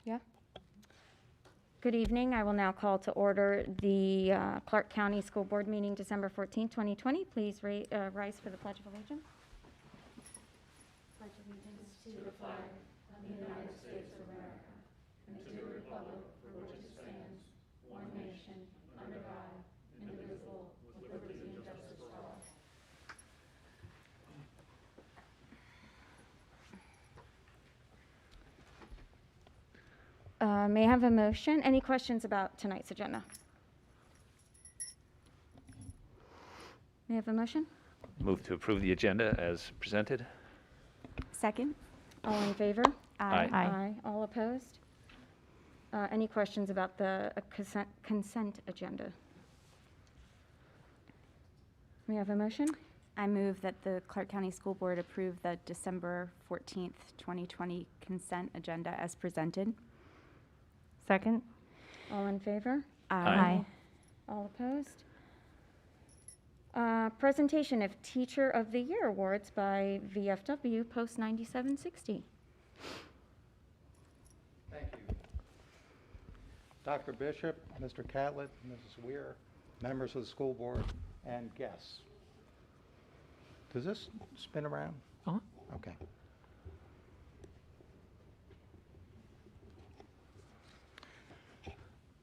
Yeah. Good evening. I will now call to order the Clarke County School Board meeting December 14, 2020. Please rise for the Pledge of Allegiance. Pledge allegiance to the flag of the United States of America and to the republic for which it stands, one nation, under God, indivisible, with liberty and justice for all. May I have a motion? Any questions about tonight's agenda? May I have a motion? Move to approve the agenda as presented. Second. All in favor? Aye. Aye. All opposed? Any questions about the consent agenda? May I have a motion? I move that the Clarke County School Board approve the December 14th, 2020 consent agenda as presented. Second. All in favor? Aye. All opposed? Presentation of Teacher of the Year Awards by VFW Post 9760. Thank you. Dr. Bishop, Mr. Catlett, Mrs. Weir, members of the school board, and guests. Does this spin around? Uh-huh. Okay.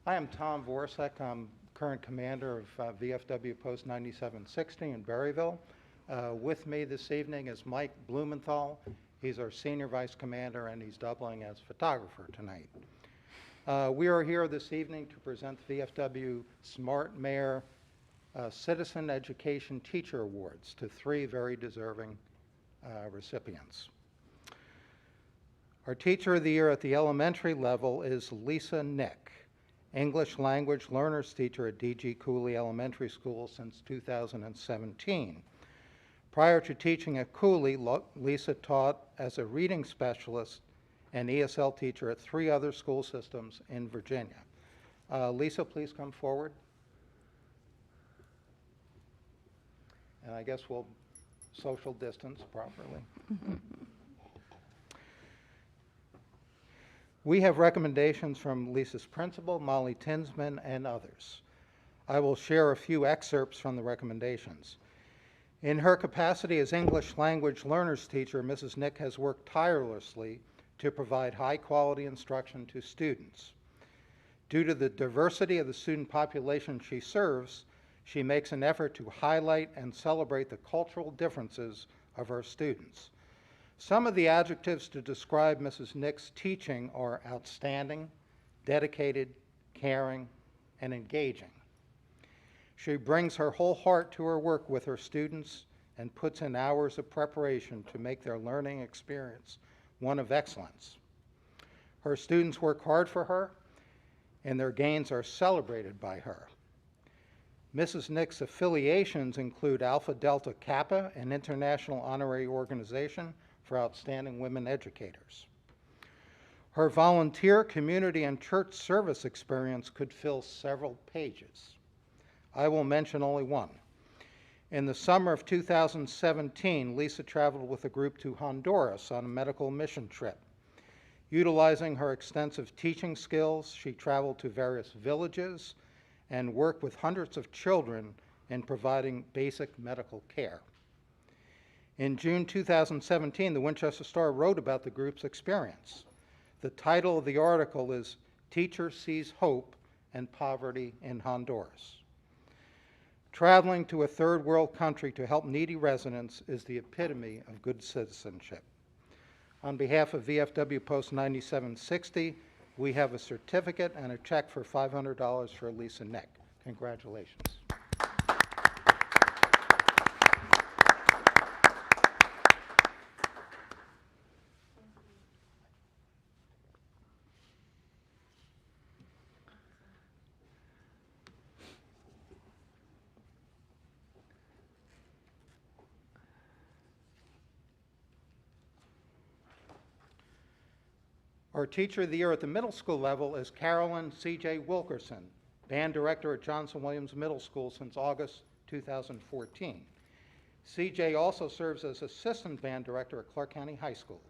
I am Tom Vorsak. I'm current commander of VFW Post 9760 in Berryville. With me this evening is Mike Blumenthal. He's our senior vice commander, and he's doubling as photographer tonight. We are here this evening to present the VFW Smart Mayor Citizen Education Teacher Awards to 3 very deserving recipients. Our Teacher of the Year at the elementary level is Lisa Nick, English Language Learners Teacher at D.G. Cooley Elementary School since 2017. Prior to teaching at Cooley, Lisa taught as a reading specialist and ESL teacher at 3 other school systems in Virginia. Lisa, please come forward. And I guess we'll social distance properly. We have recommendations from Lisa's principal, Molly Tinsman, and others. I will share a few excerpts from the recommendations. In her capacity as English language learners teacher, Mrs. Nick has worked tirelessly to provide high-quality instruction to students. Due to the diversity of the student population she serves, she makes an effort to highlight and celebrate the cultural differences of her students. Some of the adjectives to describe Mrs. Nick's teaching are outstanding, dedicated, caring, and engaging. She brings her whole heart to her work with her students and puts in hours of preparation to make their learning experience one of excellence. Her students work hard for her, and their gains are celebrated by her. Mrs. Nick's affiliations include Alpha Delta Kappa, an international honorary organization for outstanding women educators. Her volunteer, community, and church service experience could fill several pages. I will mention only one. In the summer of 2017, Lisa traveled with a group to Honduras on a medical mission trip. Utilizing her extensive teaching skills, she traveled to various villages and worked with hundreds of children in providing basic medical care. In June 2017, the Winchester Star wrote about the group's experience. The title of the article is Teacher Sees Hope and Poverty in Honduras. Traveling to a third world country to help needy residents is the epitome of good citizenship. On behalf of VFW Post 9760, we have a certificate and a check for $500 for Lisa Nick. Congratulations. Our Teacher of the Year at the middle school level is Carolyn C.J. Wilkerson, band director at Johnson Williams Middle School since August 2014. C.J. also serves as assistant band director at Clarke County High School.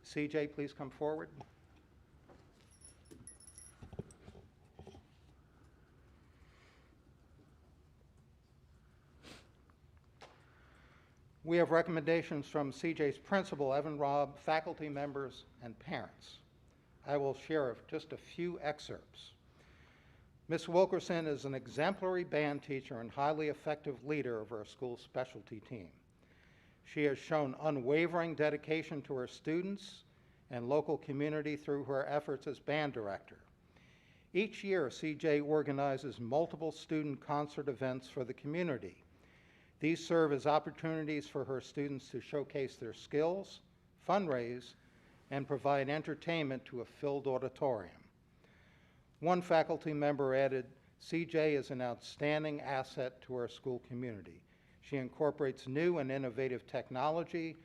C.J., please come forward. We have recommendations from CJ's principal, Evan Robb, faculty members, and parents. I will share just a few excerpts. Ms. Wilkerson is an exemplary band teacher and highly effective leader of our school specialty team. She has shown unwavering dedication to her students and local community through her efforts as band director. Each year, CJ organizes multiple student concert events for the community. These serve as opportunities for her students to showcase their skills, fundraise, and provide entertainment to a filled auditorium. One faculty member added, CJ is an outstanding asset to our school community. She incorporates new and innovative technology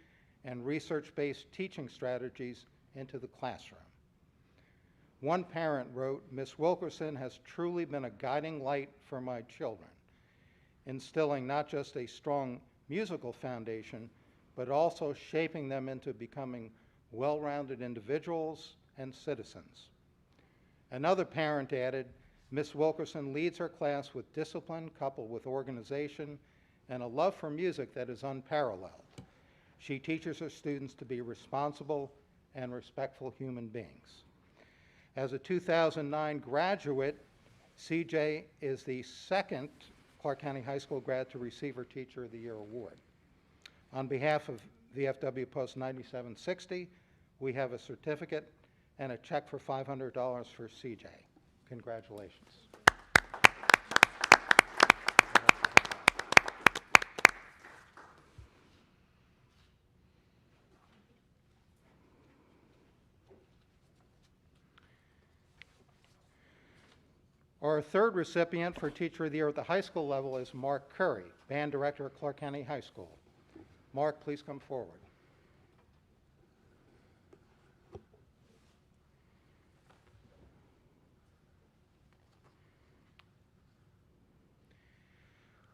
and research-based teaching strategies into the classroom. One parent wrote, Ms. Wilkerson has truly been a guiding light for my children, instilling not just a strong musical foundation, but also shaping them into becoming well-rounded individuals and citizens. Another parent added, Ms. Wilkerson leads her class with discipline coupled with organization and a love for music that is unparalleled. She teaches her students to be responsible and respectful human beings. As a 2009 graduate, CJ is the second Clarke County High School grad to receive her Teacher of the Year award. On behalf of VFW Post 9760, we have a certificate and a check for $500 for CJ. Congratulations. Our third recipient for Teacher of the Year at the high school level is Mark Curry, Band Director at Clarke County High School. Mark, please come forward.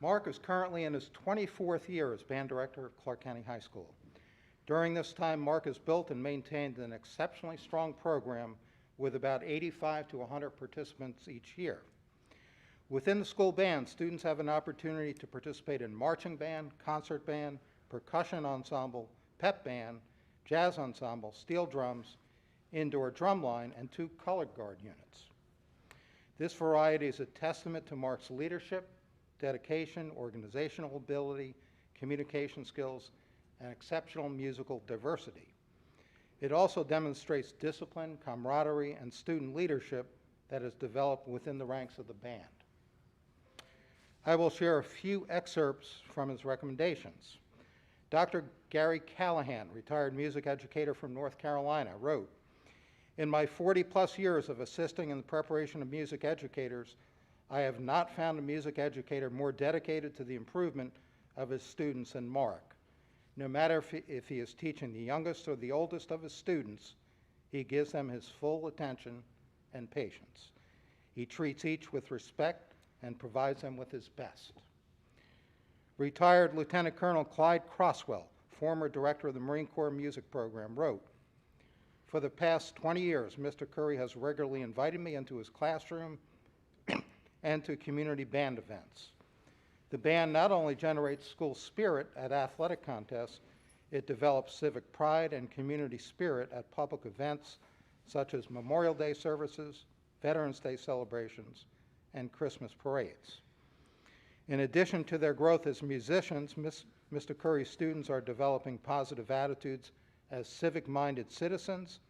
Mark is currently in his 24th year as Band Director at Clarke County High School. During this time, Mark has built and maintained an exceptionally strong program with about 85 to 100 participants each year. Within the school band, students have an opportunity to participate in marching band, concert band, percussion ensemble, pep band, jazz ensemble, steel drums, indoor drum line, and 2 colored guard units. This variety is a testament to Mark's leadership, dedication, organizational ability, communication skills, and exceptional musical diversity. It also demonstrates discipline, camaraderie, and student leadership that is developed within the ranks of the band. I will share a few excerpts from his recommendations. Dr. Gary Callahan, retired music educator from North Carolina, wrote, in my 40-plus years of assisting in the preparation of music educators, I have not found a music educator more dedicated to the improvement of his students than Mark. No matter if he is teaching the youngest or the oldest of his students, he gives them his full attention and patience. He treats each with respect and provides them with his best. Retired Lieutenant Colonel Clyde Croswell, former director of the Marine Corps Music Program, wrote, for the past 20 years, Mr. Curry has regularly invited me into his classroom and to community band events. The band not only generates school spirit at athletic contests, it develops civic pride and community spirit at public events such as Memorial Day services, Veterans Day celebrations, and Christmas parades. In addition to their growth as musicians, Mr. Curry's students are developing positive attitudes as civic-minded citizens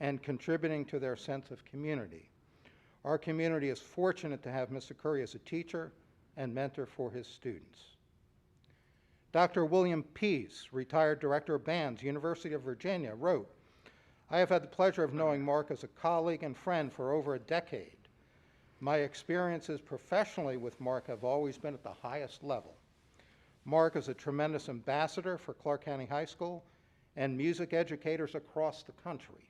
and contributing to their sense of community. Our community is fortunate to have Mr. Curry as a teacher and mentor for his students. Dr. William Pease, retired director of bands, University of Virginia, wrote, I have had the pleasure of knowing Mark as a colleague and friend for over a decade. My experiences professionally with Mark have always been at the highest level. Mark is a tremendous ambassador for Clarke County High School and music educators across the country.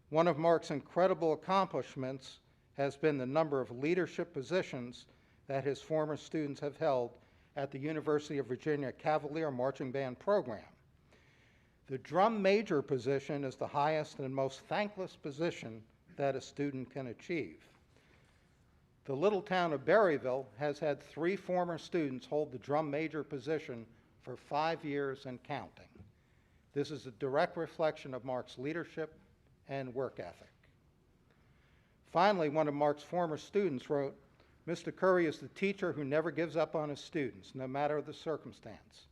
One of Mark's incredible accomplishments has been the number of leadership positions that his former students have held at the University of Virginia Cavalier Marching Band program. The drum major position is the highest and most thankless position that a student can achieve. The little town of Berryville has had 3 former students hold the drum major position for 5 years and counting. This is a direct reflection of Mark's leadership and work ethic. Finally, one of Mark's former students wrote, "Mr. Curry is the teacher who never gives up on his students, no matter the circumstance.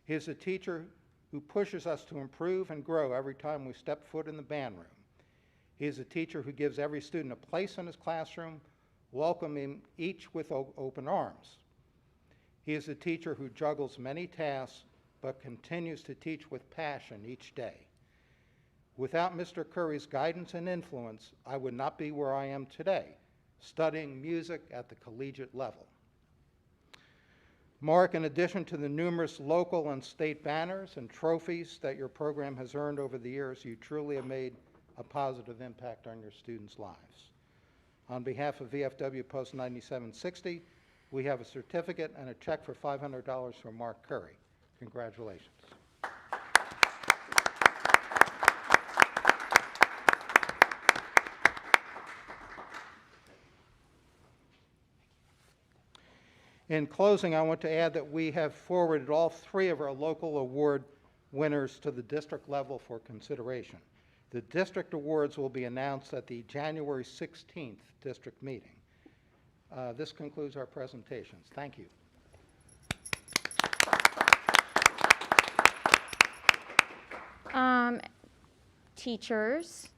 He is a teacher who pushes us to improve and grow every time we step foot in the band room. He is a teacher who gives every student a place in his classroom, welcoming each with open arms. He is a teacher who juggles many tasks, but continues to teach with passion each day. Without Mr. Curry's guidance and influence, I would not be where I am today, studying music at the collegiate level." Mark, in addition to the numerous local and state banners and trophies that your program has earned over the years, you truly have made a positive impact on your students' lives. On behalf of VFW Post 9760, we have a certificate and a check for $500 from Mark Curry. Congratulations. In closing, I want to add that we have forwarded all 3 of our local award winners to the district level for consideration. The district awards will be announced at the January 16th district meeting. This concludes our presentations. Thank you. Teachers,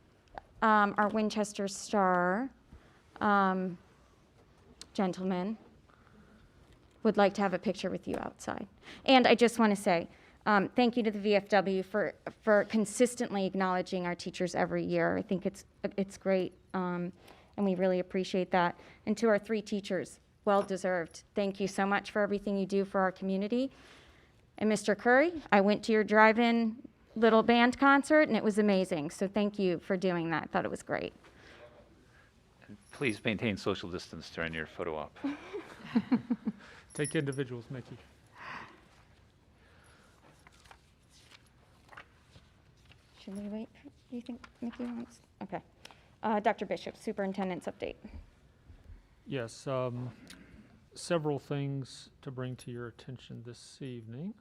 our Winchester Star gentleman would like to have a picture with you outside. And I just want to say, thank you to the VFW for consistently acknowledging our teachers every year. I think it's great, and we really appreciate that. And to our 3 teachers, well deserved. Thank you so much for everything you do for our community. And Mr. Curry, I went to your drive-in little band concert, and it was amazing. So thank you for doing that. I thought it was great. And please maintain social distance during your photo op. Take individuals, Mickey. Should we wait? Do you think Mickey wants? Okay. Dr. Bishop, Superintendent's update. Yes, several things to bring to your attention this evening.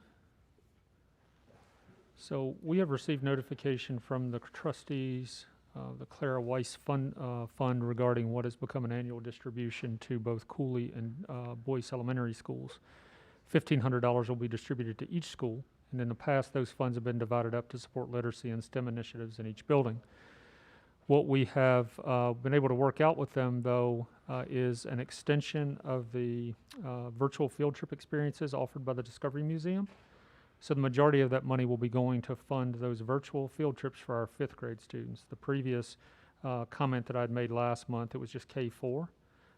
So we have received notification from the trustees, the Clara Weiss Fund regarding what has become an annual distribution to both Cooley and Boyce Elementary Schools. $1,500 will be distributed to each school, and in the past, those funds have been divided up to support literacy and STEM initiatives in each building. What we have been able to work out with them, though, is an extension of the virtual field trip experiences offered by the Discovery Museum. So the majority of that money will be going to fund those virtual field trips for our 5th grade students. The previous comment that I'd made last month, it was just K4.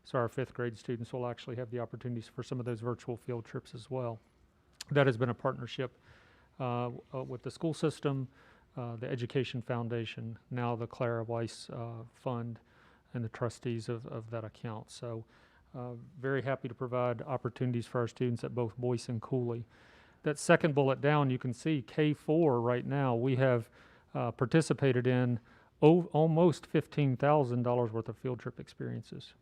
So our 5th grade students will actually have the opportunities for some of those virtual field trips as well. That has been a partnership with the school system, the Education Foundation, now the Clara Weiss Fund, and the trustees of that account. So very happy to provide opportunities for our students at both Boyce and Cooley. That second bullet down, you can see K4 right now, we have participated in almost $15,000 worth of field trip experiences.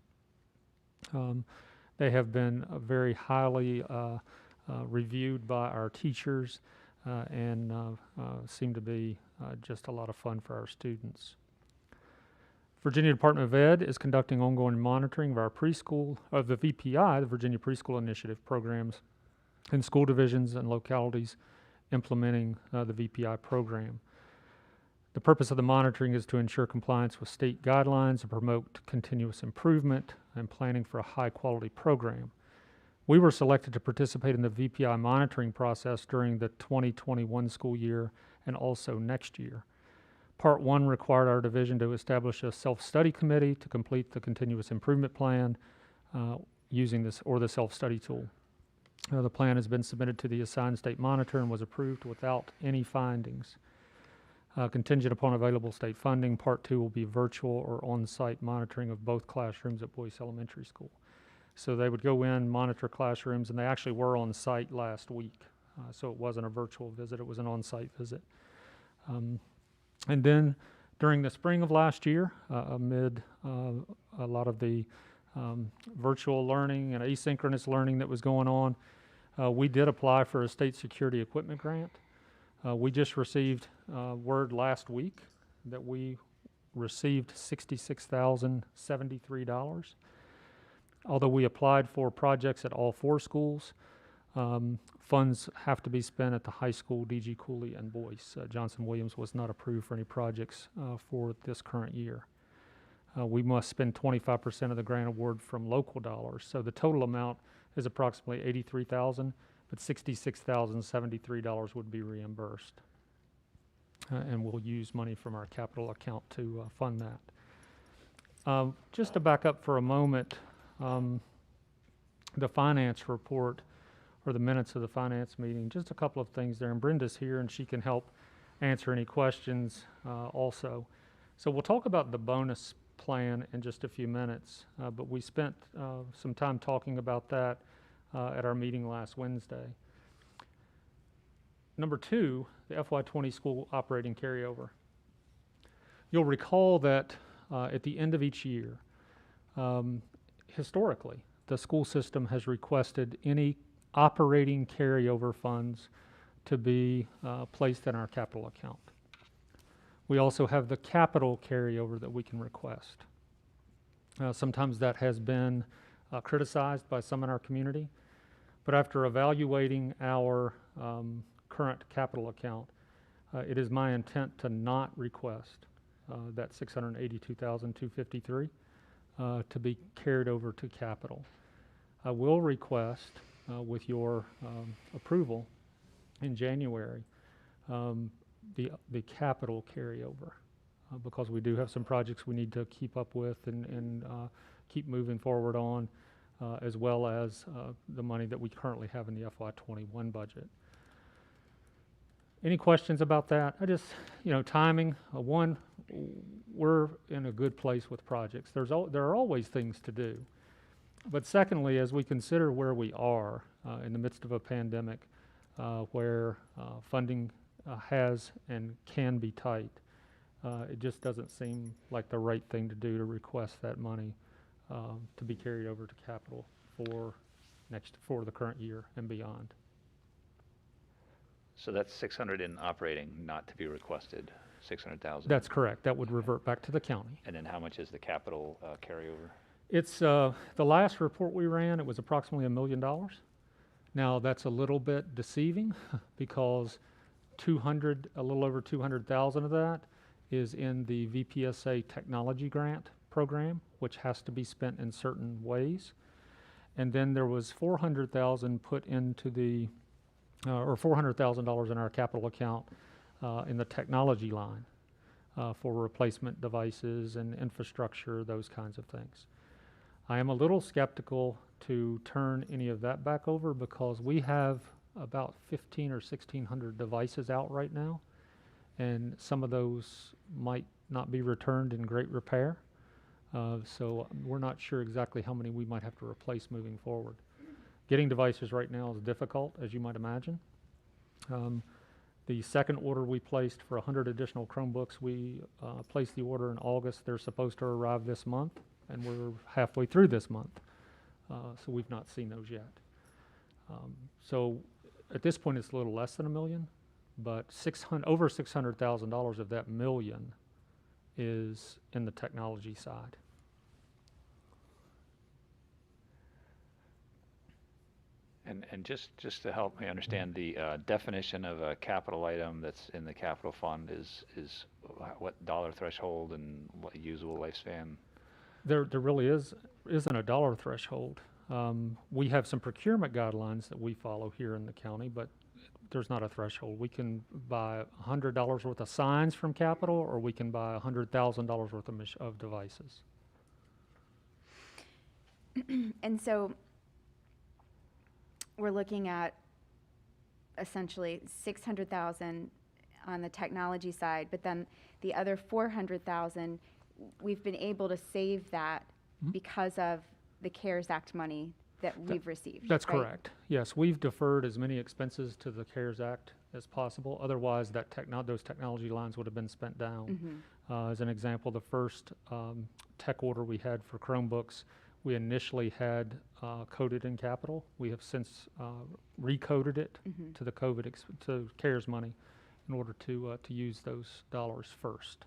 They have been very highly reviewed by our teachers and seem to be just a lot of fun for our students. Virginia Department of Ed is conducting ongoing monitoring of our preschool, of the VPI, the Virginia Preschool Initiative programs, in school divisions and localities implementing the VPI program. The purpose of the monitoring is to ensure compliance with state guidelines and promote continuous improvement and planning for a high-quality program. We were selected to participate in the VPI monitoring process during the 2021 school year and also next year. Part 1 required our division to establish a self-study committee to complete the continuous improvement plan using this or the self-study tool. The plan has been submitted to the assigned state monitor and was approved without any findings. Contingent upon available state funding, Part 2 will be virtual or on-site monitoring of both classrooms at Boyce Elementary School. So they would go in, monitor classrooms, and they actually were on site last week. So it wasn't a virtual visit, it was an on-site visit. And then during the spring of last year, amid a lot of the virtual learning and asynchronous learning that was going on, We did apply for a state security equipment grant. We just received word last week that we received $66,073. Although we applied for projects at all 4 schools, funds have to be spent at the high school, DG Cooley, and Boyce. Johnson Williams was not approved for any projects for this current year. We must spend 25% of the grant award from local dollars. So the total amount is approximately $83,000, but $66,073 would be reimbursed. And we'll use money from our capital account to fund that. Just to back up for a moment, the finance report or the minutes of the finance meeting, just a couple of things there. And Brenda's here and she can help answer any questions also. So we'll talk about the bonus plan in just a few minutes, but we spent some time talking about that at our meeting last Wednesday. Number 2, the FY20 school operating carryover. You'll recall that at the end of each year, historically, the school system has requested any operating carryover funds to be placed in our capital account. We also have the capital carryover that we can request. Sometimes that has been criticized by some in our community, but after evaluating our current capital account, it is my intent to not request that $682,253 to be carried over to capital. I will request, with your approval in January, the capital carryover, because we do have some projects we need to keep up with and keep moving forward on, as well as the money that we currently have in the FY21 budget. Any questions about that? Timing. One, we're in a good place with projects. There are always things to do. But secondly, as we consider where we are in the midst of a pandemic, where funding has and can be tight, it just doesn't seem like the right thing to do to request that money to be carried over to capital for the current year and beyond. So that's 600 in operating, not to be requested, 600,000. That's correct. That would revert back to the county. And then how much is the capital carryover? It's the last report we ran, it was approximately $1 million. Now that's a little bit deceiving because a little over 200,000 of that is in the VPSA technology grant program, which has to be spent in certain ways. And then there was 400,000 put into the or $400,000 in our capital account in the technology line for replacement devices and infrastructure, those kinds of things. I am a little skeptical to turn any of that back over because we have about 1,500 or 1,600 devices out right now, and some of those might not be returned in great repair. So we're not sure exactly how many we might have to replace moving forward. Getting devices right now is difficult, as you might imagine. The second order we placed for 100 additional Chromebooks, we placed the order in August. They're supposed to arrive this month, and we're halfway through this month. So we've not seen those yet. So at this point, it's a little less than $1 million, but over $600,000 of that $1 million is in the technology side. And just to help me understand, the definition of a capital item that's in the capital fund is what dollar threshold and what usable lifespan? There really isn't a dollar threshold. We have some procurement guidelines that we follow here in the county, but there's not a threshold. We can buy $100 worth of signs from capital, or we can buy $100,000 worth of devices. And so we're looking at essentially 600,000 on the technology side, but then the other 400,000, we've been able to save that because of the CARES Act money that we've received. That's right? correct. Yes, we've deferred as many expenses to the CARES Act as possible. Otherwise, those technology lines would have been spent down. As an example, the first tech order we had for Chromebooks, We initially had coded in capital. We have since recoded it to the to CARES money in order to use those dollars first.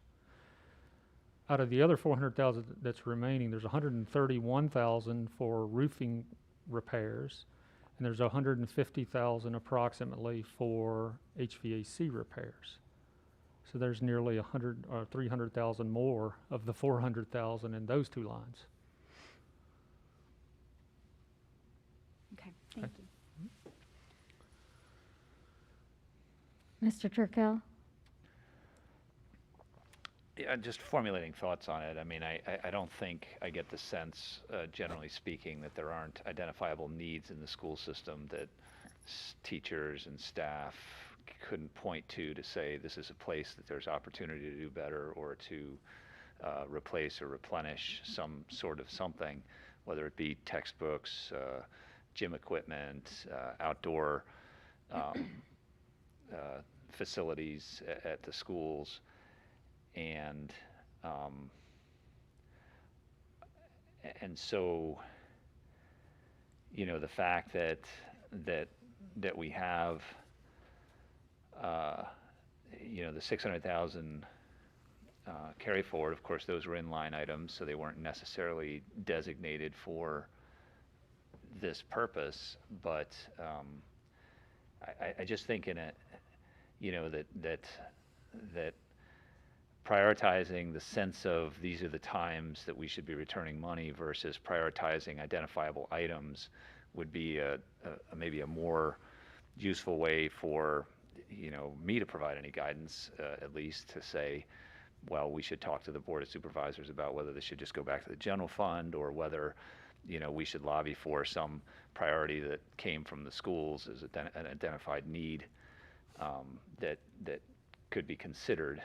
Out of the other 400,000 that's remaining, there's 131,000 for roofing repairs, and there's 150,000 approximately for HVAC repairs. So there's nearly 100 or 300,000 more of the 400,000 in those two lines. Okay, thank you. Mr. Turkel? Yeah, just formulating thoughts on it. I mean, I don't think I get the sense, generally speaking, that there aren't identifiable needs in the school system that teachers and staff couldn't point to say this is a place that there's opportunity to do better, or to replace or replenish some sort of something, whether it be textbooks, gym equipment, outdoor facilities at the schools. And so, you know, the fact that we have, you know, the 600,000 carry forward. Of course, those were in line items, so they weren't necessarily designated for this purpose. But I just think in a, you know, that prioritizing the sense of these are the times that we should be returning money versus prioritizing identifiable items would be maybe a more useful way for, you know, me to provide any guidance, at least to say, well, we should talk to the Board of Supervisors about whether this should just go back to the general fund, or whether, you know, we should lobby for some priority that came from the schools as an identified need that could be considered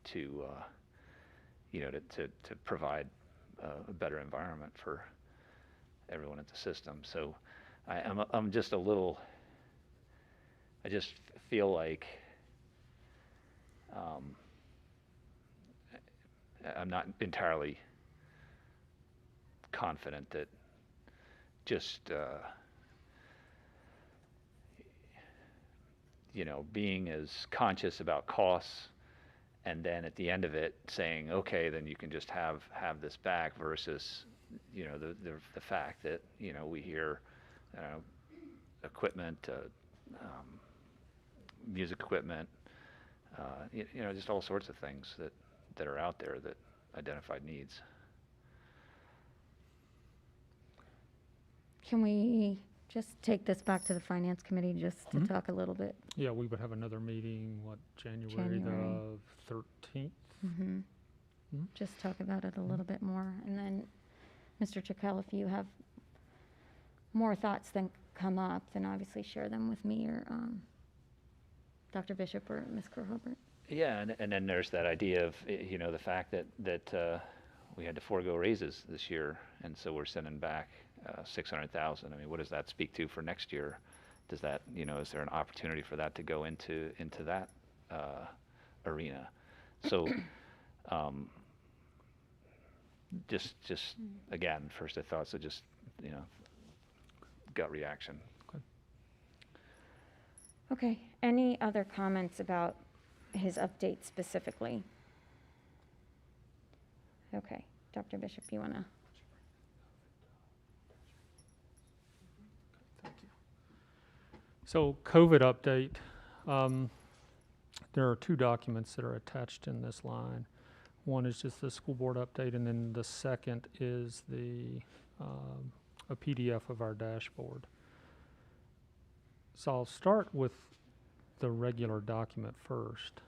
to, you know, to provide a better environment for everyone at the system. So I'm just a little, I just feel like I'm not entirely confident that just, you know, being as conscious about costs and then at the end of it saying, okay, then you can just have this back, versus, you know, the fact that, you know, we hear equipment, music equipment, you know, just all sorts of things that are out there that identified needs. Can we just take this back to the Finance Committee just to talk a little bit? Yeah, we would have another meeting, what, January January. the 13th? Just talk about it a little bit more. And then, Mr. Turkel, if you have more thoughts that come up, then obviously share them with me or Dr. Bishop or Ms. Kerr-Hobart. Yeah, and then there's that idea of, you know, the fact that we had to forego raises this year, and so we're sending back 600,000. I mean, what does that speak to for next year? Does that, you know, is there an opportunity for that to go into that arena? So, just again, first I thought, so just, you know, gut reaction. Okay. Any other comments about his update specifically? Okay. Dr. Bishop, you want to? So COVID update, there are two documents that are attached in this line. One is just the school board update, and then the second is a PDF of our dashboard. So I'll start with the regular document first.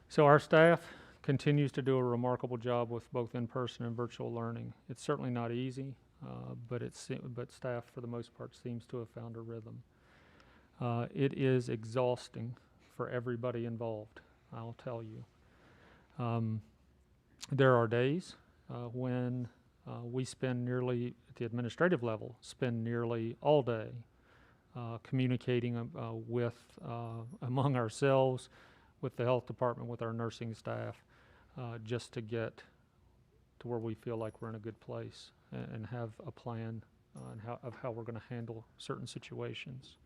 So our staff continues to do a remarkable job with both in-person and virtual learning. It's certainly not easy, but staff for the most part seems to have found a rhythm. It is exhausting for everybody involved, I'll tell you. There are days when we spend nearly, at the administrative level, spend nearly all day communicating with, among ourselves, with the health department, with our nursing staff, just to get to where we feel like we're in a good place. and have a plan and how we're going to handle certain situations.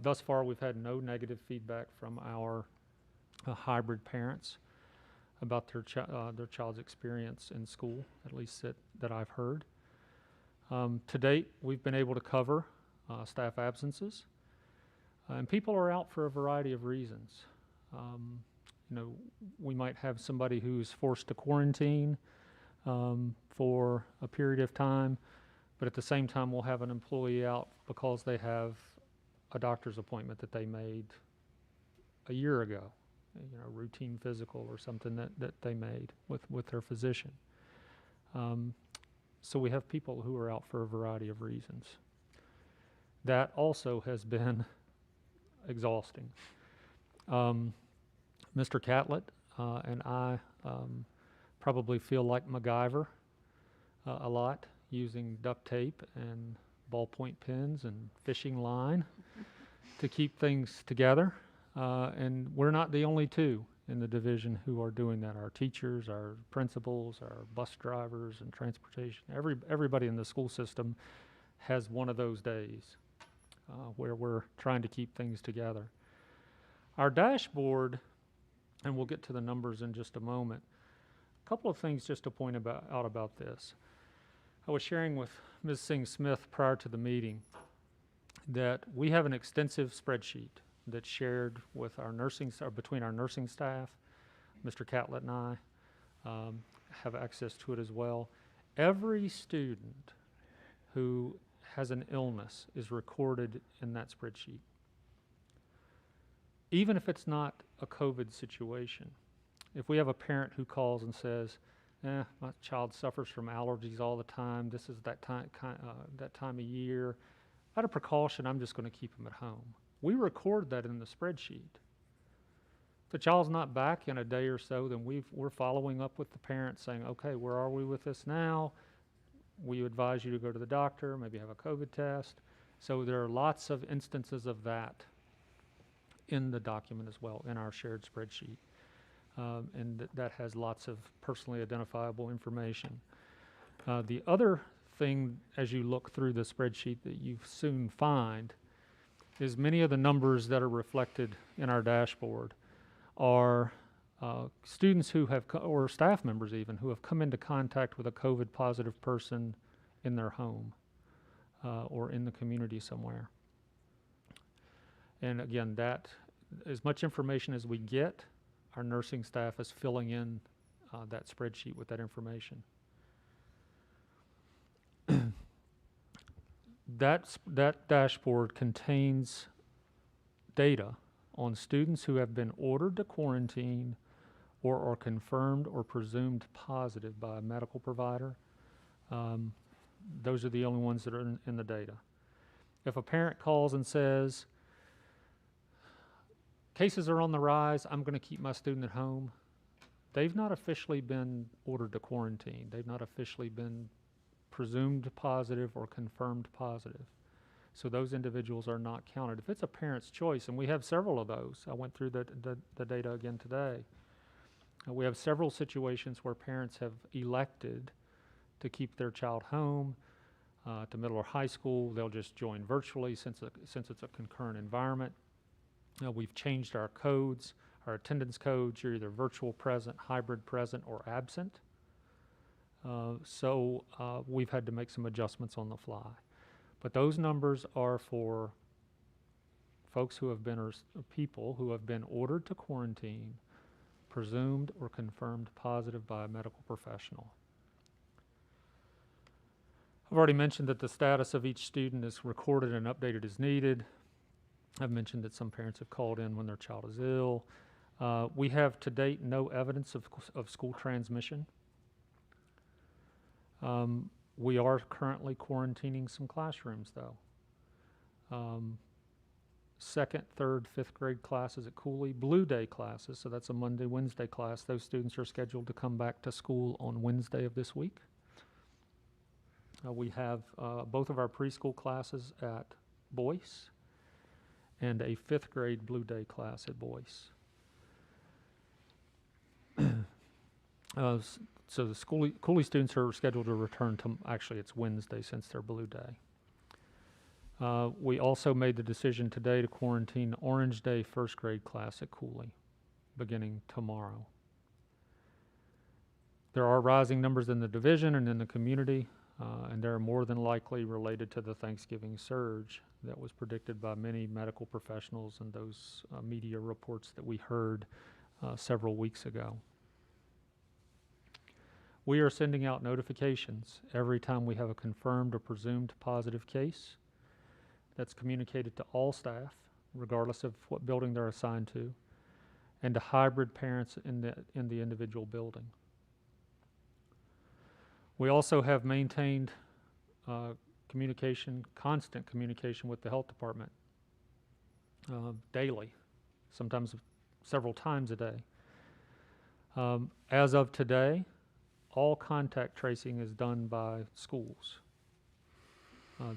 Thus far, we've had no negative feedback from our hybrid parents about their child's experience in school, at least that I've heard. To date, we've been able to cover staff absences, and people are out for a variety of reasons. We might have somebody who's forced to quarantine for a period of time, but at the same time, we'll have an employee out because they have a doctor's appointment that they made a year ago, routine physical or something that they made with their physician. So we have people who are out for a variety of reasons. That also has been exhausting. Mr. Catlett and I probably feel like MacGyver a lot, using duct tape and ballpoint pens and fishing line to keep things together. And we're not the only two in the division who are doing that. Our teachers, our principals, our bus drivers and transportation, everybody in the school system has one of those days where we're trying to keep things together. Our dashboard, and we'll get to the numbers in just a moment, a couple of things just to point out about this. I was sharing with Ms. Singh-Smith prior to the meeting that we have an extensive spreadsheet that's shared with our between our nursing staff. Mr. Catlett and I have access to it as well. Every student who has an illness is recorded in that spreadsheet, even if it's not a COVID situation. If we have a parent who calls and says, my child suffers from allergies all the time, this is that time of year, out of precaution, I'm just going to keep him at home. We record that in the spreadsheet. If the child's not back in a day or so, then we're following up with the parent saying, okay, where are we with this now? We advise you to go to the doctor, maybe have a COVID test. So there are lots of instances of that in the document as well, in our shared spreadsheet. And that has lots of personally identifiable information. The other thing, as you look through the spreadsheet, that you soon find is many of the numbers that are reflected in our dashboard are students who have, or staff members even, who have come into contact with a COVID positive person in their home or in the community somewhere. And again, that, as much information as we get, our nursing staff is filling in that spreadsheet with that information. That dashboard contains data on students who have been ordered to quarantine or are confirmed or presumed positive by a medical provider. Those are the only ones that are in the data. If a parent calls and says, cases are on the rise, I'm going to keep my student at home, they've not officially been ordered to quarantine. They've not officially been presumed positive or confirmed positive. So those individuals are not counted. If it's a parent's choice, and we have several of those, I went through the data again today. We have several situations where parents have elected to keep their child home. To middle or high school, they'll just join virtually since it's a concurrent environment. We've changed our codes, our attendance codes. You're either virtual present, hybrid present, or absent. So we've had to make some adjustments on the fly. But those numbers are for folks who have been, or people who have been ordered to quarantine, presumed or confirmed positive by a medical professional. I've already mentioned that the status of each student is recorded and updated as needed. I've mentioned that some parents have called in when their child is ill. We have to date no evidence of school transmission. We are currently quarantining some classrooms, though. Second, third, fifth grade classes at Cooley, Blue Day classes, so that's a Monday, Wednesday class. Those students are scheduled to come back to school on Wednesday of this week. We have both of our preschool classes at Boyce and a fifth grade Blue Day class at Boyce. So the Cooley students are scheduled to return to, actually it's Wednesday since their Blue Day. We also made the decision today to quarantine Orange Day first grade class at Cooley, beginning tomorrow. There are rising numbers in the division and in the community, and they're more than likely related to the Thanksgiving surge that was predicted by many medical professionals and those media reports that we heard several weeks ago. We are sending out notifications every time we have a confirmed or presumed positive case. That's communicated to all staff, regardless of what building they're assigned to, and to hybrid parents in the individual building. We also have maintained constant communication with the health department daily, sometimes several times a day. As of today, all contact tracing is done by schools.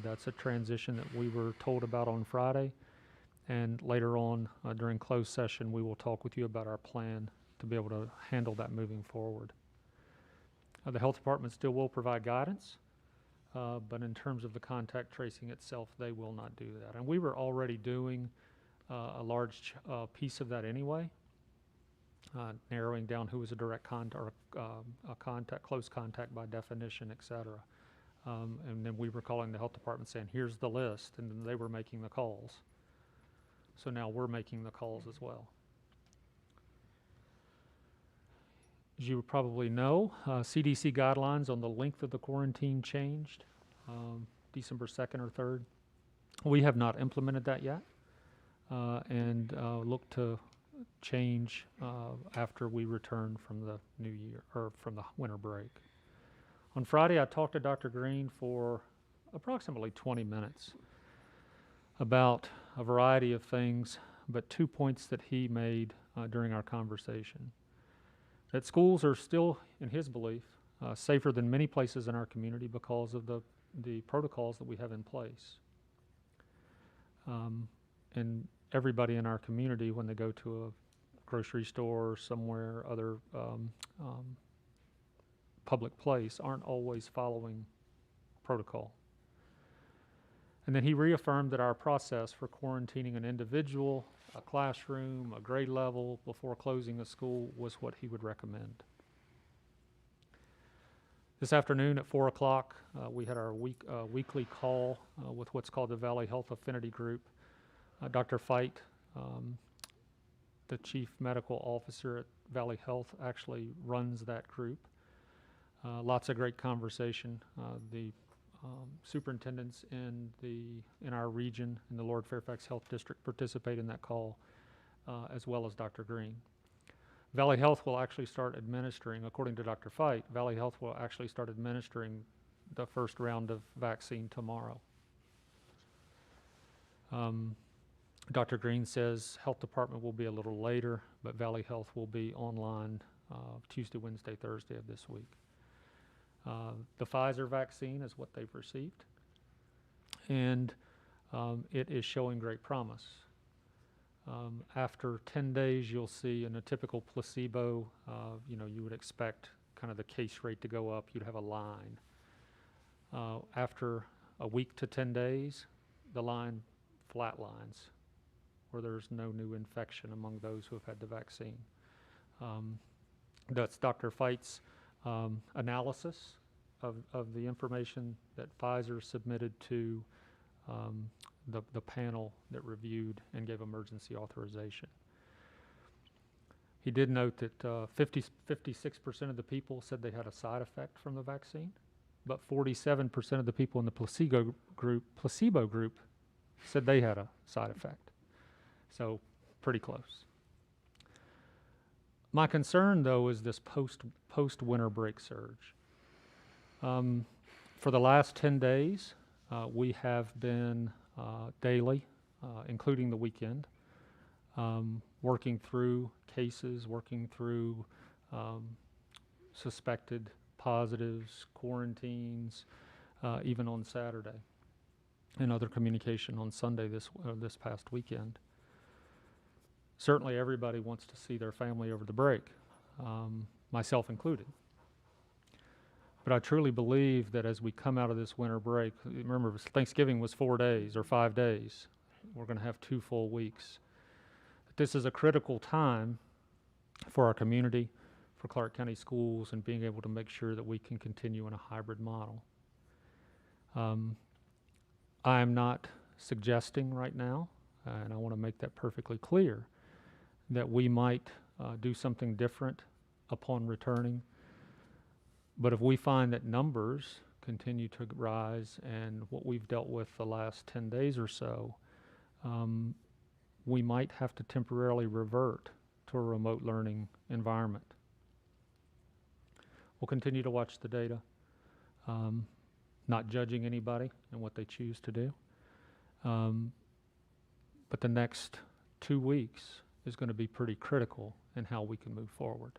That's a transition that we were told about on Friday, and later on during closed session we will talk with you about our plan to be able to handle that moving forward. The health department still will provide guidance, but in terms of the contact tracing itself, they will not do that. And we were already doing a large piece of that anyway, narrowing down who was a direct contact or a contact, close contact by definition, et cetera. And then we were calling the health department saying, here's the list, and then they were making the calls. So now we're making the calls as well. As you probably know, CDC guidelines on the length of the quarantine changed December 2nd or 3rd. We have not implemented that yet, and look to change after we return from the new year, or from the winter break. On Friday, I talked to Dr. Green for approximately 20 minutes about a variety of things, but 2 points that he made during our conversation. That schools are still, in his belief, safer than many places in our community because of the protocols that we have in place. And everybody in our community, when they go to a grocery store or somewhere, other public place, aren't always following protocol. And then he reaffirmed that our process for quarantining an individual, a classroom, a grade level before closing a school was what he would recommend. This afternoon at 4 o'clock, we had our weekly call with what's called the Valley Health Affinity Group. Dr. Feit, the Chief Medical Officer at Valley Health, actually runs that group. Lots of great conversation. The superintendents in our region, in the Lord Fairfax Health District, participate in that call, as well as Dr. Green. Valley Health will actually start administering, according to Dr. Feit, Valley Health will actually start administering the first round of vaccine tomorrow. Dr. Green says health department will be a little later, but Valley Health will be online Tuesday, Wednesday, Thursday of this week. The Pfizer vaccine is what they've received, and it is showing great promise. After 10 days, you'll see in a typical placebo, you would expect kind of the case rate to go up. You'd have a line. After a week to 10 days, the line flatlines, where there's no new infection among those who have had the vaccine. That's Dr. Feit's analysis of the information that Pfizer submitted to the panel that reviewed and gave emergency authorization. He did note that 56% of the people said they had a side effect from the vaccine, but 47% of the people in the placebo group said they had a side effect. So pretty close. My concern, though, is this post-winter break surge. For the last 10 days, we have been daily, including the weekend, working through cases, working through suspected positives, quarantines, even on Saturday, and other communication on Sunday this past weekend. Certainly everybody wants to see their family over the break, myself included. But I truly believe that as we come out of this winter break, remember Thanksgiving was 4 days or 5 days. We're going to have 2 full weeks. This is a critical time for our community, for Clarke County Schools, and being able to make sure that we can continue in a hybrid model. I am not suggesting right now, and I want to make that perfectly clear, that we might do something different upon returning. But if we find that numbers continue to rise and what we've dealt with the last 10 days or so, we might have to temporarily revert to a remote learning environment. We'll continue to watch the data, not judging anybody and what they choose to do. But the next 2 weeks is going to be pretty critical in how we can move forward.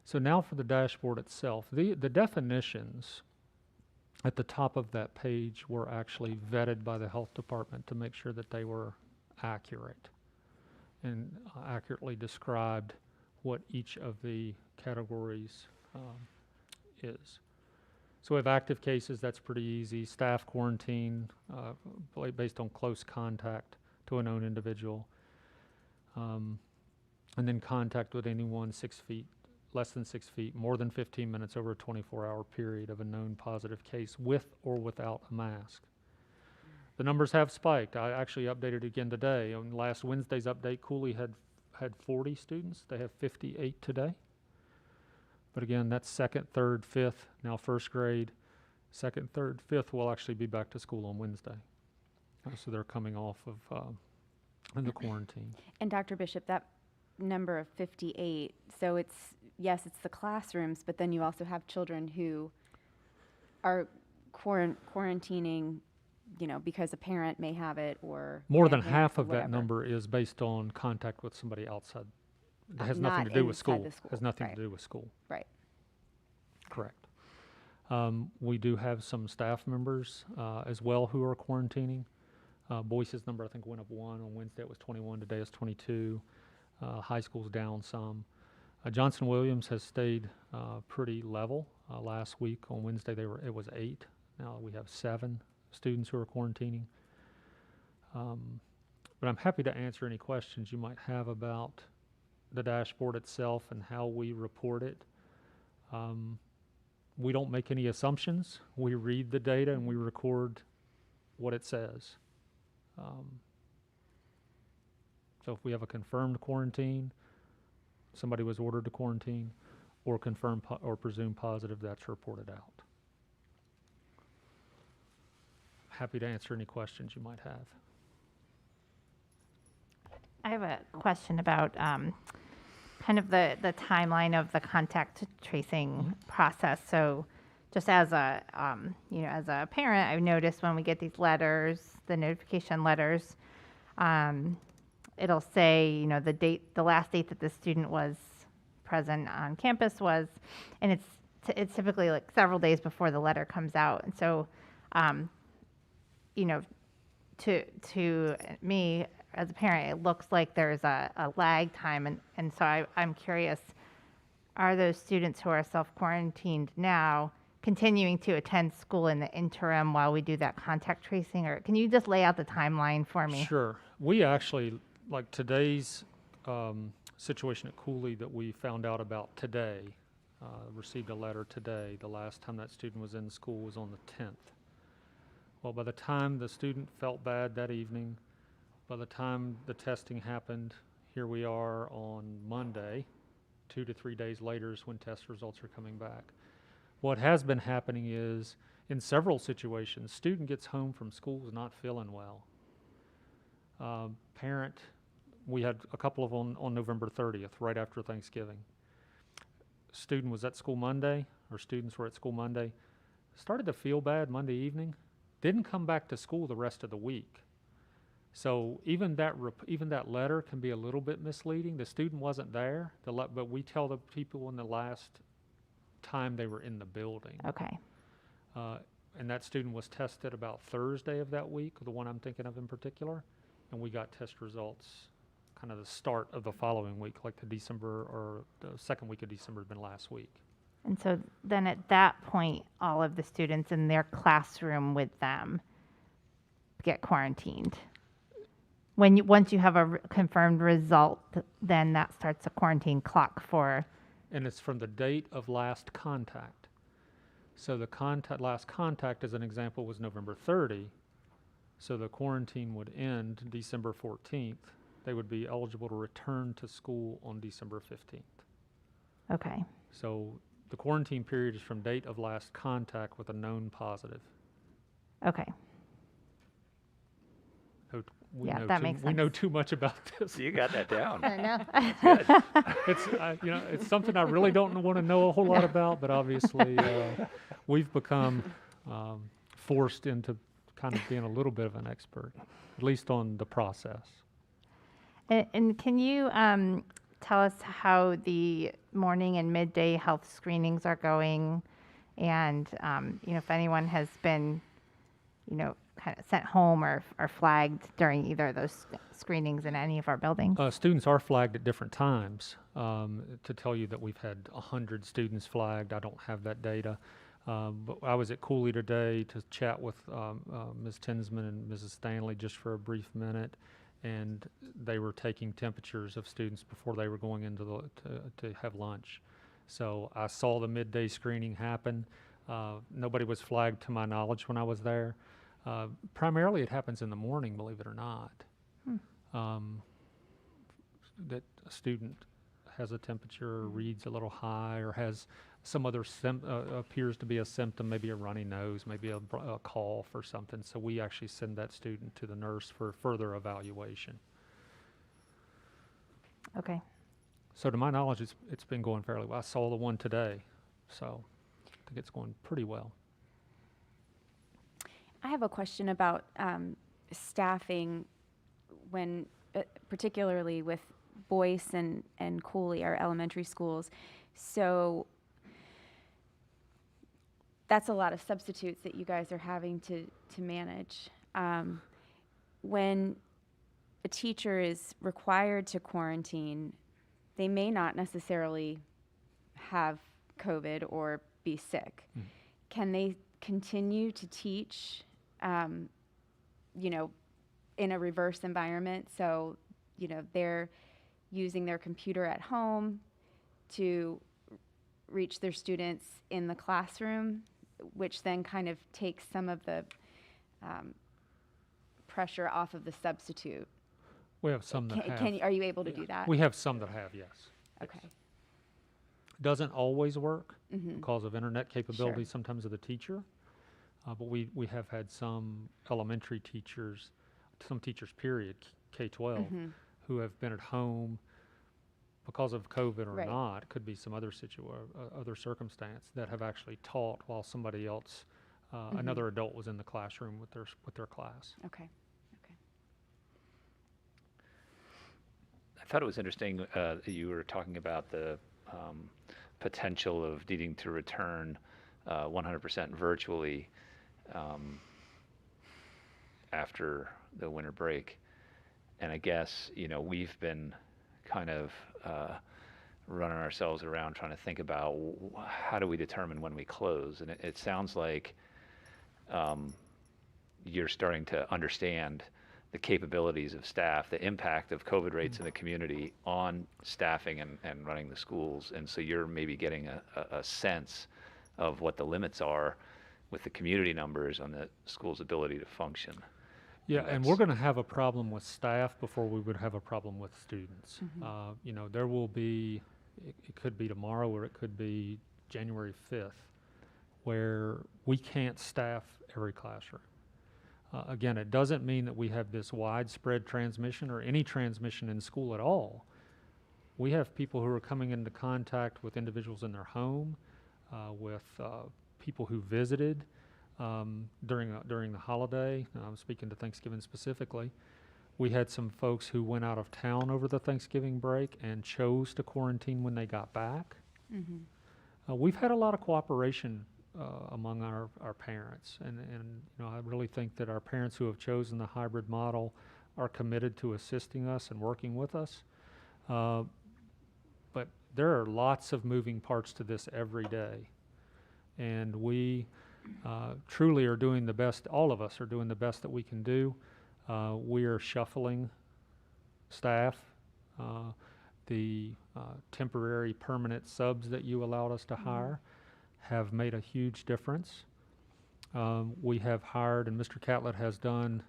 So now for the dashboard itself. The definitions at the top of that page were actually vetted by the health department to make sure that they were accurate and accurately described what each of the categories is. So we have active cases, that's pretty easy. Staff quarantine based on close contact to a known individual. And then contact with anyone 6 feet, less than 6 feet, more than 15 minutes over a 24-hour period of a known positive case with or without a mask. The numbers have spiked. I actually updated again today. On last Wednesday's update, Cooley had 40 students. They have 58 today. But again, that's second, third, fifth, now first grade. Second, third, fifth will actually be back to school on Wednesday. So they're coming off of the quarantine. And Dr. Bishop, that number of 58, so it's, yes, it's the classrooms, but then you also have children who are quarantining, you know, because a parent may have it or More than grandparents half or of that whatever. number is based on contact with somebody outside. It has Not nothing to do with inside school. the school, Has nothing right. to do with school. Right. Correct. We do have some staff members as well who are quarantining. Boyce's number I think went up 1 on Wednesday. It was 21. Today it's 22. High school's down some. Johnson Williams has stayed pretty level. Last week on Wednesday it was 8. Now we have 7 students who are quarantining. But I'm happy to answer any questions you might have about the dashboard itself and how we report it. We don't make any assumptions. We read the data and we record what it says. So if we have a confirmed quarantine, somebody was ordered to quarantine, or confirmed or presumed positive, that's reported out. Happy to answer any questions you might have. I have a question about kind of the timeline of the contact tracing process. So just as a, as a parent, I've noticed when we get these letters, the notification letters, it'll say, the last date that the student was present on campus was, and it's typically like several days before the letter comes out. And so, to me as a parent, it looks like there's a lag time. And so I'm curious, are those students who are self-quarantined now continuing to attend school in the interim while we do that contact tracing? Or can you just lay out the timeline for me? Sure. We actually, like today's situation at Cooley that we found out about today, received a letter today. The last time that student was in school was on the 10th. Well, by the time the student felt bad that evening, by the time the testing happened, here we are on Monday. 2 to 3 days later is when test results are coming back. What has been happening is, in several situations, student gets home from school is not feeling well. Parent, we had a couple of on November 30th, right after Thanksgiving. Student was at school Monday, or students were at school Monday, started to feel bad Monday evening, didn't come back to school the rest of the week. So even that letter can be a little bit misleading. The student wasn't there, but we tell the people in the last time they were in the building. Okay. And that student was tested about Thursday of that week, the one I'm thinking of in particular, and we got test results kind of the start of the following week, like the December or the second week of December had been last week. And so then at that point, all of the students in their classroom with them get quarantined. Once you have a confirmed result, then that starts a quarantine clock for. And it's from the date of last contact. So the last contact, as an example, was November 30. So the quarantine would end December 14th. They would be eligible to return to school on December 15th. Okay. So the quarantine period is from date of last contact with a known positive. Okay. We know too much about this. You got that down. I know. Good. It's it's something I really don't want to know a whole lot about, but obviously we've become forced into kind of being a little bit of an expert, at least on the process. And can you tell us how the morning and midday health screenings are going, and if anyone has been, kind of sent home or flagged during either of those screenings in any of our buildings? Students are flagged at different times. To tell you that we've had 100 students flagged, I don't have that data. But I was at Cooley today to chat with Ms. Tinsman and Mrs. Stanley just for a brief minute, and they were taking temperatures of students before they were going into to have lunch. So I saw the midday screening happen. Nobody was flagged to my knowledge when I was there. Primarily it happens in the morning, believe it or not. That a student has a temperature, reads a little high, or has some other appears to be a symptom, maybe a runny nose, maybe a cough or something. So we actually send that student to the nurse for further evaluation. Okay. So to my knowledge, it's been going fairly well. I saw the one today, so I think it's going pretty well. I have a question about staffing when, particularly with Boyce and Cooley, our elementary schools. So that's a lot of substitutes that you guys are having to manage. When a teacher is required to quarantine, they may not necessarily have COVID or be sick. Can they continue to teach, in a reverse environment? So, they're using their computer at home to reach their students in the classroom, which then kind of takes some of the pressure off of the substitute. We have some that have. Are you able to do that? We have some that have, yes. Okay. Doesn't always work because of internet capabilities Sure. sometimes of the teacher. But we have had some elementary teachers, some teachers period, K-12, who have been at home because of COVID or Right. not. It could be some other other circumstance that have actually taught while somebody else, another adult was in the classroom with their class. Okay. I thought it was interesting that you were talking about the potential of needing to return 100% virtually after the winter break. And I guess, we've been kind of running ourselves around trying to think about how do we determine when we close. And it sounds like you're starting to understand the capabilities of staff, the impact of COVID rates in the community on staffing and running the schools. And so you're maybe getting a sense of what the limits are with the community numbers on the school's ability to function. Yeah, and we're going to have a problem with staff before we would have a problem with students. There will be, it could be tomorrow or it could be January 5th, where we can't staff every classroom. Again, it doesn't mean that we have this widespread transmission or any transmission in school at all. We have people who are coming into contact with individuals in their home, with people who visited during the holiday. I'm speaking to Thanksgiving specifically. We had some folks who went out of town over the Thanksgiving break and chose to quarantine when they got back. We've had a lot of cooperation among our parents, and I really think that our parents who have chosen the hybrid model are committed to assisting us and working with us. But there are lots of moving parts to this every day. And we truly are doing the best, all of us are doing the best that we can do. We are shuffling staff. The temporary permanent subs that you allowed us to hire have made a huge difference. We have hired, and Mr. Catlett has done,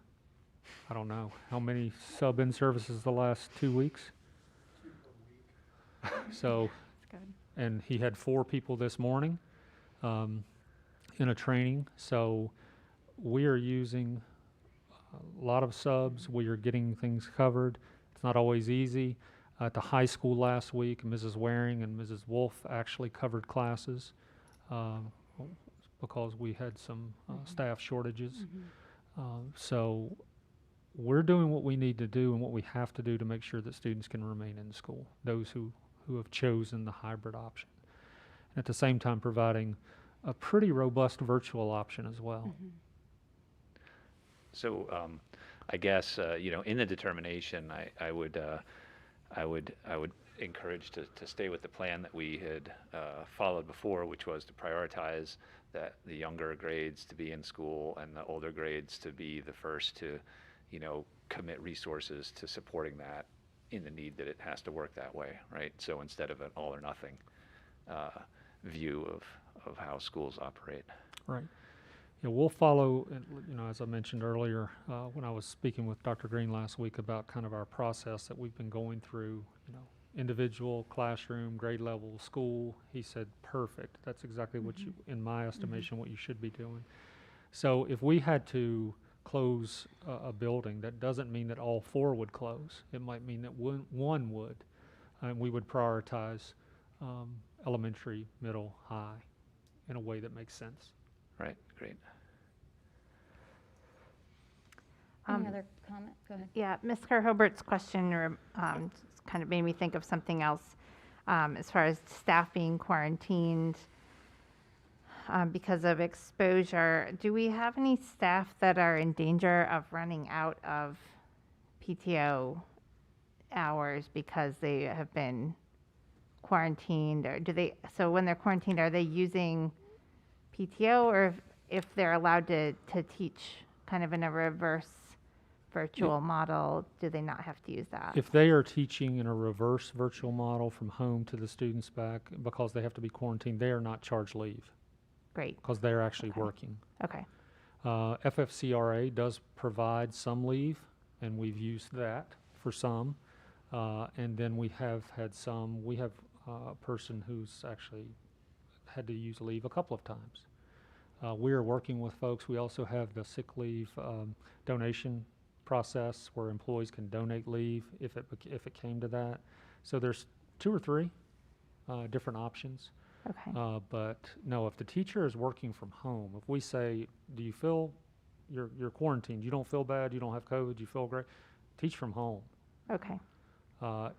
I don't know, how many sub-in services the last 2 weeks? So, That's good. and he had 4 people this morning in a training. So we are using a lot of subs. We are getting things covered. It's not always easy. At the high school last week, Mrs. Waring and Mrs. Wolf actually covered classes because we had some staff shortages. So we're doing what we need to do and what we have to do to make sure that students can remain in school, those who have chosen the hybrid option. And at the same time providing a pretty robust virtual option as well. So I guess, in the determination, I would encourage to stay with the plan that we had followed before, which was to prioritize the younger grades to be in school and the older grades to be the first to, commit resources to supporting that in the need that it has to work that way, right? So instead of an all or nothing view of how schools operate. Right. We'll follow, as I mentioned earlier, when I was speaking with Dr. Green last week about kind of our process that we've been going through, individual, classroom, grade level, school. He said, perfect. That's exactly what you, in my estimation, what you should be doing. So if we had to close a building, that doesn't mean that all 4 would close. It might mean that one would, and we would prioritize elementary, middle, high in a way that makes sense. Right, great. Any other comment? Go ahead. Yeah, Ms. Kerr-Hobart's question kind of made me think of something else as far as staff being quarantined because of exposure. Do we have any staff that are in danger of running out of PTO hours because they have been quarantined? Or so when they're quarantined, are they using PTO, or if they're allowed to teach kind of in a reverse virtual model, do they not have to use that? If they are teaching in a reverse virtual model from home to the students back because they have to be quarantined, they are not charged leave Great. because they're actually Okay. working. Okay. FFCRA does provide some leave, and we've used that for some. And then we have had we have a person who's actually had to use leave a couple of times. We are working with folks. We also have the sick leave donation process where employees can donate leave if it came to that. So there's 2 or 3 different options. Okay. But no, if the teacher is working from home, if we say, do you feel you're quarantined, you don't feel bad, you don't have COVID, you feel great, teach from home. Okay.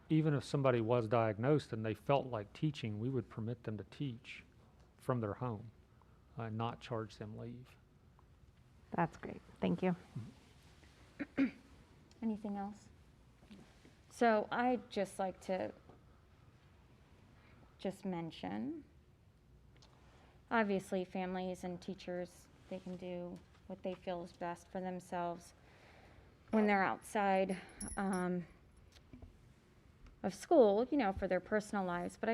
Even if somebody was diagnosed and they felt like teaching, we would permit them to teach from their home and not charge them leave. That's great. Thank you. Anything else? So I'd just like to mention, obviously families and teachers, they can do what they feel is best for themselves when they're outside of school, for their personal lives. But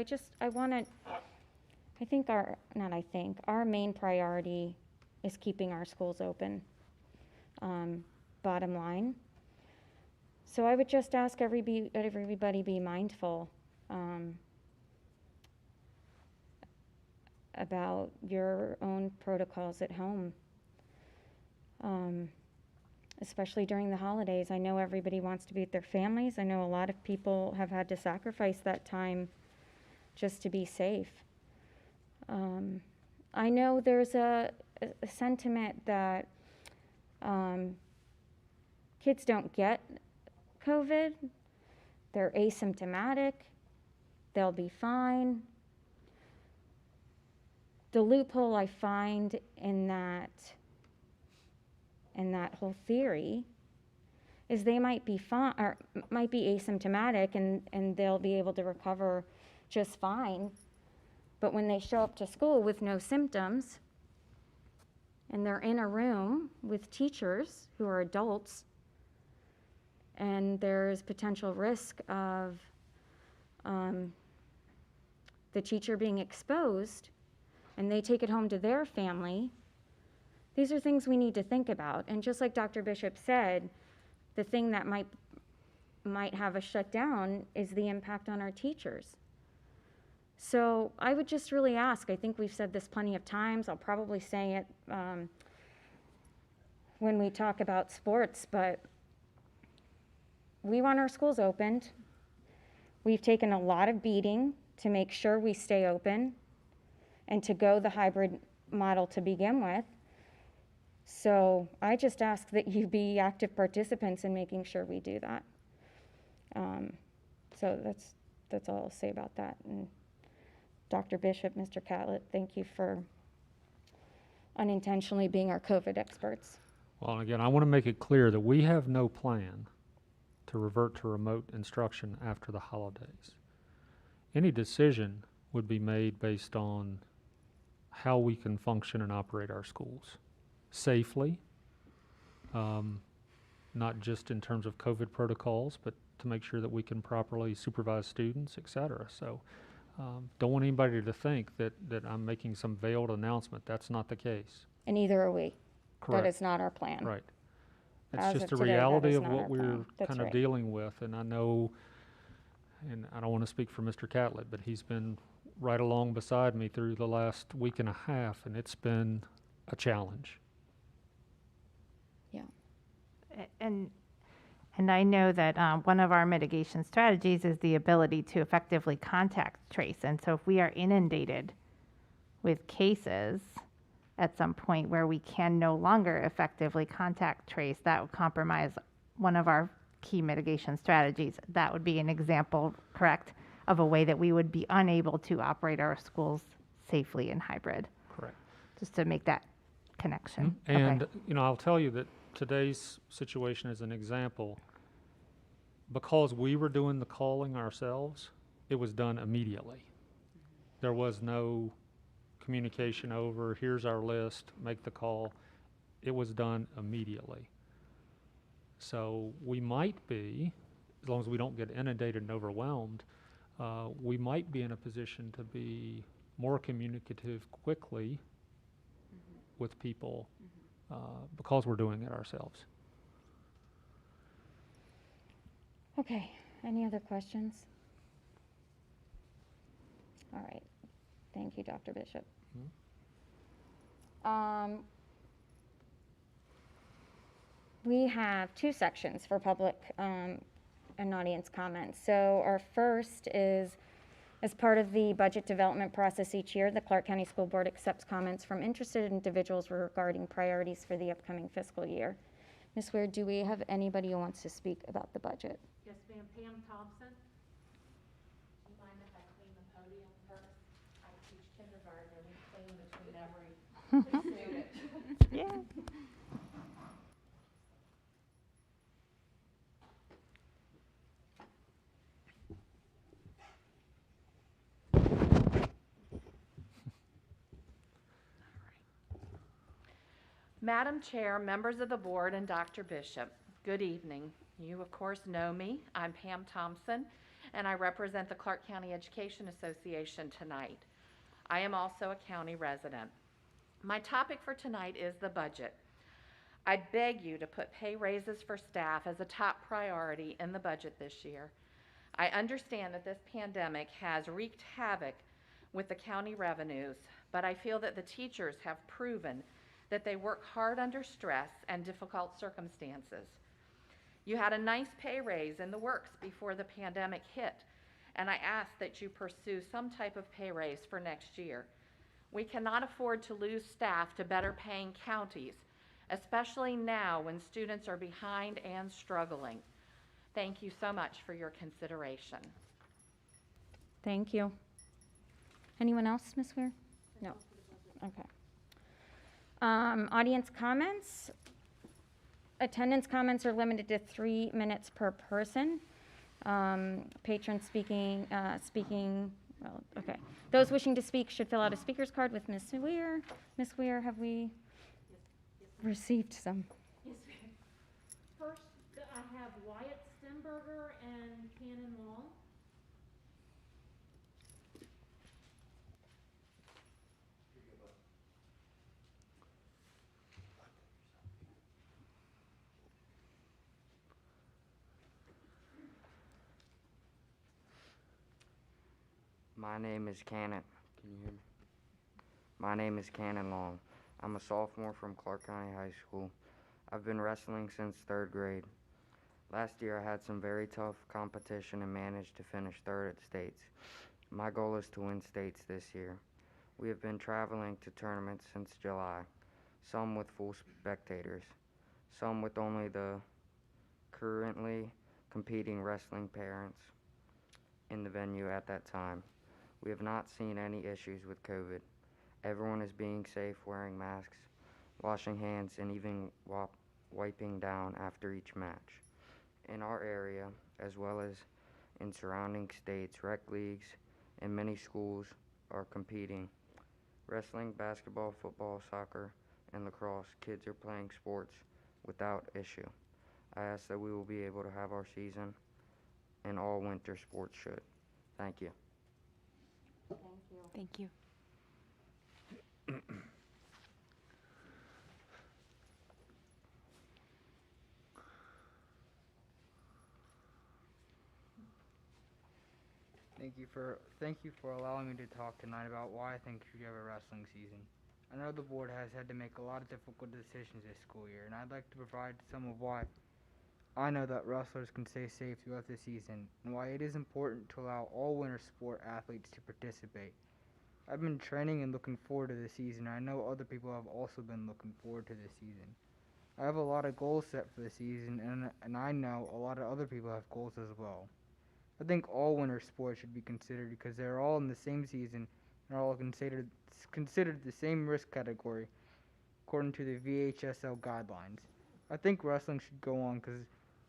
our main priority is keeping our schools open. Bottom line. So I would just ask everybody be mindful about your own protocols at home, especially during the holidays. I know everybody wants to be with their families. I know a lot of people have had to sacrifice that time just to be safe. I know there's a sentiment that kids don't get COVID, they're asymptomatic, they'll be fine. The loophole I find in that whole theory is they might be fine, or might be asymptomatic and they'll be able to recover just fine. But when they show up to school with no symptoms and they're in a room with teachers who are adults, and there's potential risk of the teacher being exposed, and they take it home to their family, these are things we need to think about. And just like Dr. Bishop said, the thing that might have us shut down is the impact on our teachers. So I would just really ask, I think we've said this plenty of times, I'll probably say it when we talk about sports, but we want our schools opened. We've taken a lot of beating to make sure we stay open and to go the hybrid model to begin with. So I just ask that you be active participants in making sure we do that. So that's all I'll say about that. And Dr. Bishop, Mr. Catlett, thank you for unintentionally being our COVID experts. Well, again, I want to make it clear that we have no plan to revert to remote instruction after the holidays. Any decision would be made based on how we can function and operate our schools safely, not just in terms of COVID protocols, but to make sure that we can properly supervise students, et cetera. So don't want anybody to think that I'm making some veiled announcement. That's not the case. And neither are we. Correct. That is not our plan. Right. It's As just of the today, that reality is of not what our we're plan. That's kind of right. dealing with. And I know, and I don't want to speak for Mr. Catlett, but he's been right along beside me through the last week and a half, and it's been a challenge. Yeah. And I know that one of our mitigation strategies is the ability to effectively contact trace. And so if we are inundated with cases at some point where we can no longer effectively contact trace, that would compromise one of our key mitigation strategies. That would be an example, correct, of a way that we would be unable to operate our schools safely in hybrid. Correct. Just to make that connection. And, Okay. you know, I'll tell you that today's situation is an example. Because we were doing the calling ourselves, it was done immediately. There was no communication over, here's our list, make the call. It was done immediately. So we might be, as long as we don't get inundated and overwhelmed, we might be in a position to be more communicative quickly with people because we're doing it ourselves. Okay, any other questions? All right, thank you, Dr. Bishop. We have two sections for public and audience comments. So our first is, as part of the budget development process each year, the Clarke County School Board accepts comments from interested individuals regarding priorities for the upcoming fiscal year. Ms. Weir, do we have anybody who wants to speak about the budget? Yes, ma'am. Pam Thompson. Do you mind if I clean the podium first? I teach kindergarten and we clean between every student. Yeah. Madam Chair, members of the board, and Dr. Bishop, good evening. You, of course, know me. I'm Pam Thompson, and I represent the Clarke County Education Association tonight. I am also a county resident. My topic for tonight is the budget. I beg you to put pay raises for staff as a top priority in the budget this year. I understand that this pandemic has wreaked havoc with the county revenues, but I feel that the teachers have proven that they work hard under stress and difficult circumstances. You had a nice pay raise in the works before the pandemic hit, and I ask that you pursue some type of pay raise for next year. We cannot afford to lose staff to better paying counties, especially now when students are behind and struggling. Thank you so much for your consideration. Thank you. Anyone else, Ms. Weir? No. Okay. Audience comments. Attendance comments are limited to 3 minutes per person. Patrons well, okay. Those wishing to speak should fill out a speaker's card with Ms. Weir. Ms. Weir, have we received some? Yes, ma'am. First, I have Wyatt Stenberger and Cannon Long. My name is Cannon. Can you hear me? My name is Cannon Long. I'm a sophomore from Clarke County High School. I've been wrestling since 3rd grade. Last year I had some very tough competition and managed to finish 3rd at states. My goal is to win states this year. We have been traveling to tournaments since July, some with full spectators, some with only the currently competing wrestling parents in the venue at that time. We have not seen any issues with COVID. Everyone is being safe, wearing masks, washing hands, and even wiping down after each match. In our area, as well as in surrounding states, rec leagues and many schools are competing. Wrestling, basketball, football, soccer, and lacrosse, kids are playing sports without issue. I ask that we will be able to have our season, and all winter sports should. Thank you. Thank you. Thank you for allowing me to talk tonight about why I think we should have a wrestling season. I know the board has had to make a lot of difficult decisions this school year, and I'd like to provide some of why I know that wrestlers can stay safe throughout the season, and why it is important to allow all winter sport athletes to participate. I've been training and looking forward to the season, and I know other people have also been looking forward to the season. I have a lot of goals set for the season, and I know a lot of other people have goals as well. I think all winter sports should be considered because they're all in the same season and are all considered the same risk category according to the VHSL guidelines. I think wrestling should go on because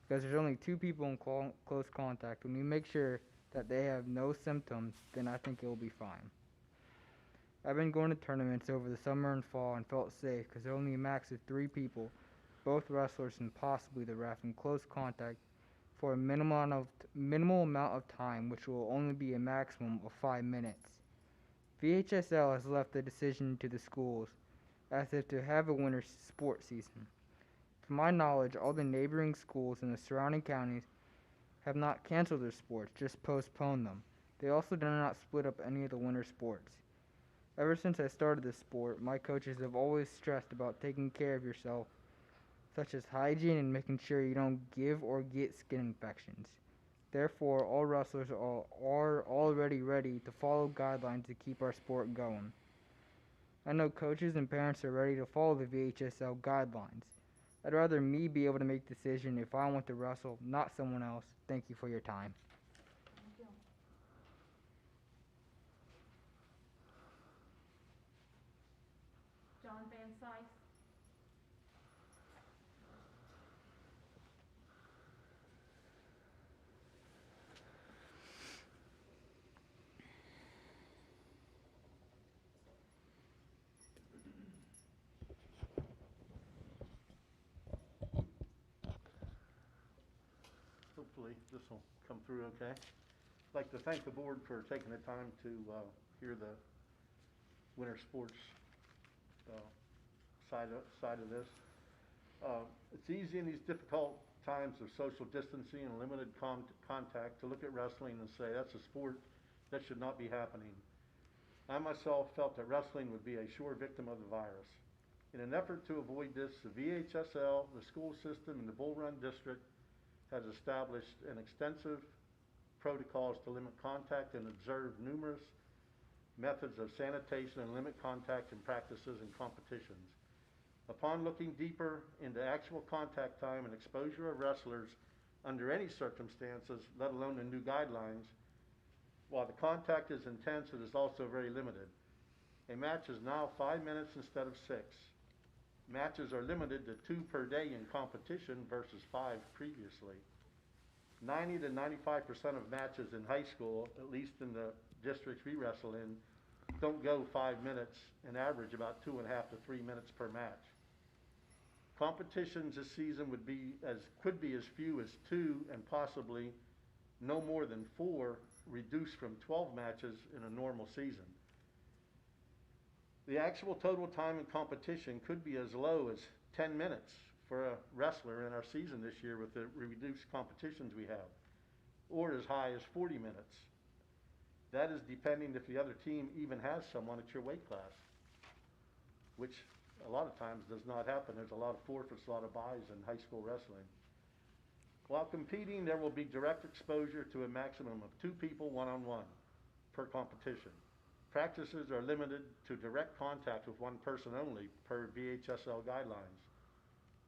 there's only 2 people in close contact. When we make sure that they have no symptoms, then I think it will be fine. I've been going to tournaments over the summer and fall and felt safe because there are only a max of 3 people, both wrestlers and possibly the ref, in close contact for a minimal amount of time, which will only be a maximum of 5 minutes. VHSL has left the decision to the schools as if to have a winter sports season. From my knowledge, all the neighboring schools in the surrounding counties have not canceled their sports, just postponed them. They also do not split up any of the winter sports. Ever since I started this sport, my coaches have always stressed about taking care of yourself, such as hygiene and making sure you don't give or get skin infections. Therefore, all wrestlers are already ready to follow guidelines to keep our sport going. I know coaches and parents are ready to follow the VHSL guidelines. I'd rather me be able to make the decision if I want to wrestle, not someone else. Thank you for your time. John Van Sice. Hopefully this will come through okay. I'd like to thank the board for taking the time to hear the winter sports side of this. It's easy in these difficult times of social distancing and limited contact to look at wrestling and say that's a sport that should not be happening. I myself felt that wrestling would be a sure victim of the virus. In an effort to avoid this, the VHSL, the school system, and the Bull Run District has established an extensive protocols to limit contact and observe numerous methods of sanitation and limit contact in practices and competitions. Upon looking deeper into actual contact time and exposure of wrestlers under any circumstances, let alone the new guidelines, while the contact is intense, it is also very limited. A match is now 5 minutes instead of 6. Matches are limited to 2 per day in competition versus 5 previously. 90 to 95% of matches in high school, at least in the districts we wrestle in, don't go 5 minutes and average about 2.5 to 3 minutes per match. Competitions this season could be as few as 2 and possibly no more than 4, reduced from 12 matches in a normal season. The actual total time in competition could be as low as 10 minutes for a wrestler in our season this year with the reduced competitions we have, or as high as 40 minutes. That is depending if the other team even has someone at your weight class, which a lot of times does not happen. There's a lot of forfeits, a lot of buys in high school wrestling. While competing, there will be direct exposure to a maximum of 2 people one-on-one per competition. Practices are limited to direct contact with one person only per VHSL guidelines,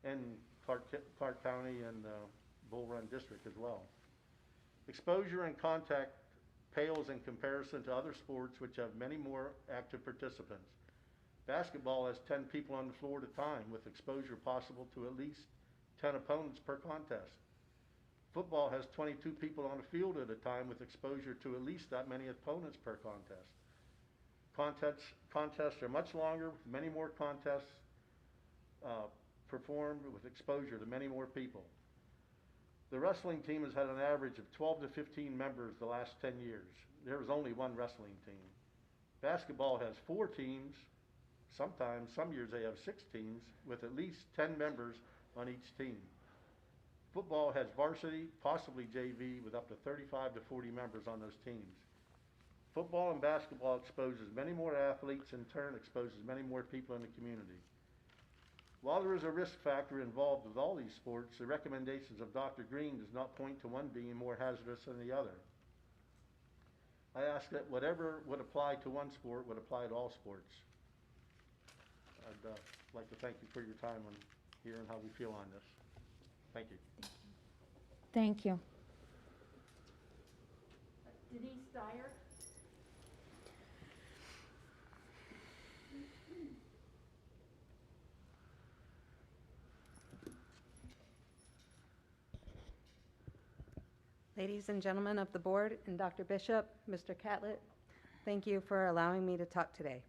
and Clarke County and Bull Run District as well. Exposure and contact pales in comparison to other sports which have many more active participants. Basketball has 10 people on the floor at a time, with exposure possible to at least 10 opponents per contest. Football has 22 people on the field at a time, with exposure to at least that many opponents per contest. Contests are much longer, with many more contests performed with exposure to many more people. The wrestling team has had an average of 12 to 15 members the last 10 years. There is only one wrestling team. Basketball has 4 teams. Sometimes, some years they have 6 teams with at least 10 members on each team. Football has varsity, possibly JV, with up to 35 to 40 members on those teams. Football and basketball exposes many more athletes, in turn exposes many more people in the community. While there is a risk factor involved with all these sports, the recommendations of Dr. Green does not point to one being more hazardous than the other. I ask that whatever would apply to one sport would apply to all sports. I'd like to thank you for your time on hearing how we feel on this. Thank you. Thank you. Denise Dyer. Ladies and gentlemen of the board and Dr. Bishop, Mr. Catlett, thank you for allowing me to talk today.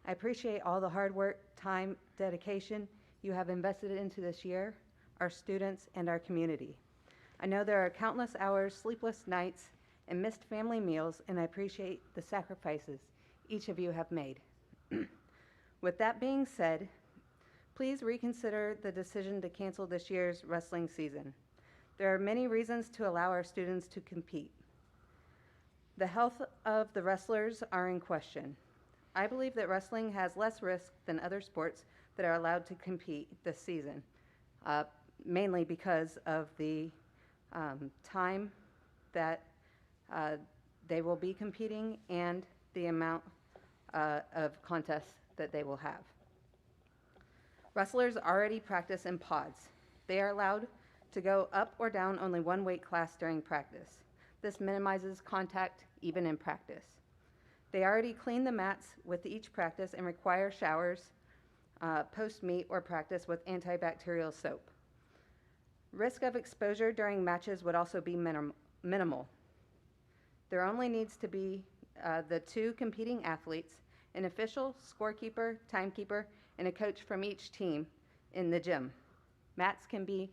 I appreciate all the hard work, time, dedication you have invested into this year, our students, and our community. I know there are countless hours, sleepless nights, and missed family meals, and I appreciate the sacrifices each of you have made. With that being said, please reconsider the decision to cancel this year's wrestling season. There are many reasons to allow our students to compete. The health of the wrestlers are in question. I believe that wrestling has less risk than other sports that are allowed to compete this season, mainly because of the time that they will be competing and the amount of contests that they will have. Wrestlers already practice in pods. They are allowed to go up or down only one weight class during practice. This minimizes contact even in practice. They already clean the mats with each practice and require showers post-meet or practice with antibacterial soap. Risk of exposure during matches would also be minimal. There only needs to be the 2 competing athletes, an official, scorekeeper, timekeeper, and a coach from each team in the gym. Mats can be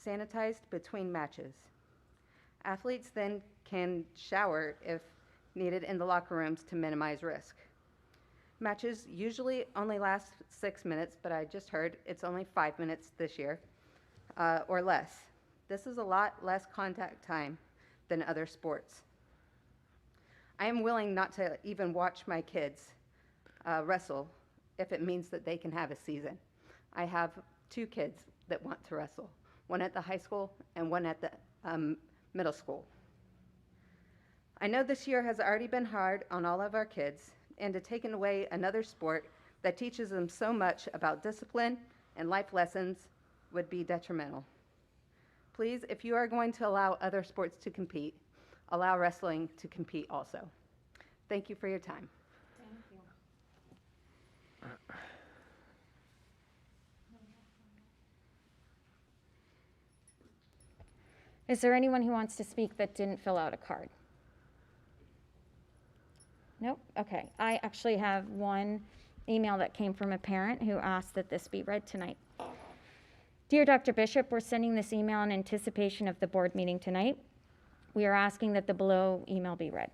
sanitized between matches. Athletes then can shower if needed in the locker rooms to minimize risk. Matches usually only last 6 minutes, but I just heard it's only 5 minutes this year, or less. This is a lot less contact time than other sports. I am willing not to even watch my kids wrestle if it means that they can have a season. I have 2 kids that want to wrestle, one at the high school and one at the middle school. I know this year has already been hard on all of our kids, and to take away another sport that teaches them so much about discipline and life lessons would be detrimental. Please, if you are going to allow other sports to compete, allow wrestling to compete also. Thank you for your time. Thank you. Is there anyone who wants to speak that didn't fill out a card? Nope, okay. I actually have one email that came from a parent who asked that this be read tonight. Dear Dr. Bishop, we're sending this email in anticipation of the board meeting tonight. We are asking that the below email be read.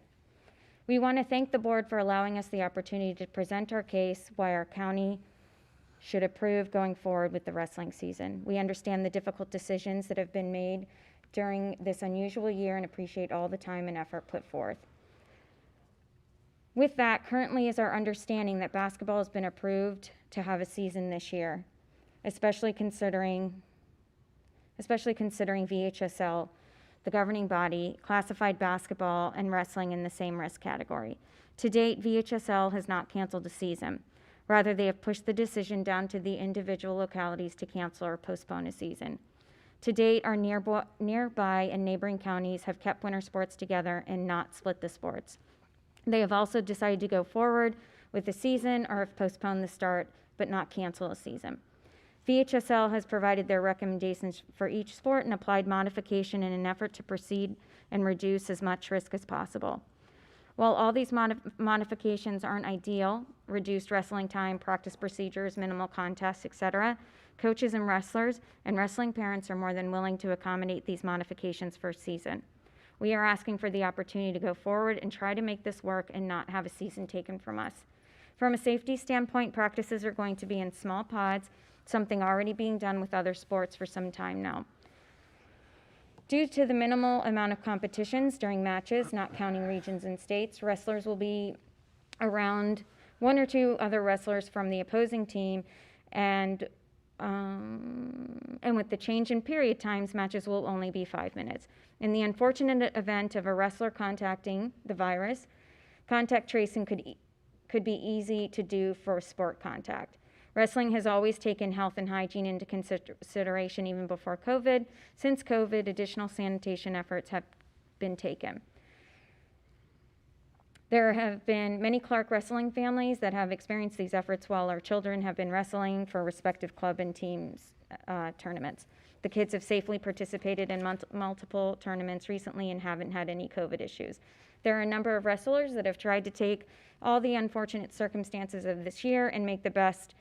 We want to thank the board for allowing us the opportunity to present our case why our county should approve going forward with the wrestling season. We understand the difficult decisions that have been made during this unusual year and appreciate all the time and effort put forth. With that, currently is our understanding that basketball has been approved to have a season this year, especially considering VHSL, the governing body, classified basketball and wrestling in the same risk category. To date, VHSL has not canceled the season. Rather, they have pushed the decision down to the individual localities to cancel or postpone a season. To date, our nearby and neighboring counties have kept winter sports together and not split the sports. They have also decided to go forward with the season or have postponed the start but not cancel a season. VHSL has provided their recommendations for each sport and applied modification in an effort to proceed and reduce as much risk as possible. While all these modifications aren't ideal, reduced wrestling time, practice procedures, minimal contests, etc., coaches and wrestling parents are more than willing to accommodate these modifications for a season. We are asking for the opportunity to go forward and try to make this work and not have a season taken from us. From a safety standpoint, practices are going to be in small pods, something already being done with other sports for some time now. Due to the minimal amount of competitions during matches, not counting regions and states, wrestlers will be around one or two other wrestlers from the opposing team, and with the change in period times, matches will only be 5 minutes. In the unfortunate event of a wrestler contacting the virus, contact tracing could be easy to do for sport contact. Wrestling has always taken health and hygiene into consideration even before COVID. Since COVID, additional sanitation efforts have been taken. There have been many Clarke wrestling families that have experienced these efforts while our children have been wrestling for respective club and teams tournaments. The kids have safely participated in multiple tournaments recently and haven't had any COVID issues. There are a number of wrestlers that have tried to take all the unfortunate circumstances of this year and make the best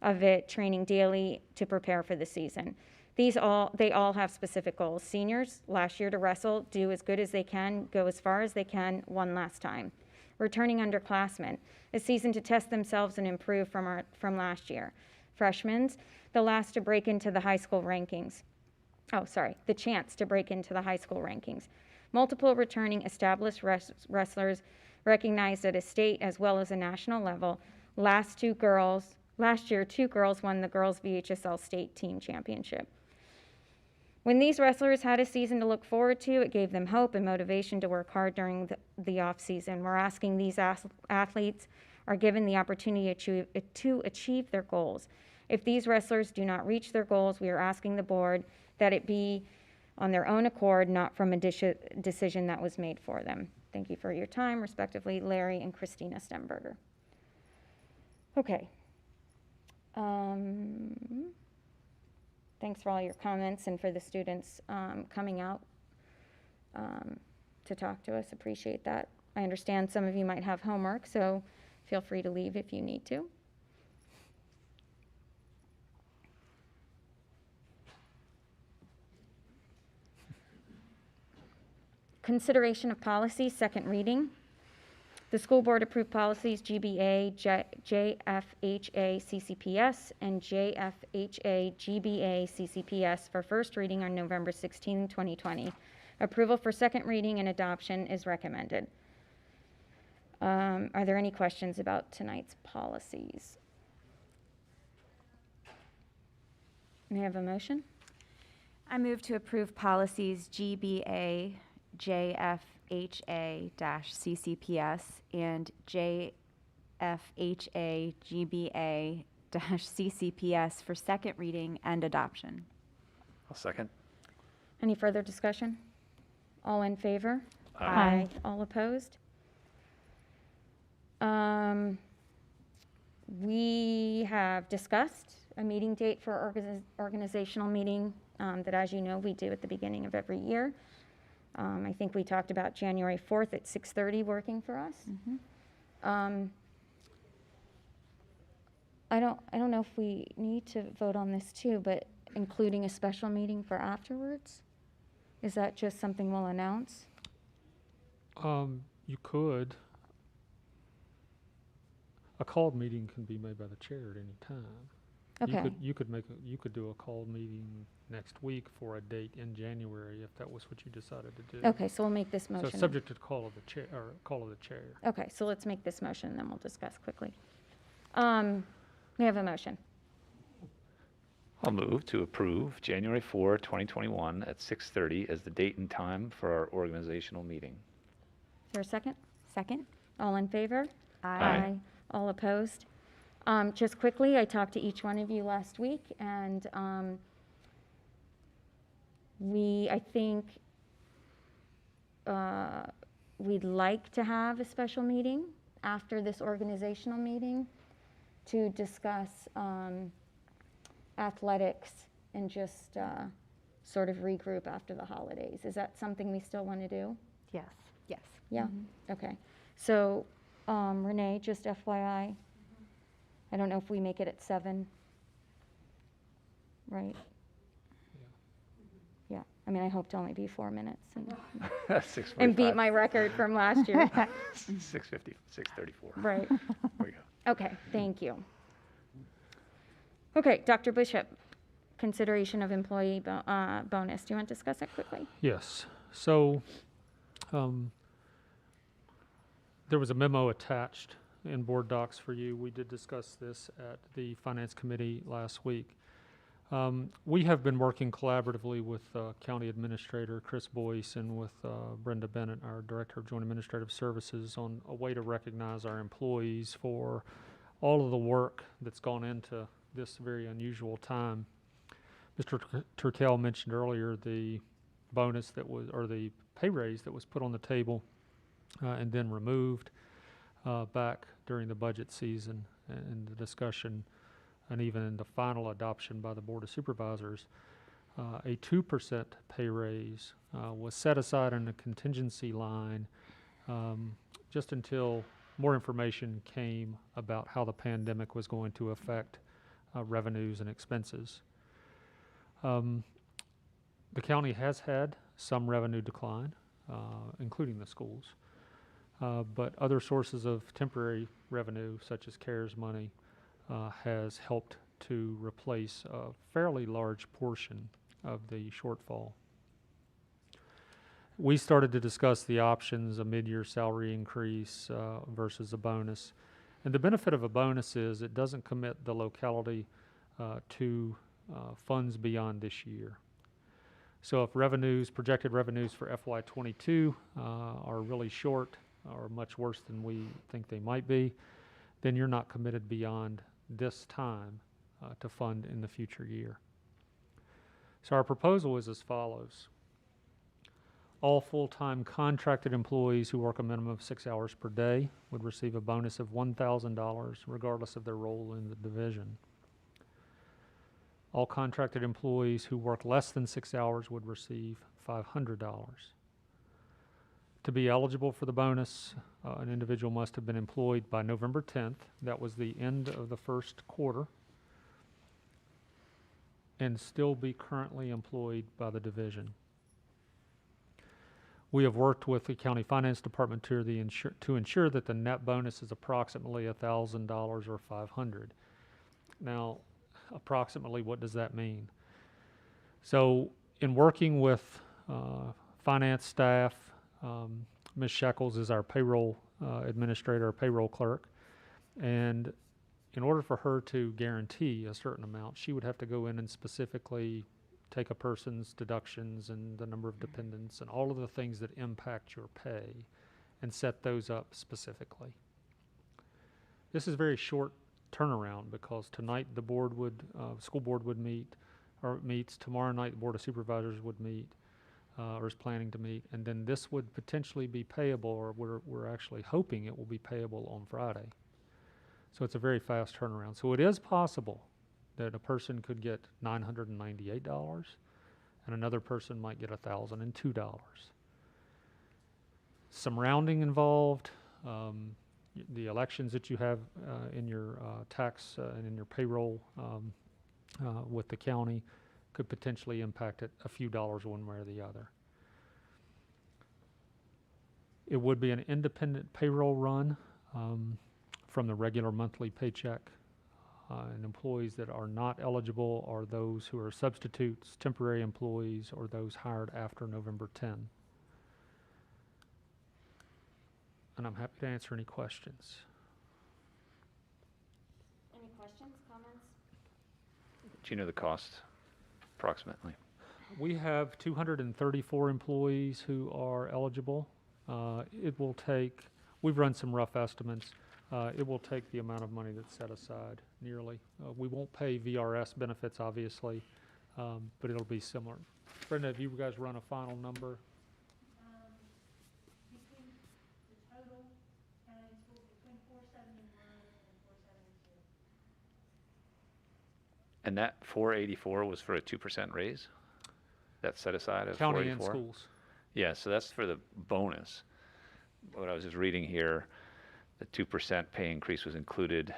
of it, training daily to prepare for the season. They all have specific goals. Seniors, last year to wrestle, do as good as they can, go as far as they can, one last time. Returning underclassmen, a season to test themselves and improve from last year. Freshmen, the chance to break into the high school rankings. Multiple returning established wrestlers recognized at a state as well as a national level. Last year, 2 girls won the girls VHSL state team championship. When these wrestlers had a season to look forward to, it gave them hope and motivation to work hard during the off season. We're asking these athletes are given the opportunity to achieve their goals. If these wrestlers do not reach their goals, we are asking the board that it be on their own accord, not from a decision that was made for them. Thank you for your time. Respectively, Larry and Christina Stemberger. Okay. Thanks for all your comments and for the students coming out to talk to us. Appreciate that. I understand some of you might have homework, so feel free to leave if you need to. Consideration of policy, second reading. The school board approved policies GBA, JFHA, CCPS, and JFHA, GBA, CCPS for first reading on November 16, 2020. Approval for second reading and adoption is recommended. Are there any questions about tonight's policies? May I have a motion? I move to approve policies GBA, JFHA-CCPS, and JFHA-GBA-CCPS for second reading and adoption. I'll second. Any further discussion? All in favor? Aye. All opposed? We have discussed a meeting date for organizational meeting that, as you know, we do at the beginning of every year. I think we talked about January 4th at 6:30 working for us. I don't know if we need to vote on this too, but including a special meeting for afterwards? Is that just something we'll announce? You could. A called meeting can be made by the chair at any time. Okay. You could do a called meeting next week for a date in January if that was what you decided to do. Okay, so we'll make this So motion. it's subject to the call of the chair, or call of the chair. Okay, so let's make this motion, and then we'll discuss quickly. We have a motion. I'll move to approve January 4, 2021 at 6:30 as the date and time for our organizational meeting. Is there a second? Second? All in favor? Aye. All opposed? Just quickly, I talked to each one of you last week, and I think we'd like to have a special meeting after this organizational meeting to discuss athletics and just sort of regroup after the holidays. Is that something we still want to do? Yes. Yes. Yeah? Okay. So, Renee, just FYI, I don't know if we make it at 7, right? Yeah. I mean, I hope to only be 4 minutes and 6:45. and beat my record from last year. 6:50, 6:34. Right. There we go. Okay, thank you. Okay, Dr. Bishop, consideration of employee bonus. Do you want to discuss that quickly? Yes. So, there was a memo attached in board docs for you. We did discuss this at the Finance Committee last week. We have been working collaboratively with County Administrator Chris Boyce and with Brenda Bennett, our Director of Joint Administrative Services, on a way to recognize our employees for all of the work that's gone into this very unusual time. Mr. Turkel mentioned earlier the bonus that was, or the pay raise that was put on the table and then removed back during the budget season and the discussion, and even in the final adoption by the Board of Supervisors. A 2% pay raise was set aside in a contingency line just until more information came about how the pandemic was going to affect revenues and expenses. The county has had some revenue decline, including the schools, but other sources of temporary revenue, such as CARES money, has helped to replace a fairly large portion of the shortfall. We started to discuss the options, a mid-year salary increase versus a bonus. And the benefit of a bonus is it doesn't commit the locality to funds beyond this year. So if projected revenues for FY22 are really short or much worse than we think they might be, then you're not committed beyond this time to fund in the future year. So our proposal is as follows. All full-time contracted employees who work a minimum of 6 hours per day would receive a bonus of $1,000 regardless of their role in the division. All contracted employees who work less than 6 hours would receive $500. To be eligible for the bonus, an individual must have been employed by November 10th. That was the end of the first quarter, and still be currently employed by the division. We have worked with the County Finance Department to ensure that the net bonus is approximately $1,000 or $500. Now, approximately, what does that mean? So, in working with finance staff, Ms. Shekels is our payroll administrator, or payroll clerk, and in order for her to guarantee a certain amount, she would have to go in and specifically take a person's deductions and the number of dependents and all of the things that impact your pay and set those up specifically. This is very short turnaround because tonight the board would, school board would meet, or meets. Tomorrow night the Board of Supervisors would meet, or is planning to meet, and then this would potentially be payable, or we're actually hoping it will be payable on Friday. So it's a very fast turnaround. So it is possible that a person could get $998 and another person might get $1,002. Some rounding involved. The elections that you have in your tax and in your payroll with the county could potentially impact it a few dollars one way or the other. It would be an independent payroll run from the regular monthly paycheck. And employees that are not eligible are those who are substitutes, temporary employees, or those hired after November 10. And I'm happy to answer any questions. Any questions, comments? Do you know the cost approximately? We have 234 employees who are eligible. It will take, we've run some rough estimates. It will take the amount of money that's set aside nearly. We won't pay VRS benefits, obviously, but it'll be similar. Brenda, have you guys run a final number? Between the total county schools, between 471 and 472. And that 484 was for a 2% raise? That's set aside as County and 484? schools. Yeah, so that's for the bonus. What I was just reading here, the 2% pay increase was included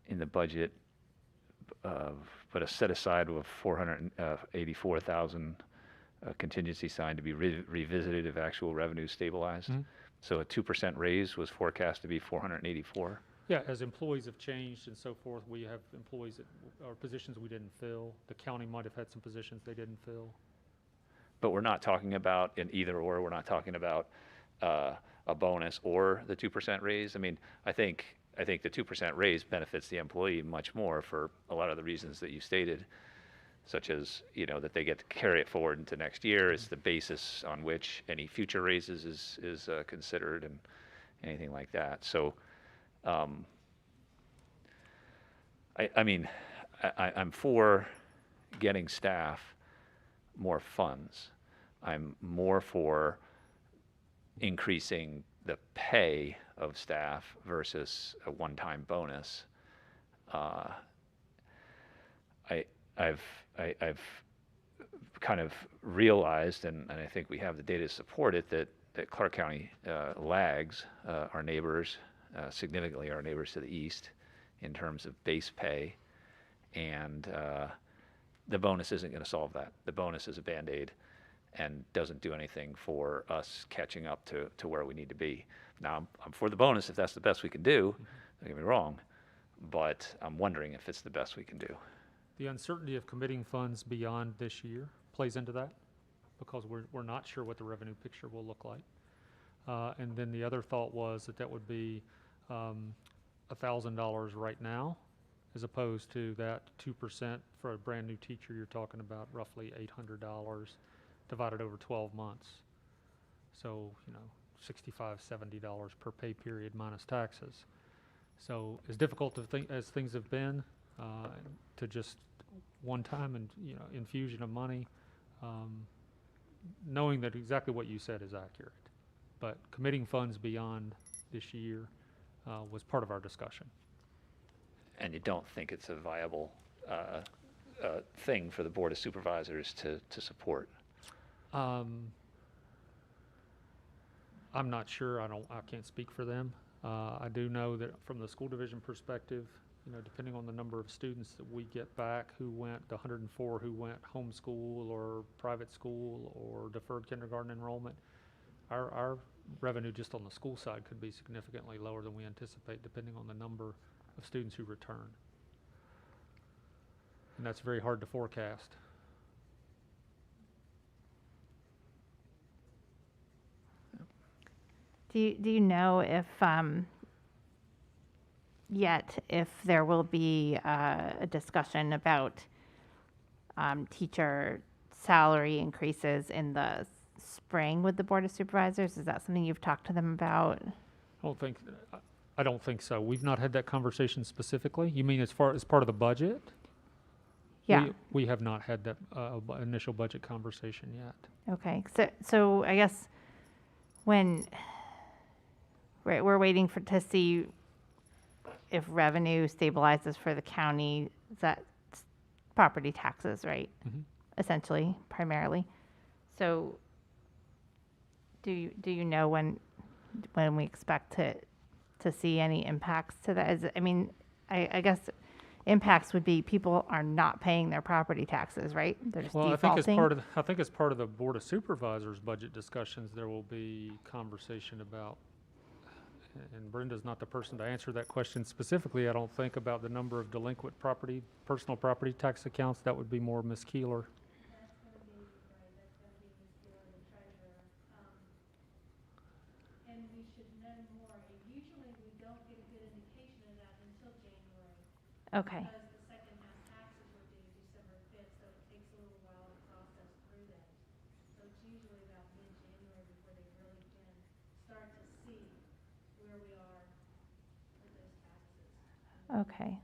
in the budget, but a set aside of 484,000 contingency signed to be revisited if actual revenue stabilized. Mhm. So a 2% raise was forecast to be 484. Yeah, as employees have changed and so forth, we have employees that are positions we didn't fill. The county might have had some positions they didn't fill. But we're not talking about an either or. We're not talking about a bonus or the 2% raise. I mean, I think the 2% raise benefits the employee much more for a lot of the reasons that you stated, such as, that they get to carry it forward into next year. It's the basis on which any future raises is considered and anything like that. So, I'm for getting staff more funds. I'm more for increasing the pay of staff versus a one-time bonus. I've kind of realized, and I think we have the data to support it, that Clarke County lags our neighbors, significantly our neighbors to the east, in terms of base pay, and the bonus isn't going to solve that. The bonus is a Band-Aid and doesn't do anything for us catching up to where we need to be. Now, I'm for the bonus if that's the best we can do, don't get me wrong, but I'm wondering if it's the best we can do. The uncertainty of committing funds beyond this year plays into that, because we're not sure what the revenue picture will look like. And then the other thought was that would be $1,000 right now, as opposed to that 2% for a brand new teacher. You're talking about roughly $800 divided over 12 months. So, $65, $70 per pay period minus taxes. So as difficult as things have been, to just one time and infusion of money, knowing that exactly what you said is accurate, but committing funds beyond this year was part of our discussion. And you don't think it's a viable thing for the Board of Supervisors to support? I'm not sure. I can't speak for them. I do know that from the school division perspective, depending on the number of students that we get back the 104 who went homeschool or private school or deferred kindergarten enrollment, our revenue just on the school side could be significantly lower than we anticipate, depending on the number of students who return. And that's very hard to forecast. Do you know if if there will be a discussion about teacher salary increases in the spring with the Board of Supervisors? Is that something you've talked to them about? I don't think so. We've not had that conversation specifically. You mean as far as part of the budget? Yeah. We have not had that initial budget conversation yet. Okay. So I guess when we're waiting to see if revenue stabilizes for the county, is that property taxes, right? Mhm. Essentially, primarily. So do you know when we expect to see any impacts to that? I mean, I guess impacts would be people are not paying their property taxes, right? They're just Well, defaulting. I think as part of the Board of Supervisors budget discussions, there will be conversation about, and Brenda's not the person to answer that question specifically, I don't think, about the number of delinquent personal property tax accounts. That would be more Ms. Keeler. That's gonna be, right, that's gonna be Ms. Keeler, the treasurer. And we should know more, and usually we don't get a good indication of that until January. Okay. Because the second half taxes were due December 5th, so it takes a little while to process through that. So it's usually about mid-January before they really can start to see where we are with those taxes. Okay.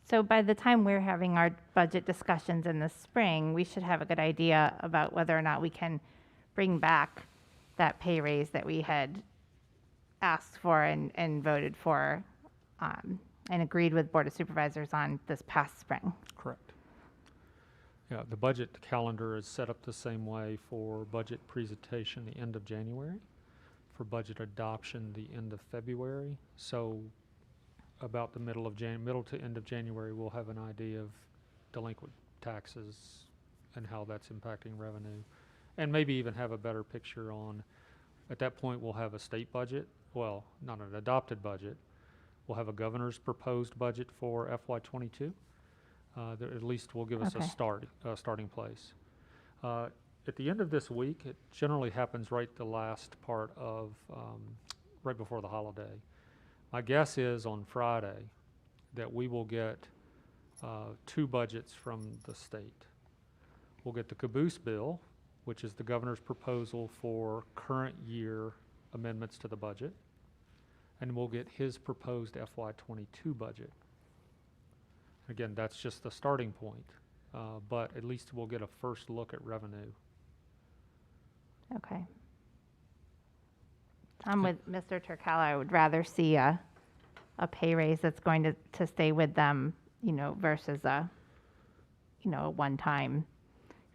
So by the time we're having our budget discussions in the spring, we should have a good idea about whether or not we can bring back that pay raise that we had asked for and voted for, and agreed with Board of Supervisors on this past spring. Correct. Yeah, the budget calendar is set up the same way for budget presentation the end of January, for budget adoption the end of February. So about the middle to end of January, we'll have an idea of delinquent taxes and how that's impacting revenue. And maybe even have a better picture on, at that point, we'll have a state budget, well, not an adopted budget. We'll have a governor's proposed budget for FY22. That at least will give us Okay. a starting place. At the end of this week, it generally happens right the last part of, right before the holiday. My guess is on Friday that we will get 2 budgets from the state. We'll get the caboose bill, which is the governor's proposal for current year amendments to the budget, and we'll get his proposed FY22 budget. Again, that's just the starting point, but at least we'll get a first look at revenue. Okay. I'm with Mr. Turkala. I would rather see a pay raise that's going to stay with them, versus a one-time.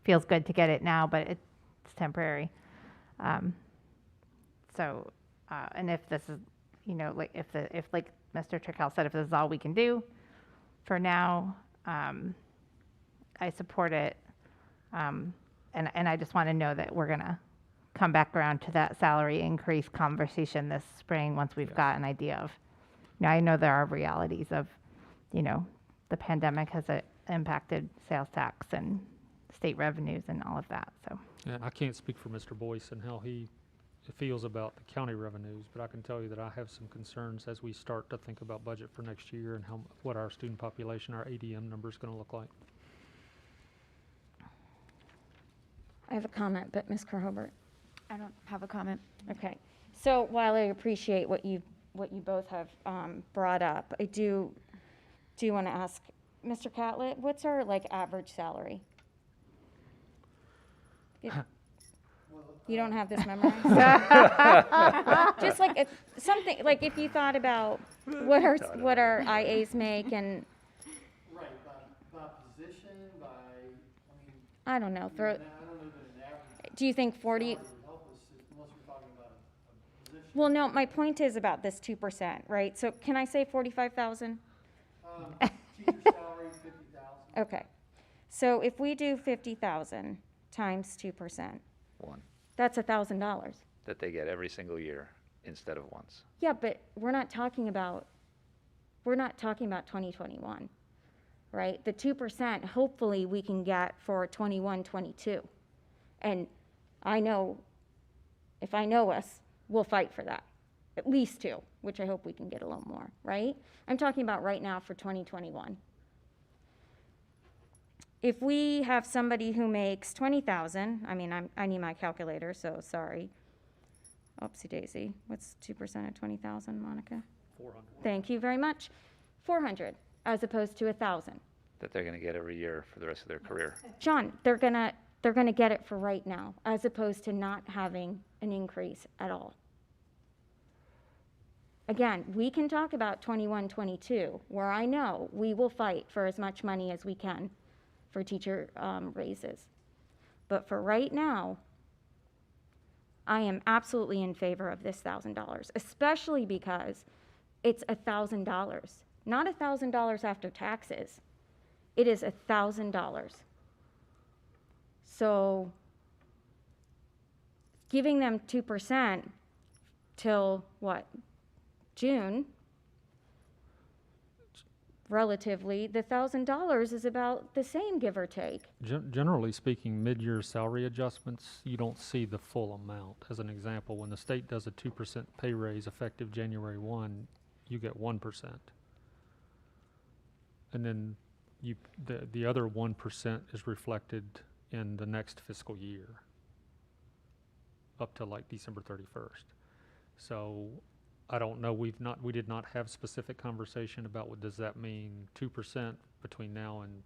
Feels good to get it now, but it's temporary. And if this is, if like Mr. Turkala said, if this is all we can do for now, I support it. And I just want to know that we're going to come back around to that salary increase conversation this spring once we've got an idea of, I know there are realities of, the pandemic has impacted sales tax and state revenues and all of that, so. And I can't speak for Mr. Boyce and how he feels about the county revenues, but I can tell you that I have some concerns as we start to think about budget for next year and what our student population, our ADM number is going to look like. I have a comment, but Ms. Kerhobert. I don't have a comment. Okay. So while I appreciate what you both have brought up, I do want to ask, Mr. Catlett, what's our average salary? You don't have this memorized? Just something, if you thought about what our IAs make and. Right, by position, I don't know, I don't know that an average do you think 40? salary would help us unless we're talking about a position. Well, no, my point is about this 2%, right? So can I say 45,000? Teacher salary, 50,000. Okay. So if we do 50,000 times 2%, One, that's $1,000. that they get every single year instead of once. Yeah, but we're not talking about 2021, right? The 2%, hopefully we can get for 21, 22. And I know, if I know us, we'll fight for that. At least 2, which I hope we can get a little more, right? I'm talking about right now for 2021. If we have somebody who makes 20,000, I need my calculator, so sorry. Oopsie daisy. What's 2% of 20,000, Monica? 400. Thank you very much. 400 as opposed to 1,000. That they're going to get every year for the rest of their career. John, they're gonna get it for right now, as opposed to not having an increase at all. again, we can talk about 21, 22, where I know we will fight for as much money as we can for teacher raises. But for right now, I am absolutely in favor of this $1,000, especially because it's $1,000, not $1,000 after taxes. It is $1,000. So giving them 2% till what, June, relatively, the $1,000 is about the same, give or take. Generally speaking, mid-year salary adjustments, you don't see the full amount. As an example, when the state does a 2% pay raise effective January 1, you get 1%. And then the other 1% is reflected in the next fiscal year up to like December 31st. So I don't know, we did not have specific conversation about what does that mean, 2% between now and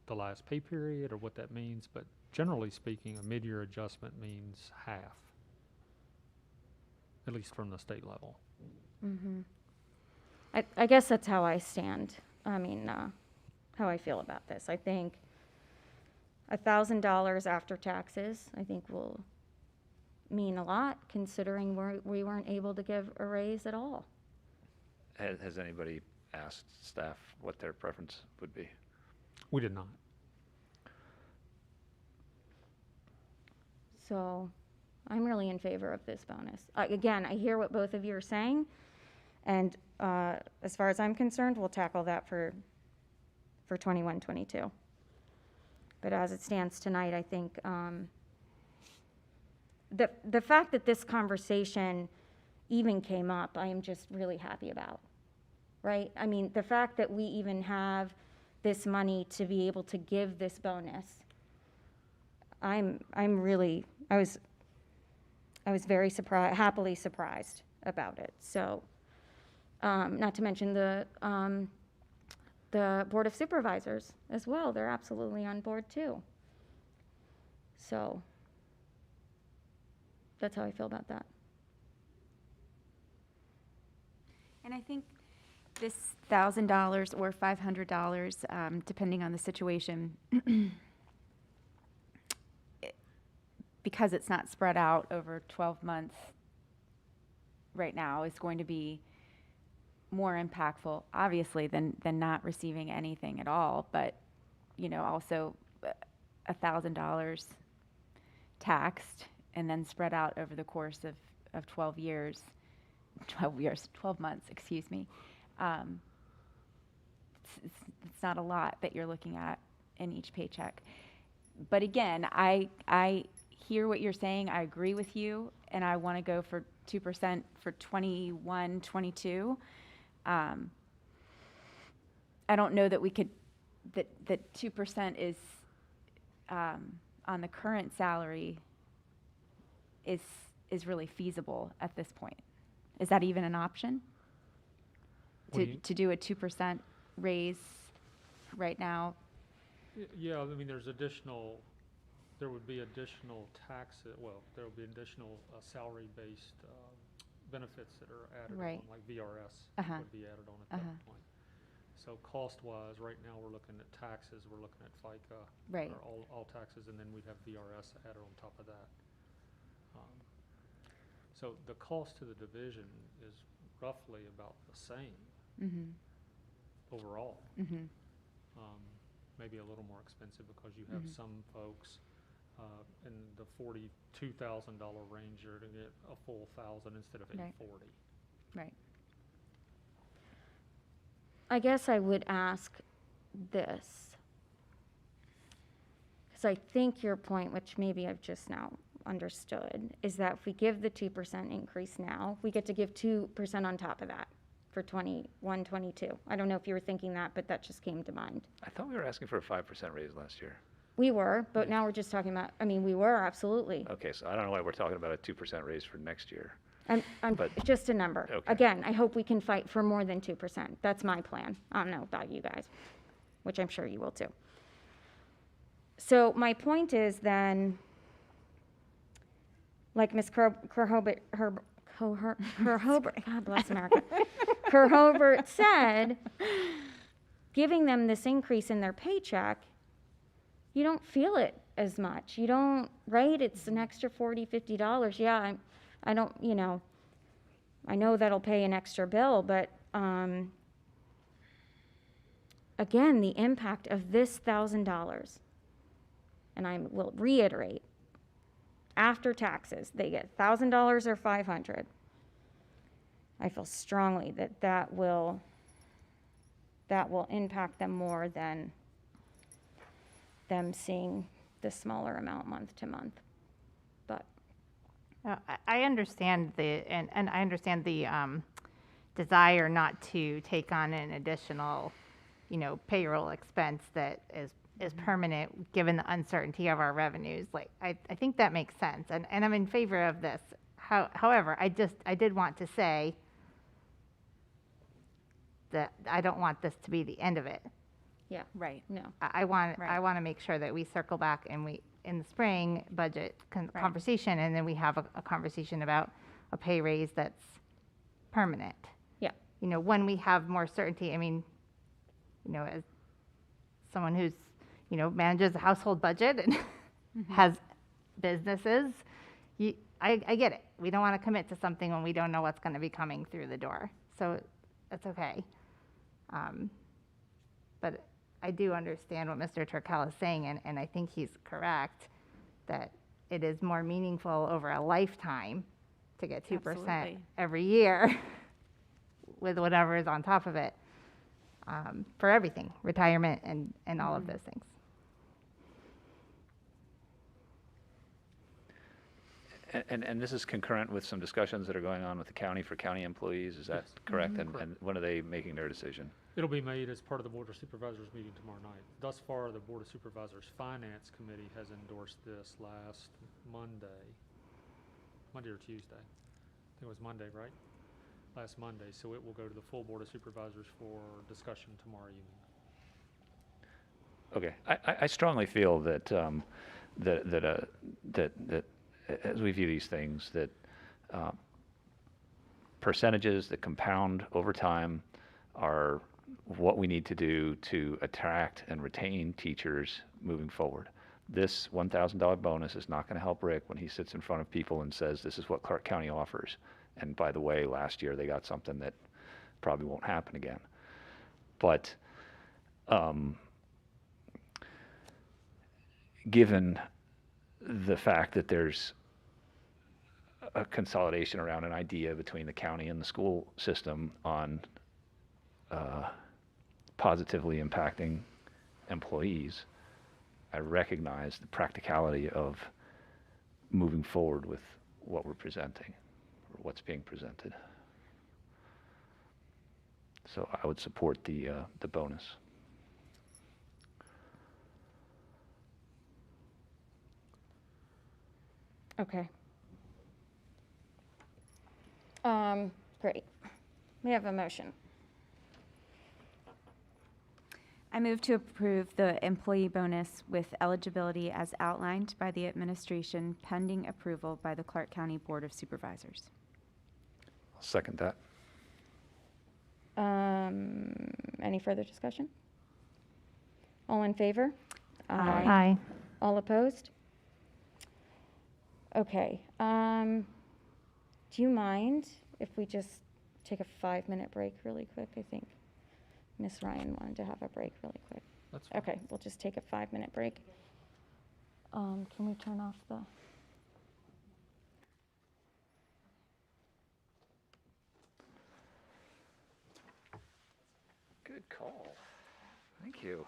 the last pay period, or what that means, but generally speaking, a mid-year adjustment means half, at least from the state level. Mm-hmm. I guess that's how I stand. I mean, how I feel about this. I think $1,000 after taxes, I think will mean a lot, considering we weren't able to give a raise at all. Has anybody asked staff what their preference would be? We did not. So I'm really in favor of this bonus. Again, I hear what both of you are saying, and as far as I'm concerned, we'll tackle that for 21, 22. But as it stands tonight, I think the fact that this conversation even came up, I am just really happy about, right? I mean, the fact that we even have this money to be able to give this bonus, I was very happily surprised about it. So, not to mention the Board of Supervisors as well. They're absolutely on board too. So, that's how I feel about that. And I think this $1,000 or $500, depending on the situation, because it's not spread out over 12 months right now, is going to be more impactful, obviously, than not receiving anything at all. But, you know, also $1,000 taxed and then spread out over the course of 12 months, excuse me. It's not a lot that you're looking at in each paycheck. But again, I hear what you're saying. I agree with you, and I want to go for 2% for 21, 22. I don't know that we could, that 2% is on the current salary is really feasible at this point. Is that even an option? To do a 2% raise right now? Yeah, I mean, there would be additional there will be additional salary-based benefits that are added on, like VRS would be added on at that point. So cost-wise, right now we're looking at taxes, we're looking at FICA, or all taxes, and then we'd have VRS added on top of that. So the cost to the division is roughly about the same overall. Maybe a little more expensive because you have some folks in the $42,000 range are to get a full 1,000 instead of $840. Right. I guess I would ask this, because I think your point, which maybe I've just now understood, is that if we give the 2% increase now, we get to give 2% on top of that for 21, 22. I don't know if you were thinking that, but that just came to mind. I thought we were asking for a 5% raise last year. We were, but now we're just talking about, we were, absolutely. Okay, so I don't know why we're talking about a 2% raise for next year. But just a number. Okay. Again, I hope we can fight for more than 2%. That's my plan. I don't know about you guys, which I'm sure you will too. So my point is then, like Ms. Hobart, God bless America. Hobart said, giving them this increase in their paycheck, you don't feel it as much. You don't, right? It's an extra $40, $50. Yeah, I don't, I know that'll pay an extra bill, but again, the impact of this $1,000, and I will reiterate, after taxes, they get $1,000 or $500. I feel strongly that that will impact them more than them seeing the smaller amount month to month. But I understand and I understand the desire not to take on an additional, payroll expense that is permanent given the uncertainty of our revenues. Like, I think that makes sense, and I'm in favor of this. However, I did want to say that I don't want this to be the end of it. yeah, Right. no. I want Right. to make sure that we circle back and we in the spring budget conversation, and then we have a conversation about a pay raise that's permanent. Yeah. When we have more certainty. I mean, as someone who's manages a household budget and has businesses, I get it. We don't want to commit to something when we don't know what's going to be coming through the door. So that's okay. But I do understand what Mr. Turkel is saying, and I think he's correct that it is more meaningful over a lifetime to get 2% Absolutely. every year with whatever is on top of it for everything, retirement and all of those things. And this is concurrent with some discussions that are going on with the county for county employees, is that Yes. correct? Correct. And when are they making their decision? It'll be made as part of the Board of Supervisors meeting tomorrow night. Thus far, the Board of Supervisors Finance Committee has endorsed this last Monday or Tuesday. I think it was Monday, right? Last Monday, so it will go to the full Board of Supervisors for discussion tomorrow evening. Okay, I strongly feel that, that as we view these things, that percentages that compound over time are what we need to do to attract and retain teachers moving forward. This $1,000 bonus is not going to help Rick when he sits in front of people and says, this is what Clarke County offers. And by the way, last year they got something that probably won't happen again. But given the fact that there's a consolidation around an idea between the county and the school system on positively impacting employees, I recognize the practicality of moving forward with what we're presenting, or what's being presented. So I would support the bonus. Okay. Great. We have a motion. I move to approve the employee bonus with eligibility as outlined by the administration pending approval by the Clarke County Board of Supervisors. I'll second that. Any further discussion? All in favor? Aye. All opposed? Okay. Do you mind if we just take a 5-minute break really quick? I think Miss Ryan wanted to have a break really quick. That's fine. Okay, we'll just take a 5-minute break. Can we turn off the? Good call. Thank you.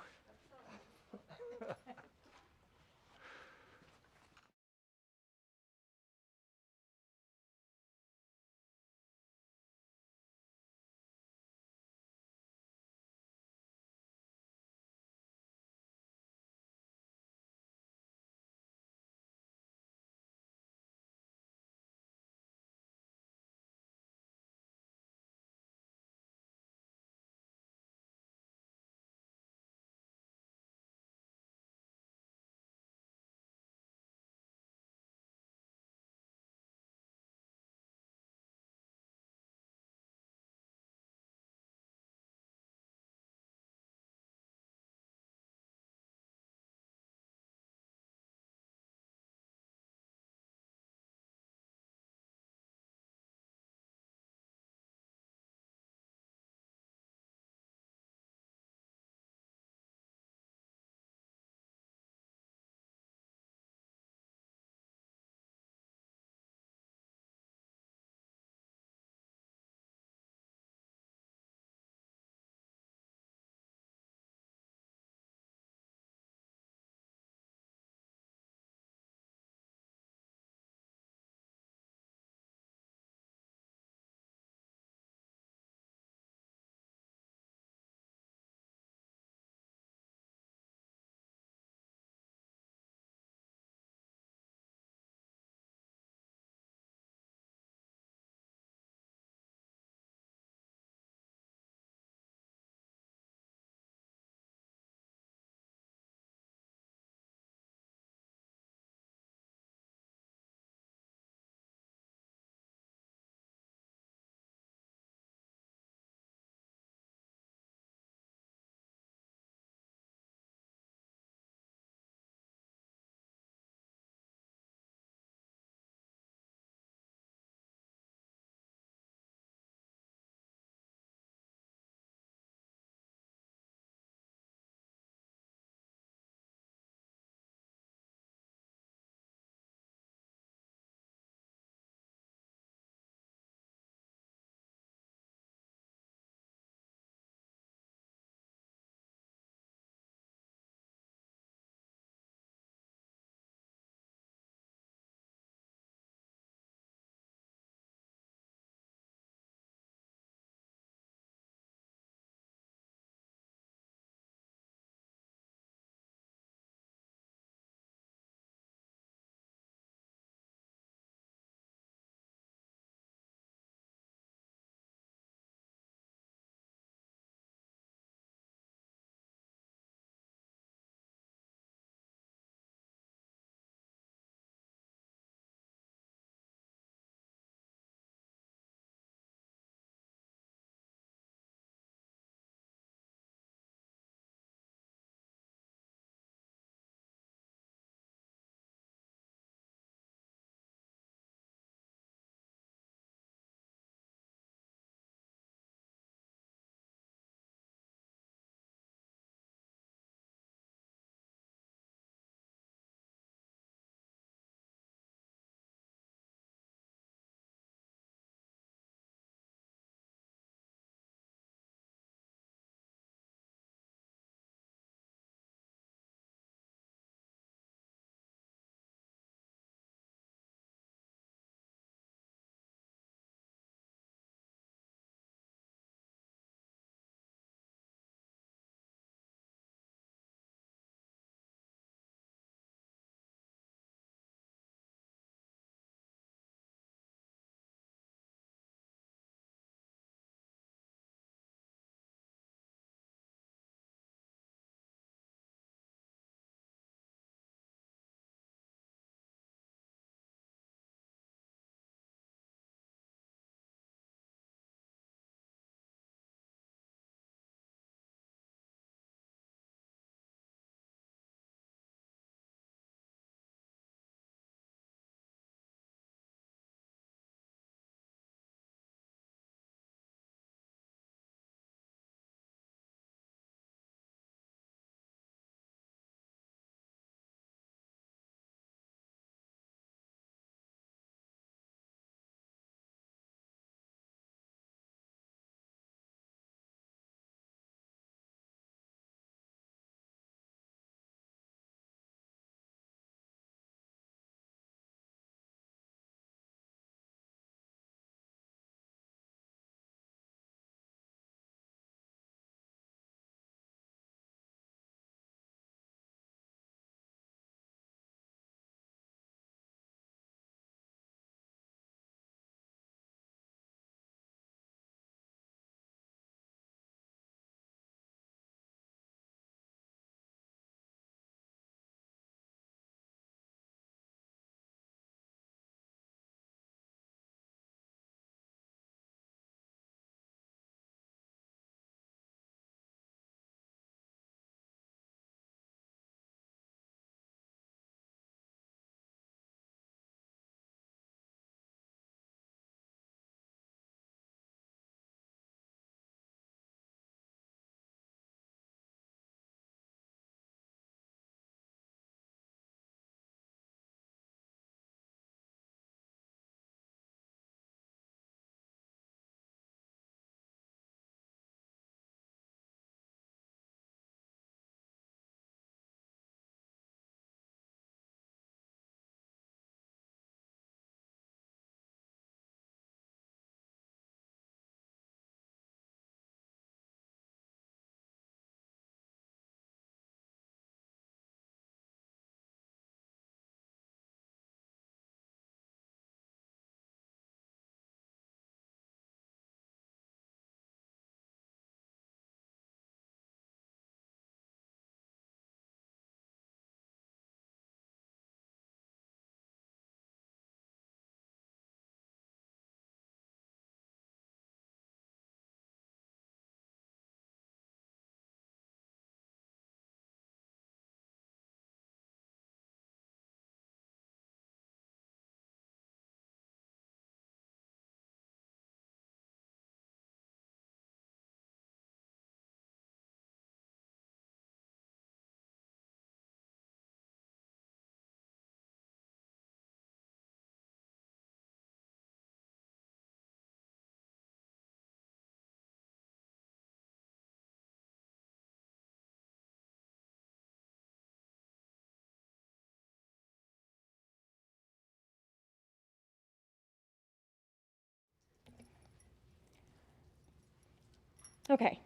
Okay.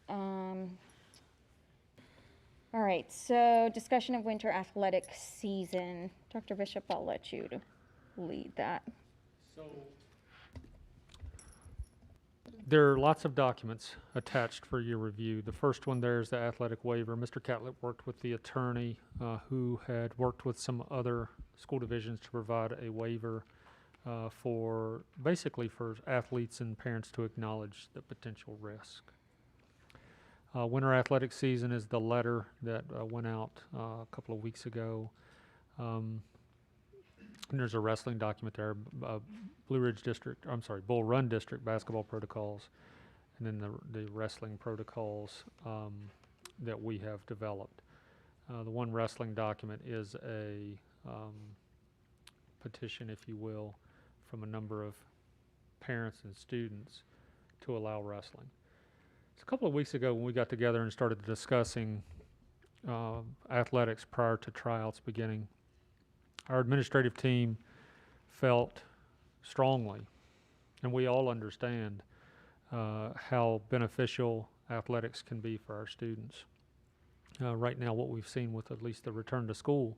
All right, so discussion of winter athletic season. Dr. Bishop, I'll let you to lead that. There are lots of documents attached for your review. The first one there is the athletic waiver. Mr. Catlett worked with the attorney who had worked with some other school divisions to provide a waiver for basically for athletes and parents to acknowledge the potential risk. Winter athletic season is the letter that went out a couple of weeks ago. And there's a wrestling document there, Blue Ridge District, I'm sorry, Bull Run District basketball protocols, and then the wrestling protocols that we have developed. The one wrestling document is a petition, if you will, from a number of parents and students to allow wrestling. It's a couple of weeks ago when we got together and started discussing athletics prior to tryouts beginning. Our administrative team felt strongly, and we all understand how beneficial athletics can be for our students. Right now, what we've seen with at least the return to school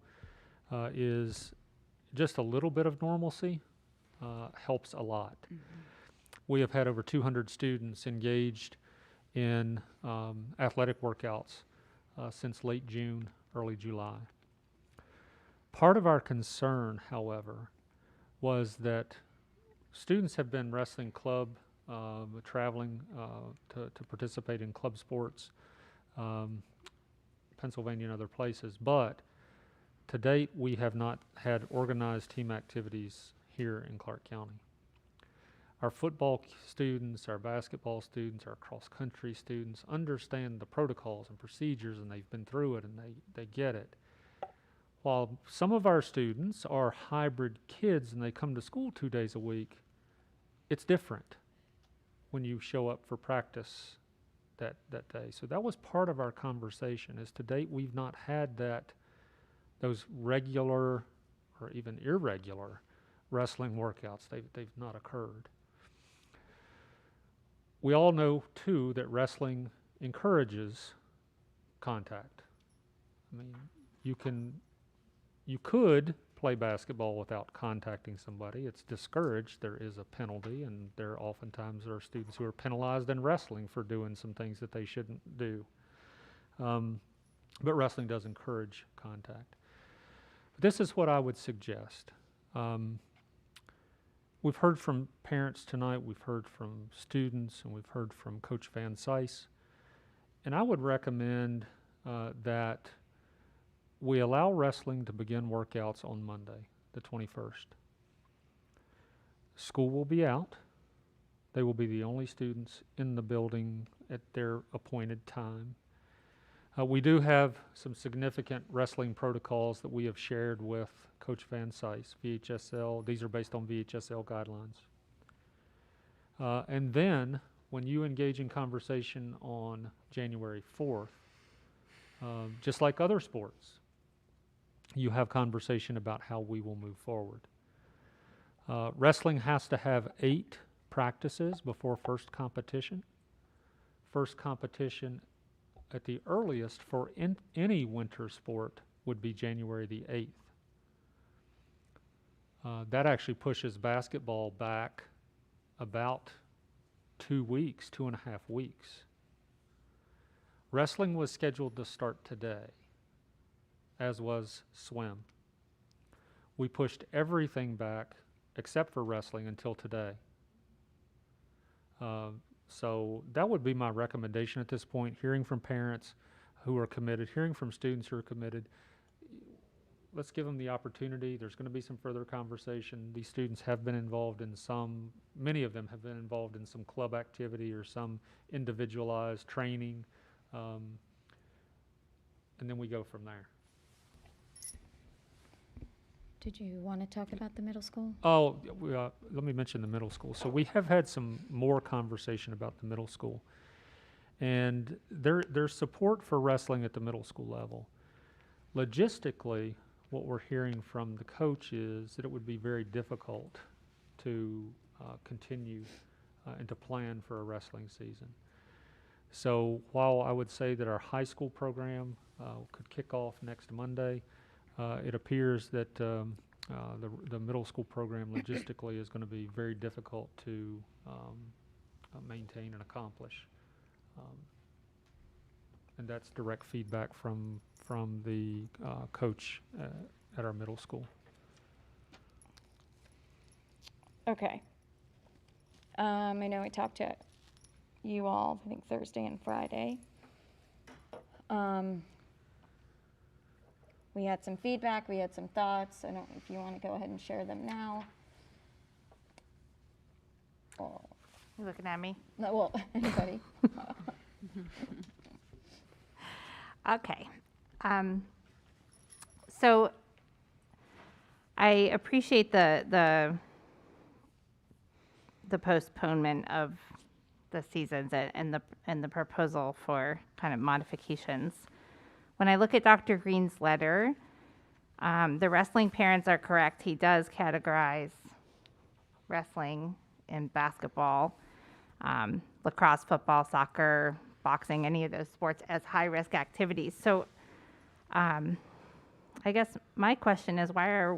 is just a little bit of normalcy helps a lot. We have had over 200 students engaged in athletic workouts since late June, early July. Part of our concern, however, was that students have been wrestling club, traveling to participate in club sports, Pennsylvania and other places, but to date we have not had organized team activities here in Clarke County. Our football students, our basketball students, our cross-country students understand the protocols and procedures, and they've been through it and they get it. While some of our students are hybrid kids and they come to school 2 days a week, it's different when you show up for practice that day. So that was part of our conversation, is to date we've not had those regular or even irregular wrestling workouts. They've not occurred. We all know, too, that wrestling encourages contact. I mean, you could play basketball without contacting somebody. It's discouraged. There is a penalty, and there oftentimes are students who are penalized in wrestling for doing some things that they shouldn't do. But wrestling does encourage contact. This is what I would suggest. We've heard from parents tonight, we've heard from students, and we've heard from Coach Van Sice. And I would recommend that we allow wrestling to begin workouts on Monday, the 21st. School will be out. They will be the only students in the building at their appointed time. We do have some significant wrestling protocols that we have shared with Coach Van Sice, VHSL. These are based on VHSL guidelines. And then, when you engage in conversation on January 4th, just like other sports, you have conversation about how we will move forward. Wrestling has to have 8 practices before first competition. First competition at the earliest for any winter sport would be January the 8th. That actually pushes basketball back about 2 weeks, 2.5 weeks. Wrestling was scheduled to start today, as was swim. We pushed everything back except for wrestling until today. So that would be my recommendation at this point, hearing from parents who are committed, hearing from students who are committed. Let's give them the opportunity. There's going to be some further conversation. These students have been involved in many of them have been involved in some club activity or some individualized training, and then we go from there. Did you want to talk about the middle school? Oh, let me mention the middle school. So we have had some more conversation about the middle school. And there's support for wrestling at the middle school level. Logistically, what we're hearing from the coach is that it would be very difficult to continue and to plan for a wrestling season. So while I would say that our high school program could kick off next Monday, it appears that the middle school program logistically is going to be very difficult to maintain and accomplish. And that's direct feedback from the coach at our middle school. Okay. I know I talked to you all, I think Thursday and Friday. We had some feedback, we had some thoughts. I don't know if you want to go ahead and share them now. Or, You looking at me? no, well, anybody. Okay. So I appreciate the postponement of the seasons and the proposal for kind of modifications. When I look at Dr. Green's letter, the wrestling parents are correct. He does categorize wrestling and basketball, lacrosse, football, soccer, boxing, any of those sports as high-risk activities. So I guess my question is why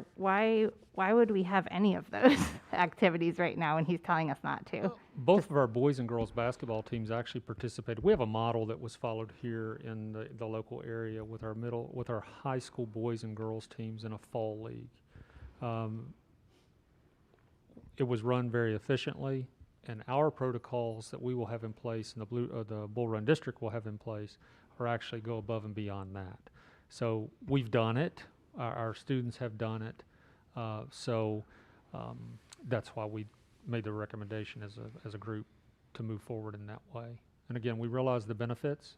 would we have any of those activities right now when he's telling us not to? Both of our boys and girls basketball teams actually participated. We have a model that was followed here in the local area with our high school boys and girls teams in a fall league. It was run very efficiently, and our protocols that we will have in place and the Bull Run District will have in place are actually go above and beyond that. So we've done it. Our students have done it. So that's why we made the recommendation as a group to move forward in that way. And again, we realize the benefits.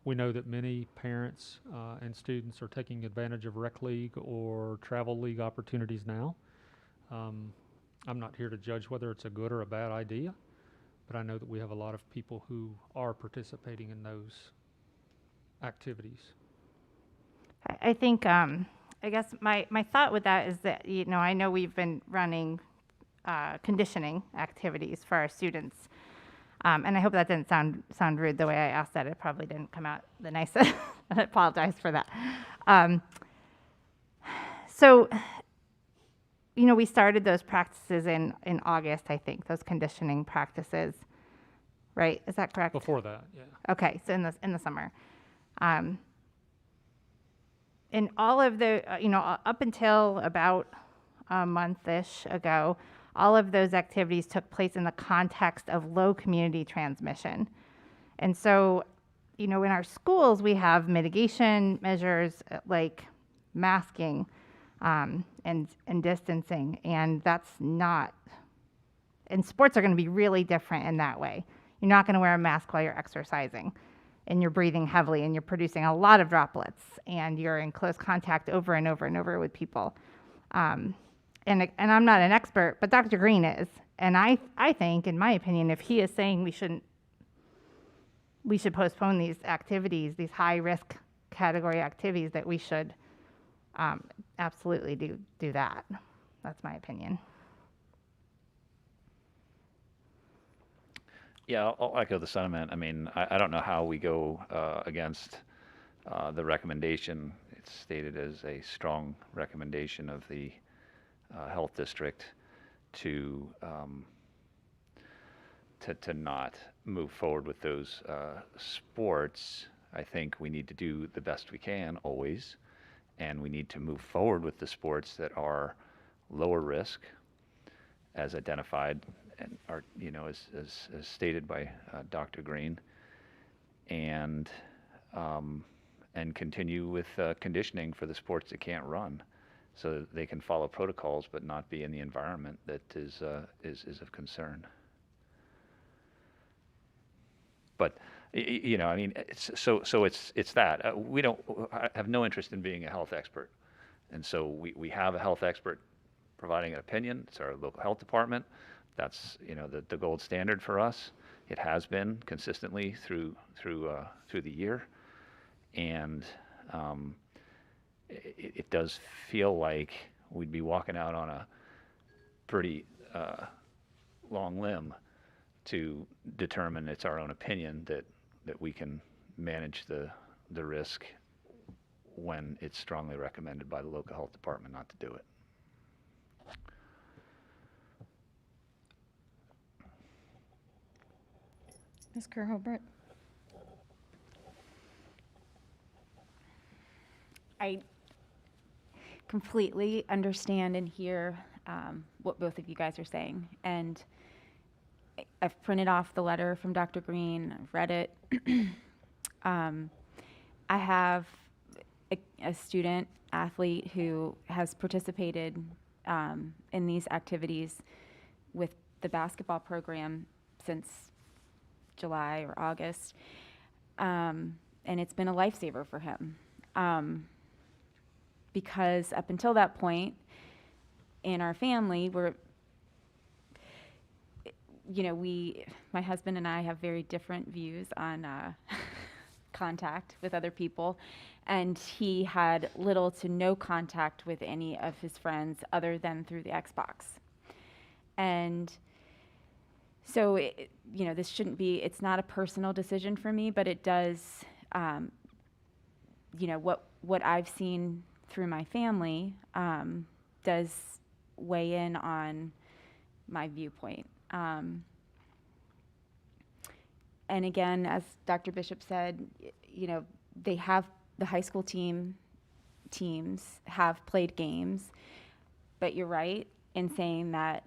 We know that many parents and students are taking advantage of rec league or travel league opportunities now. I'm not here to judge whether it's a good or a bad idea, but I know that we have a lot of people who are participating in those activities. I think, I guess my thought with that is that, I know we've been running conditioning activities for our students. And I hope that didn't sound rude the way I asked that. It probably didn't come out the nicest. I apologize for that. So, we started those practices in August, I think, those conditioning practices, right? Is that correct? Before that, yeah. Okay, so in the summer. And all of the, up until about a month-ish ago, all of those activities took place in the context of low community transmission. And so, in our schools, we have mitigation measures like masking and distancing, and that's not, and sports are going to be really different in that way. You're not going to wear a mask while you're exercising, and you're breathing heavily, and you're producing a lot of droplets, and you're in close contact over and over and over with people. And I'm not an expert, but Dr. Green is. And I think, in my opinion, if he is saying we should postpone these activities, these high-risk category activities, that we should absolutely do that. That's my opinion. Yeah, I'll echo the sentiment. I mean, I don't know how we go against the recommendation. It's stated as a strong recommendation of the health district to not move forward with those sports. I think we need to do the best we can always, and we need to move forward with the sports that are lower risk, as identified and are, as stated by Dr. Green, and continue with conditioning for the sports that can't run, so that they can follow protocols but not be in the environment that is of concern. But I mean, it's that I have no interest in being a health expert, and so we have a health expert providing an opinion. It's our local health department. That's the gold standard for us. It has been consistently through the year, and it does feel like we'd be walking out on a pretty long limb to determine it's our own opinion that we can manage the risk when it's strongly recommended by the local health department not to do it. Ms. Kerr-Hobart? I completely understand and hear what both of you guys are saying. And I've printed off the letter from Dr. Green, I've read it. I have a student athlete who has participated in these activities with the basketball program since July or August. And it's been a lifesaver for him. Because up until that point in our family, my husband and I have very different views on contact with other people, and he had little to no contact with any of his friends other than through the Xbox. And so, this shouldn't be, it's not a personal decision for me, but it does, what I've seen through my family does weigh in on my viewpoint. And again, as Dr. Bishop said, they have the high school teams have played games, but you're right in saying that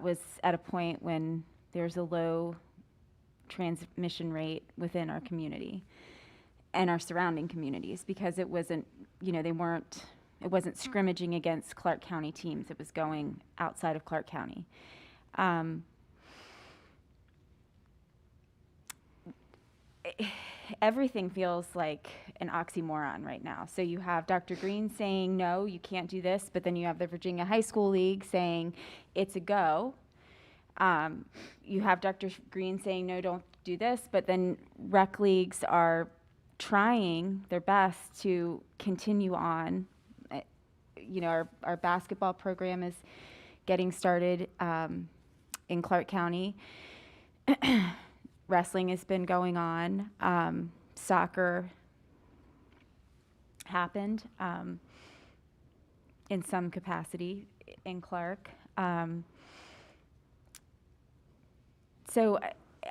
was at a point when there's a low transmission rate within our community and our surrounding communities, because it wasn't, it wasn't scrimmaging against Clarke County teams. It was going outside of Clarke County. Everything feels like an oxymoron right now. So you have Dr. Green saying, no, you can't do this, but then you have the Virginia High School League saying it's a go. You have Dr. Green saying, no, don't do this, but then rec leagues are trying their best to continue on. Our basketball program is getting started in Clarke County. Wrestling has been going on. Soccer happened in some capacity in Clarke. So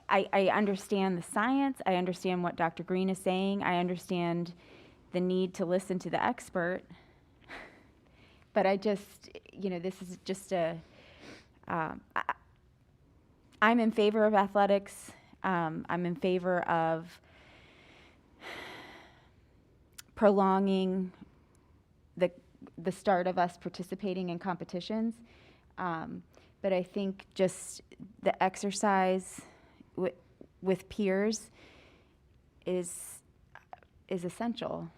I understand the science. I understand what Dr. Green is saying. I understand the need to listen to the expert. But I just, this is just I'm in favor of athletics. I'm in favor of prolonging the start of us participating in competitions. But I think just the exercise with peers is essential.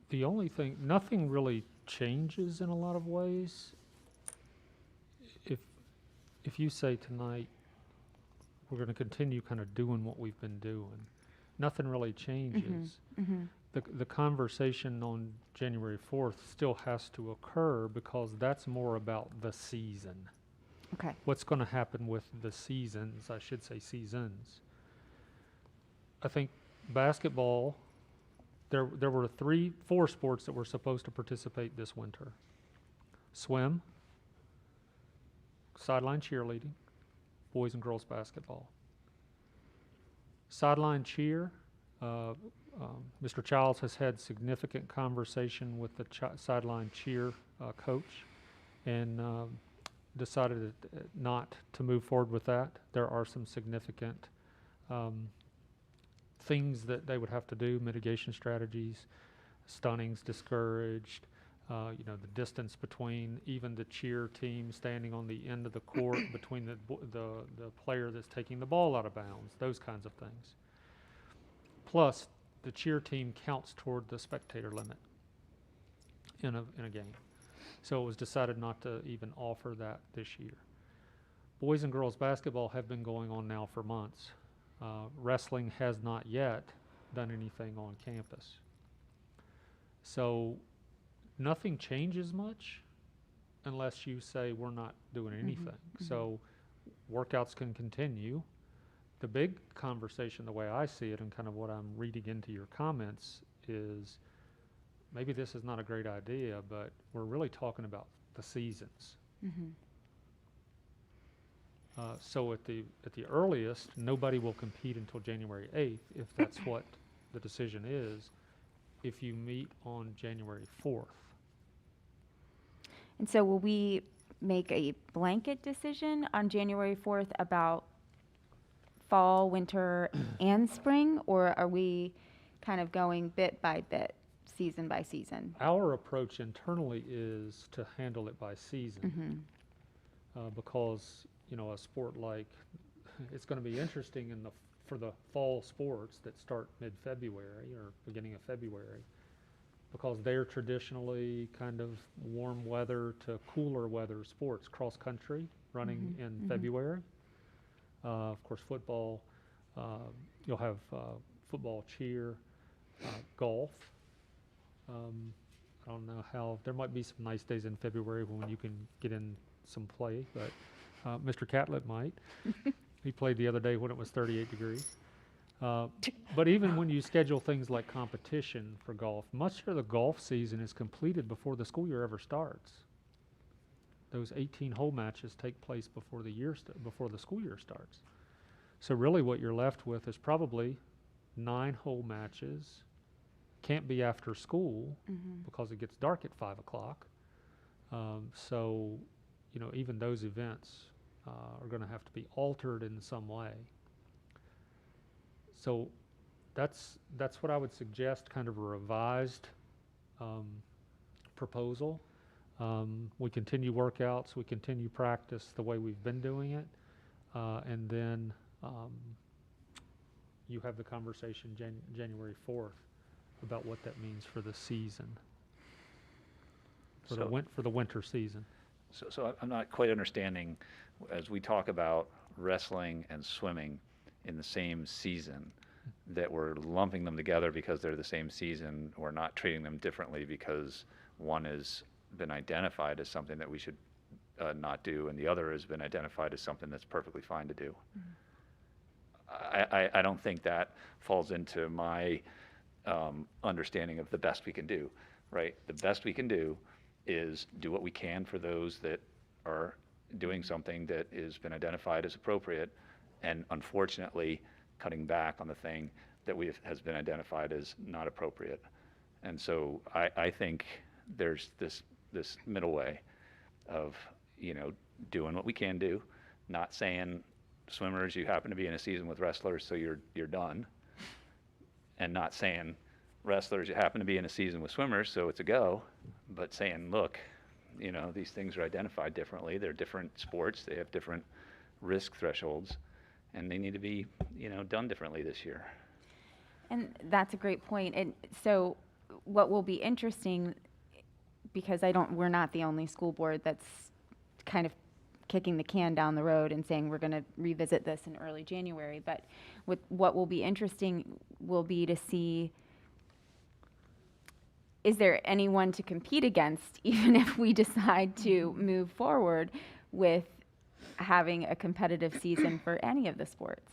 The only thing, nothing really changes in a lot of ways. If you say tonight, we're going to continue kind of doing what we've been doing, nothing really changes. Mm-hmm. The conversation on January 4th still has to occur, because that's more about the season. Okay. What's going to happen with the seasons, I should say seasons. I think basketball, there were 4 sports that were supposed to participate this winter. Swim, sideline cheerleading, boys and girls basketball. Sideline cheer, Mr. Childs has had significant conversation with the sideline cheer coach, and decided not to move forward with that. There are some significant things that they would have to do, mitigation strategies, stunning's discouraged, the distance between even the cheer team standing on the end of the court between the player that's taking the ball out of bounds, those kinds of things. Plus, the cheer team counts toward the spectator limit in a game. So it was decided not to even offer that this year. Boys and girls basketball have been going on now for months. Wrestling has not yet done anything on campus. So nothing changes much unless you say we're not doing anything. Mm-hmm. So workouts can continue, the big conversation, the way I see it and kind of what I'm reading into your comments is maybe this is not a great idea, but we're really talking about the seasons. So at the earliest, nobody will compete until January 8th, if that's what the decision is, if you meet on January 4th. And so will we make a blanket decision on January 4th about fall, winter, and spring? Or are we kind of going bit by bit, season by season? Our approach internally is to handle it by season, because, you know, a sport like, it's going to be interesting for the fall sports that start mid-February or beginning of February, because they're traditionally kind of warm weather to cooler weather sports, cross country, running in February. Of course, football, you'll have football, cheer, golf. I don't know how, there might be some nice days in February when you can get in some play, but Mr. Catlett might. He played the other day when it was 38 degrees. But even when you schedule things like competition for golf, much of the golf season is completed before the school year ever starts. Those 18-hole matches take place before the school year starts. So really what you're left with is probably 9-hole matches. Can't be after school because it gets dark at 5 o'clock. So, you know, even those events are going to have to be altered in some way. So that's what I would suggest, kind of a revised proposal. We continue workouts, we continue practice the way we've been doing it, and then you have the conversation January 4th about what that means for the season, for the winter season. So I'm not quite understanding, as we talk about wrestling and swimming in the same season, that we're lumping them together because they're the same season. We're not treating them differently because one has been identified as something that we should not do, and the other has been identified as something that's perfectly fine to do. I don't think that falls into my understanding of the best we can do, right? The best we can do is do what we can for those that are doing something that has been identified as appropriate, and unfortunately cutting back on the thing that has been identified as not appropriate. And so I think there's this middle way of, you know, doing what we can do, not saying, swimmers, you happen to be in a season with wrestlers, so you're done, and not saying, wrestlers, you happen to be in a season with swimmers, so it's a go, but saying, look, you know, these things are identified differently. They're different sports. They have different risk thresholds, and they need to be, you know, done differently this year. And that's a great point. And so what will be interesting, because we're not the only school board that's kind of kicking the can down the road and saying we're going to revisit this in early January, but what will be interesting will be to see, is there anyone to compete against, even if we decide to move forward with having a competitive season for any of the sports?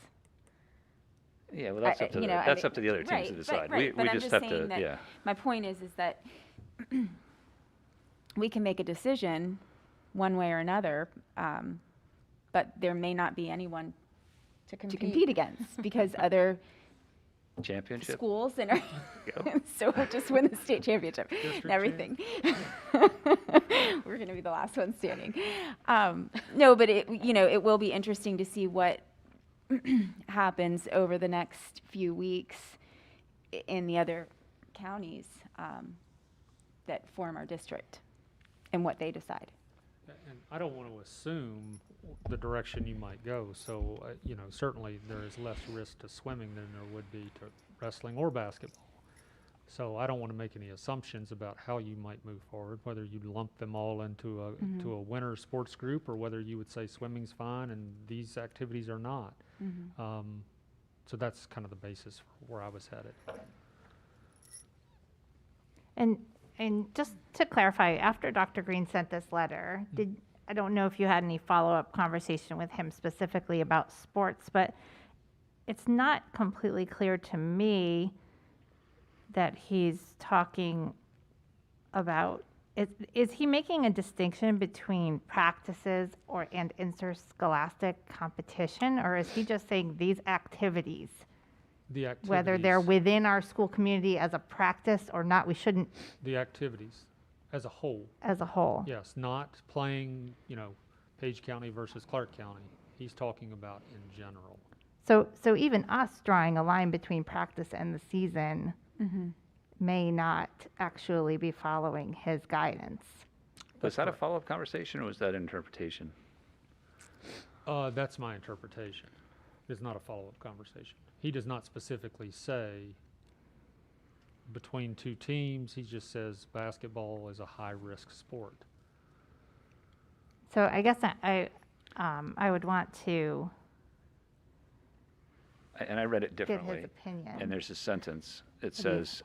Yeah, well, that's up to the other teams to decide. Right, We but I'm just have saying to, that yeah. my point is that we can make a decision one way or another, but there may not be anyone to compete against because other Championship? schools and so we'll just win the state championship and everything. We're going to be the last one standing. No, but it will be interesting to see what happens over the next few weeks in the other counties that form our district and what they decide. And I don't want to assume the direction you might go. So, certainly there is less risk to swimming than there would be to wrestling or basketball. So I don't want to make any assumptions about how you might move forward, whether you'd lump them all into a winter sports group or whether you would say swimming's fine and these activities are not. So that's kind of the basis for where I was headed. And just to clarify, after Dr. Green sent this letter, I don't know if you had any follow-up conversation with him specifically about sports, but it's not completely clear to me that he's talking about, is he making a distinction between practices and interscholastic competition, or is he just saying these activities, The activities. whether they're within our school community as a practice or not, we shouldn't The activities as a whole. as a whole? Yes, not playing, Page County versus Clarke County. He's talking about in general. So even us drawing a line between practice and the season may not actually be following his guidance. Was that a follow-up conversation, or was that interpretation? That's my interpretation. It's not a follow-up conversation. He does not specifically say between two teams. He just says basketball is a high-risk sport. So I guess I would want to And I read it get differently. his opinion. And there's a sentence. It says,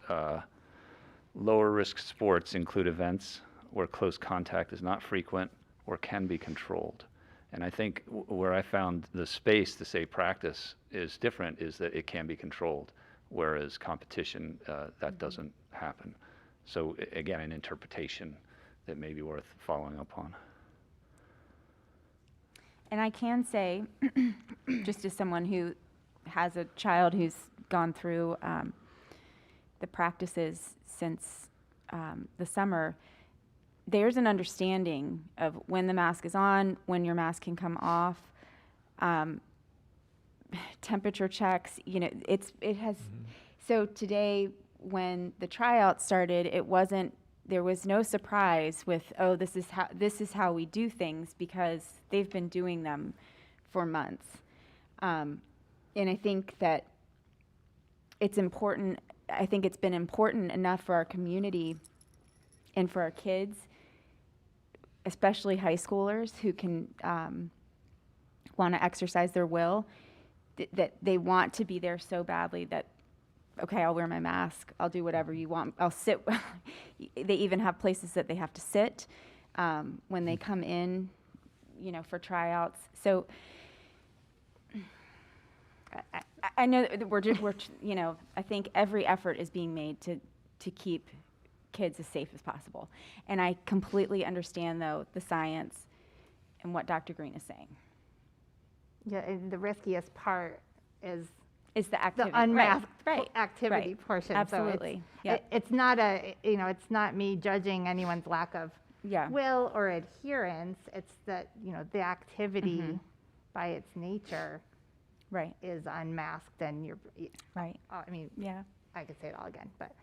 lower risk sports include events where close contact is not frequent or can be controlled. And I think where I found the space to say practice is different is that it can be controlled, whereas competition, that doesn't happen. So again, an interpretation that may be worth following up on. And I can say, just as someone who has a child who's gone through the practices since the summer, there's an understanding of when the mask is on, when your mask can come off, temperature checks. It has. So today, when the tryout started, there was no surprise with, oh, this is how we do things, because they've been doing them for months. And I think that it's important. I think it's been important enough for our community and for our kids, especially high schoolers who can want to exercise their will, that they want to be there so badly that, okay, I'll wear my mask, I'll do whatever you want, I'll sit. They even have places that they have to sit when they come in, for tryouts. So I know that we're I think every effort is being made to keep kids as safe as possible. And I completely understand, though, the science and what Dr. Green is saying. Yeah, and the riskiest part is the activity, the unmasked right, activity right. portion. Absolutely. So it's not it's not me judging anyone's lack of will or adherence. It's that, the activity by its nature is unmasked, and you're right. I could say it all again, but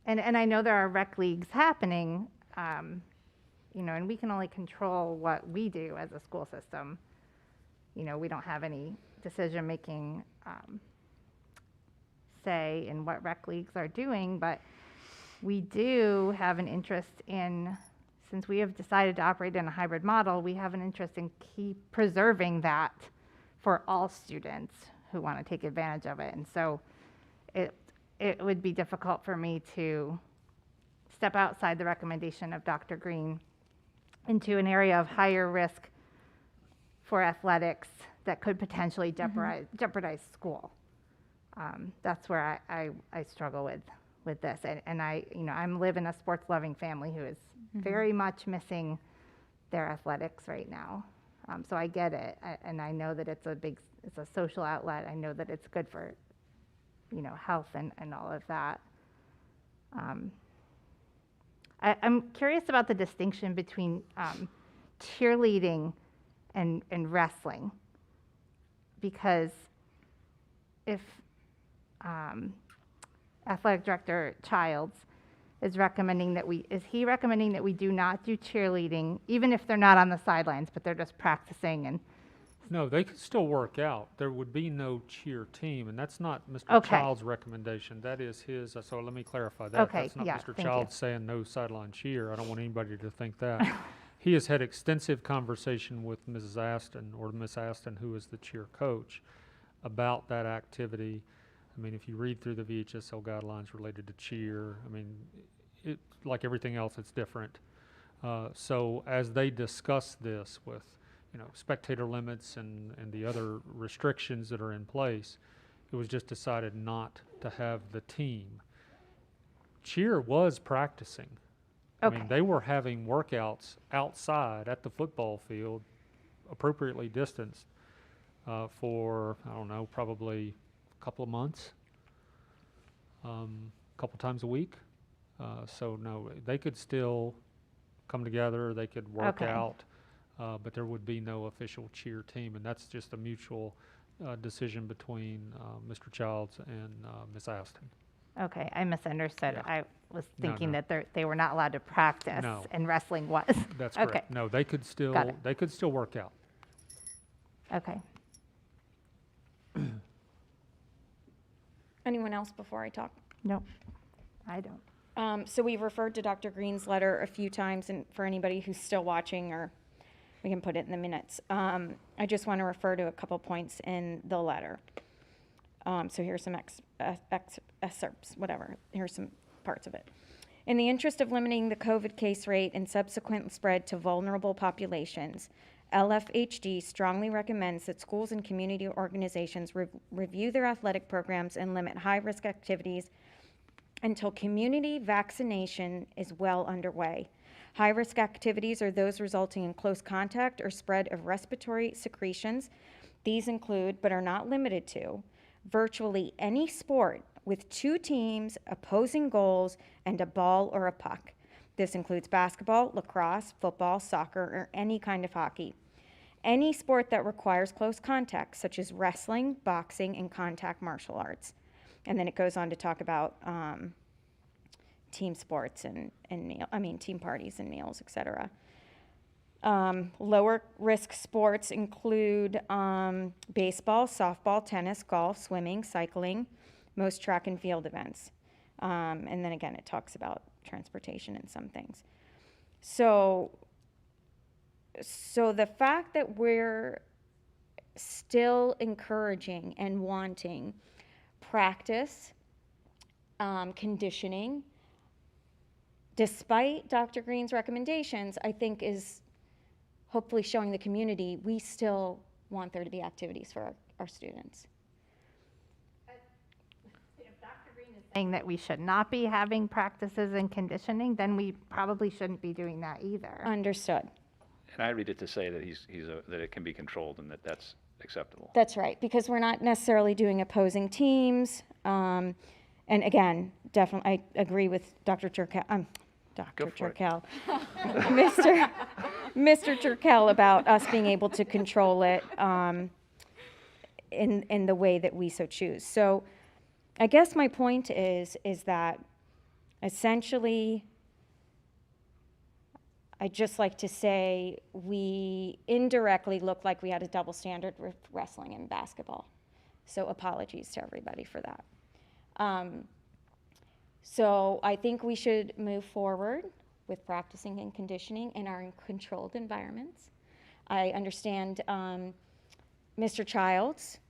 and I know there are rec leagues happening, and we can only control what we do as a school system. We don't have any decision-making say in what rec leagues are doing, but we do have an interest in, since we have decided to operate in a hybrid model, we have an interest in keep preserving that for all students who want to take advantage of it. And so it would be difficult for me to step outside the recommendation of Dr. Green into an area of higher risk for athletics that could potentially jeopardize school. That's where I struggle with this. And I'm live in a sports loving family who is very much missing their athletics right now. So I get it. And I know that it's a social outlet. I know that it's good for, health and all of that. I'm curious about the distinction between cheerleading and wrestling, because if athletic director Childs is recommending is he recommending that we do not do cheerleading, even if they're not on the sidelines, but they're just practicing? And No, they could still work out. There would be no cheer team, and that's not Mr. Child's recommendation. That is his. So let me clarify that. Okay, That's not yeah, Mr. thank Child you. saying no sideline cheer. I don't want anybody to think that. He has had extensive conversation with Mrs. Aston, or Miss Aston, who is the cheer coach, about that activity. I mean, if you read through the VHSL guidelines related to cheer, I mean, like everything else, it's different. So as they discuss this with, spectator limits and the other restrictions that are in place, it was just decided not to have the team. Cheer was practicing. I mean, Okay. they were having workouts outside at the football field, appropriately distanced, for, I don't know, probably a couple of months, a couple times a week. So no, they could still come together, they could work Okay. out, but there would be no official cheer team, and that's just a mutual decision between Mr. Childs and Ms. Aston. Okay, I misunderstood. Yeah. I was No, thinking no. that they were not allowed to practice, No. and wrestling was. That's Okay. correct. No, they could Got still it. work out. Okay. Anyone else before I talk? No, I don't. So we've referred to Dr. Green's letter a few times, and for anybody who's still watching, or we can put it in the minutes. I just want to refer to a couple points in the letter. So here's some excerpts, whatever. Here's some parts of it. In the interest of limiting the COVID case rate and subsequent spread to vulnerable populations, LFHD strongly recommends that schools and community organizations review their athletic programs and limit high-risk activities until community vaccination is well underway. High-risk activities are those resulting in close contact or spread of respiratory secretions. These include, but are not limited to, virtually any sport with two teams, opposing goals, and a ball or a puck. This includes basketball, lacrosse, football, soccer, or any kind of hockey. Any sport that requires close contact, such as wrestling, boxing, and contact martial arts. And then it goes on to talk about team sports and team parties and meals, etc. Lower risk sports include baseball, softball, tennis, golf, swimming, cycling, most track and field events. And then again, it talks about transportation and some things. So the fact that we're still encouraging and wanting practice, conditioning, despite Dr. Green's recommendations, I think is hopefully showing the community we still want there to be activities for our students. If Dr. Green is saying that we should not be having practices and conditioning, then we probably shouldn't be doing that either. Understood. And I read it to say that that it can be controlled and that's acceptable. That's right, because we're not necessarily doing opposing teams. And again, definitely, I agree with Dr. Turkel, Dr. Go for it. Turkel, Mr. Turkel about us being able to control it in the way that we so choose. So I guess my point is that essentially, I'd just like to say we indirectly look like we had a double standard with wrestling and basketball. So apologies to everybody for that. So I think we should move forward with practicing and conditioning in our controlled environments. I understand Mr. Childs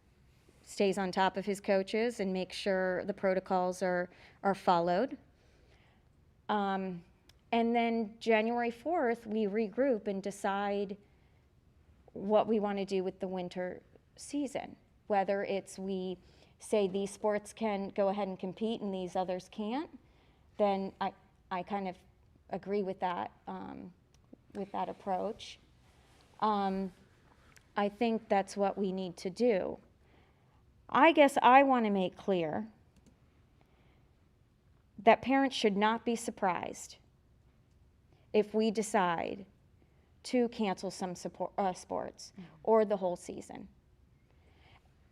stays on top of his coaches and makes sure the protocols are followed. And then January 4th, we regroup and decide what we want to do with the winter season, whether it's we say these sports can go ahead and compete and these others can't, then I kind of agree with that approach. I think that's what we need to do. I guess I want to make clear that parents should not be surprised if we decide to cancel some sports or the whole season.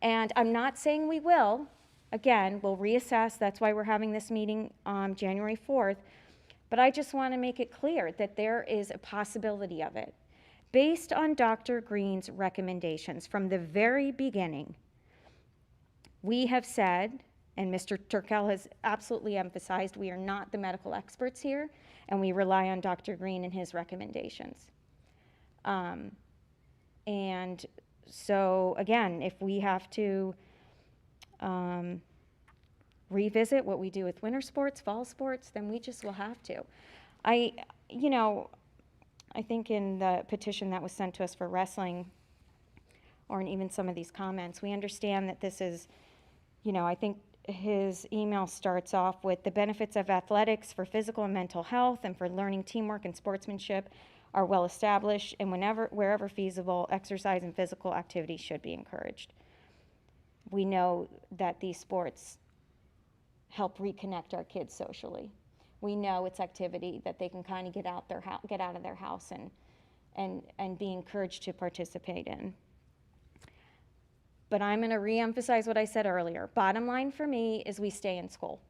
And I'm not saying we will. Again, we'll reassess. That's why we're having this meeting on January 4th. But I just want to make it clear that there is a possibility of it. Based on Dr. Green's recommendations from the very beginning, we have said, and Mr. Turkel has absolutely emphasized, we are not the medical experts here, and we rely on Dr. Green and his recommendations. And so, again, if we have to revisit what we do with winter sports, fall sports, then we just will have to. I think in the petition that was sent to us for wrestling, or in even some of these comments, we understand that this is, I think his email starts off with the benefits of athletics for physical and mental health and for learning teamwork and sportsmanship are well established, and wherever feasible, exercise and physical activity should be encouraged. We know that these sports help reconnect our kids socially. We know it's activity that they can kind of get out of their house and be encouraged to participate in. But I'm going to reemphasize what I said earlier. Bottom line for me is we stay in school.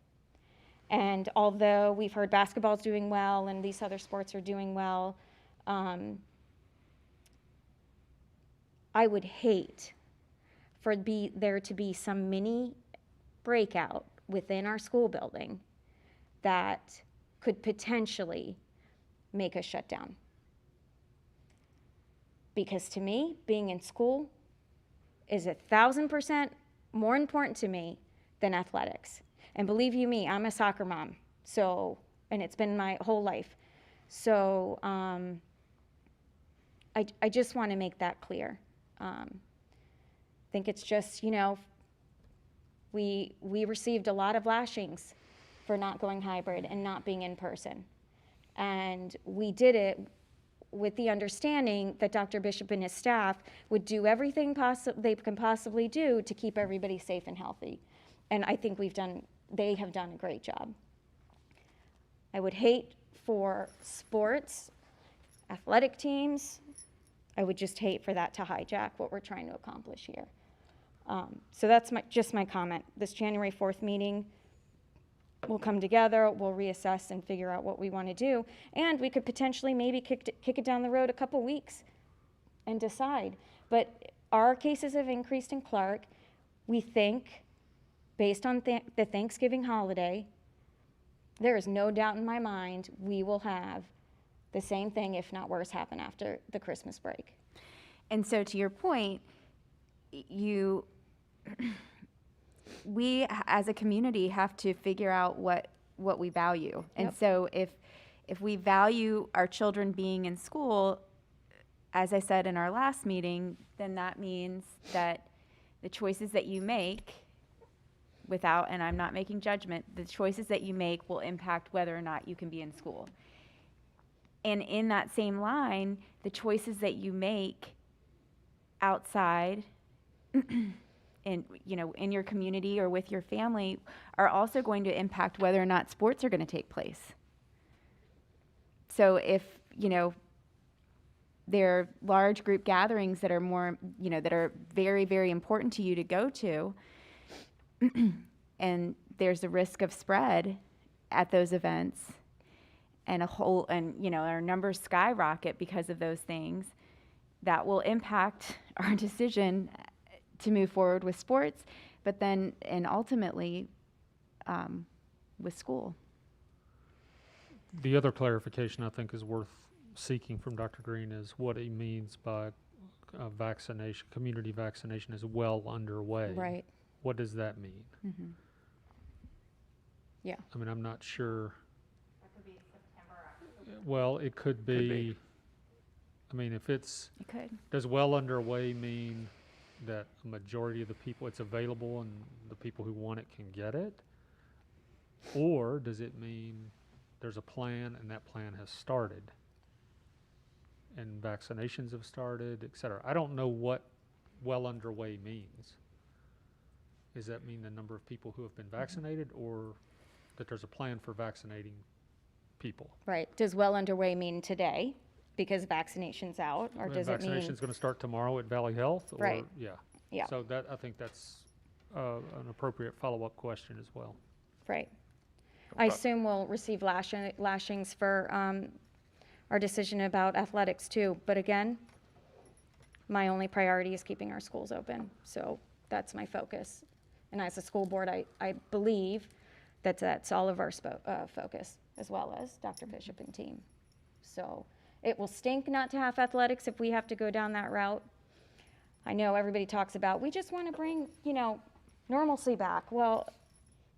And although we've heard basketball's doing well and these other sports are doing well, I would hate for there to be some mini breakout within our school building that could potentially make us shut down. Because to me, being in school is 1,000% more important to me than athletics. And believe you me, I'm a soccer mom, and it's been my whole life. So I just want to make that clear. I think it's just, we received a lot of lashings for not going hybrid and not being in person. And we did it with the understanding that Dr. Bishop and his staff would do everything they can possibly do to keep everybody safe and healthy. And I think they have done a great job. I would hate for sports, athletic teams, I would just hate for that to hijack what we're trying to accomplish here. So that's just my comment. This January 4th meeting, we'll come together, we'll reassess and figure out what we want to do, and we could potentially maybe kick it down the road a couple weeks and decide. But our cases have increased in Clarke. We think, based on the Thanksgiving holiday, there is no doubt in my mind we will have the same thing, if not worse, happen after the Christmas break. And so to your point, we as a community have to figure out what we value. And Yep. so if we value our children being in school, as I said in our last meeting, then that means that the choices that you make and I'm not making judgment, the choices that you make will impact whether or not you can be in school. And in that same line, the choices that you make outside in your community or with your family are also going to impact whether or not sports are going to take place. So if, there are large group gatherings that are more, that are very, very important to you to go to, and there's a risk of spread at those events, and our numbers skyrocket because of those things, that will impact our decision to move forward with sports, but then, and ultimately, with school. The other clarification I think is worth seeking from Dr. Green is what he means by vaccination, community vaccination is well underway. Right. What does that mean? Mm-hmm. Yeah. I mean, I'm not sure. That could be September, October. Well, it could be. I mean, if It could. does well underway mean that a majority of the people, it's available and the people who want it can get it? Or does it mean there's a plan and that plan has started and vaccinations have started, et cetera? I don't know what well underway means. Does that mean the number of people who have been vaccinated, or that there's a plan for vaccinating people? Right. Does well underway mean today because vaccination's out, or does it mean? Vaccination's going to start tomorrow at Valley Health? Or, Right. Yeah. Yeah. So I think that's an appropriate follow-up question as well. Right. I assume we'll receive lashings for our decision about athletics too. But again, my only priority is keeping our schools open. So that's my focus. And as a school board, I believe that that's all of our focus, as well as Dr. Bishop and team. So it will stink not to have athletics if we have to go down that route. I know everybody talks about, we just want to bring, normalcy back. Well,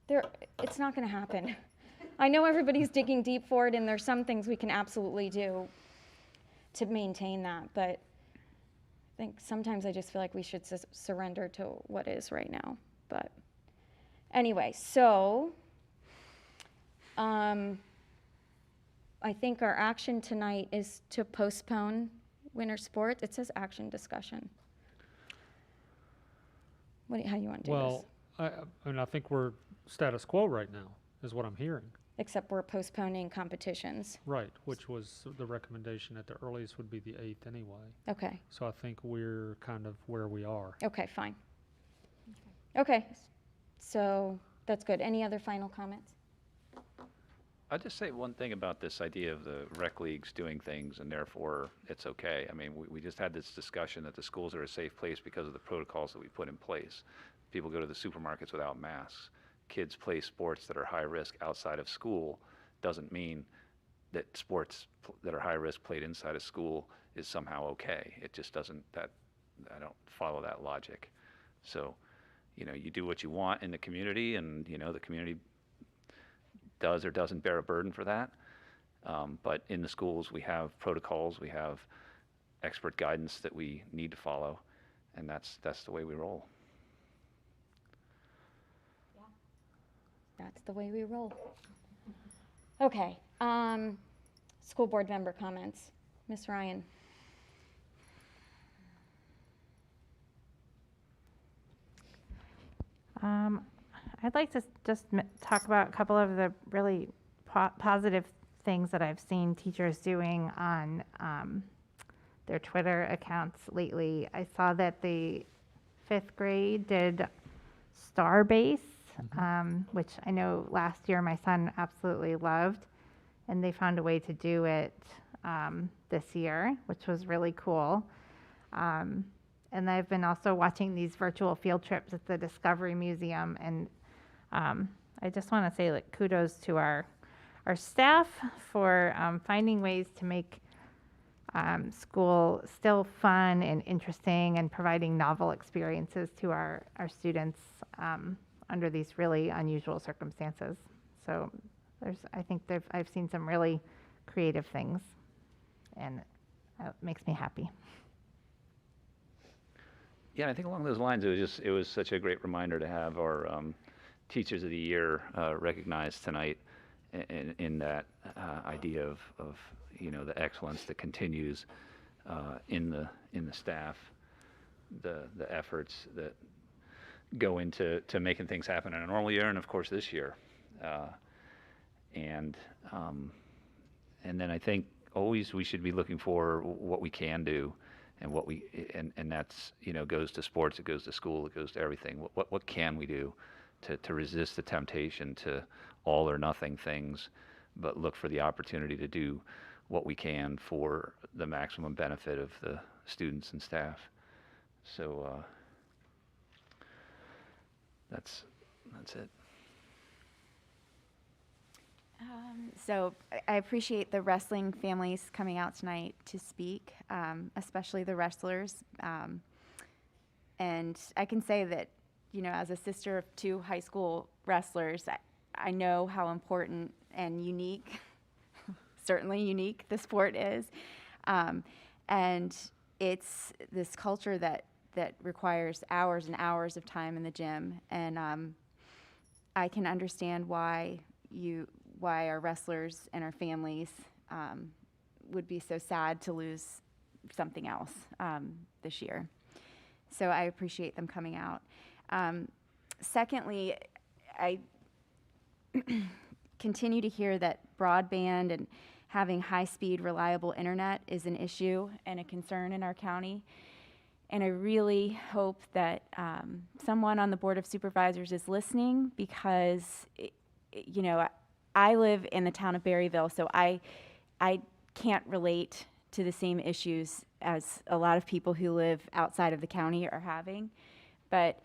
it's not going to happen. I know everybody's digging deep for it, and there's some things we can absolutely do. to maintain that, but I think sometimes I just feel like we should surrender to what is right now. But anyway, so I think our action tonight is to postpone winter sports. It says action discussion. How do you want to do this? Well, I think we're status quo right now, is what I'm hearing. Except we're postponing competitions. Right, which was the recommendation at the earliest would be the 8th anyway. Okay. So I think we're kind of where we are. Okay, fine. Okay, so that's good. Any other final comments? I'll just say one thing about this idea of the rec leagues doing things and therefore it's okay. I mean, we just had this discussion that the schools are a safe place because of the protocols that we put in place. People go to the supermarkets without masks. Kids play sports that are high risk outside of school. Doesn't mean that sports that are high risk played inside of school is somehow okay. It just doesn't, I don't follow that logic. So, you know, you do what you want in the community and, you know, the community does or doesn't bear a burden for that. But in the schools, we have protocols, we have expert guidance that we need to follow, and that's the way we roll. That's the way we roll. Okay, school board member comments. Ms. Ryan. I'd like to just talk about a couple of the really positive things that I've seen teachers doing on their Twitter accounts lately. I saw that the 5th grade did Starbase, which I know last year my son absolutely loved, and they found a way to do it this year, which was really cool. And I've been also watching these virtual field trips at the Discovery Museum, and I just want to say, like, kudos to our staff for finding ways to make school still fun and interesting and providing novel experiences to our students under these really unusual circumstances. So I think I've seen some really creative things, and it makes me happy. Yeah, I think along those lines, it was such a great reminder to have our Teachers of the Year recognized tonight in that idea of you know, the excellence that continues in the staff, the efforts that go into making things happen in a normal year, and of course this year, and then I think always we should be looking for what we can do. And and that's, you know, goes to sports, it goes to school, it goes to everything. What can we do to resist the temptation to all or nothing things, but look for the opportunity to do what we can for the maximum benefit of the students and staff. So that's it. So I appreciate the wrestling families coming out tonight to speak, especially the wrestlers. And I can say that, you know, as a sister of 2 high school wrestlers, I know how important and unique, certainly unique, the sport is. And it's this culture that requires hours and hours of time in the gym. And I can understand why our wrestlers and our families would be so sad to lose something else this year. So I appreciate them coming out. Secondly, I continue to hear that broadband and having high-speed, reliable internet is an issue and a concern in our county. And I really hope that someone on the Board of Supervisors is listening, because, you know, I live in the town of Berryville, so I can't relate to the same issues as a lot of people who live outside of the county are having. But,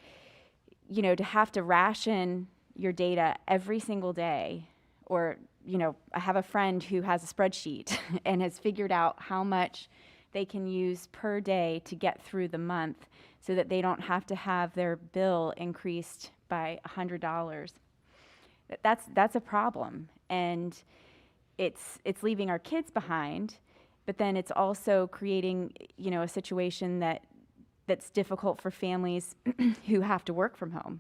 you know, to have to ration your data every single day, or, you know, I have a friend who has a spreadsheet and has figured out how much they can use per day to get through the month so that they don't have to have their bill increased by $100. That's a problem, and it's leaving our kids behind, but then it's also creating, you know, a situation that's difficult for families who have to work from home,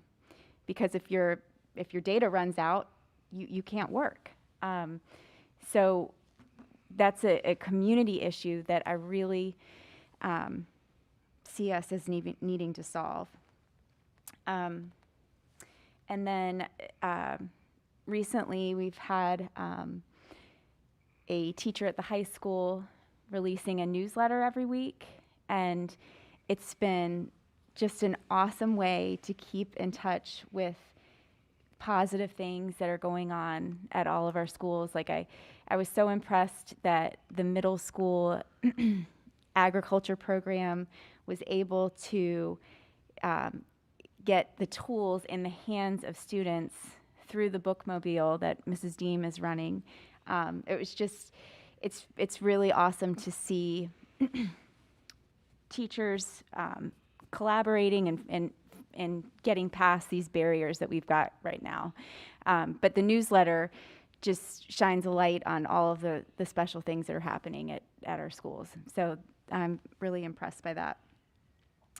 because if your data runs out, you can't work. So that's a community issue that I really see us as needing to solve. And then recently we've had a teacher at the high school releasing a newsletter every week, and it's been just an awesome way to keep in touch with positive things that are going on at all of our schools. Like I was so impressed that the middle school agriculture program was able to get the tools in the hands of students through the bookmobile that Mrs. Deem is running. It was just, it's really awesome to see teachers collaborating and getting past these barriers that we've got right now. But the newsletter just shines a light on all of the special things that are happening at our schools. So I'm really impressed by that.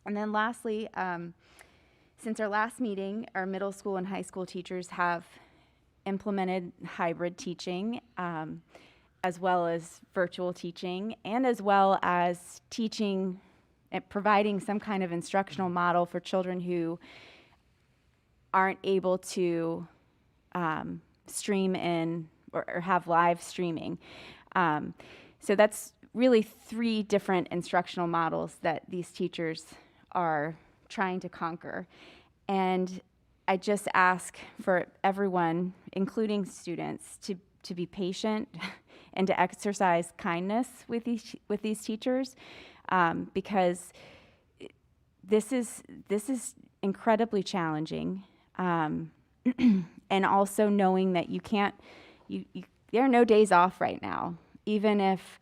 And then lastly, since our last meeting, our middle school and high school teachers have implemented hybrid teaching, as well as virtual teaching, and as well as teaching and providing some kind of instructional model for children who aren't able to stream in or have live streaming. So that's really 3 different instructional models that these teachers are trying to conquer. And I just ask for everyone, including students, to be patient and to exercise kindness with these teachers, because this is incredibly challenging, and also knowing that you can't, there are no days off right now. Even if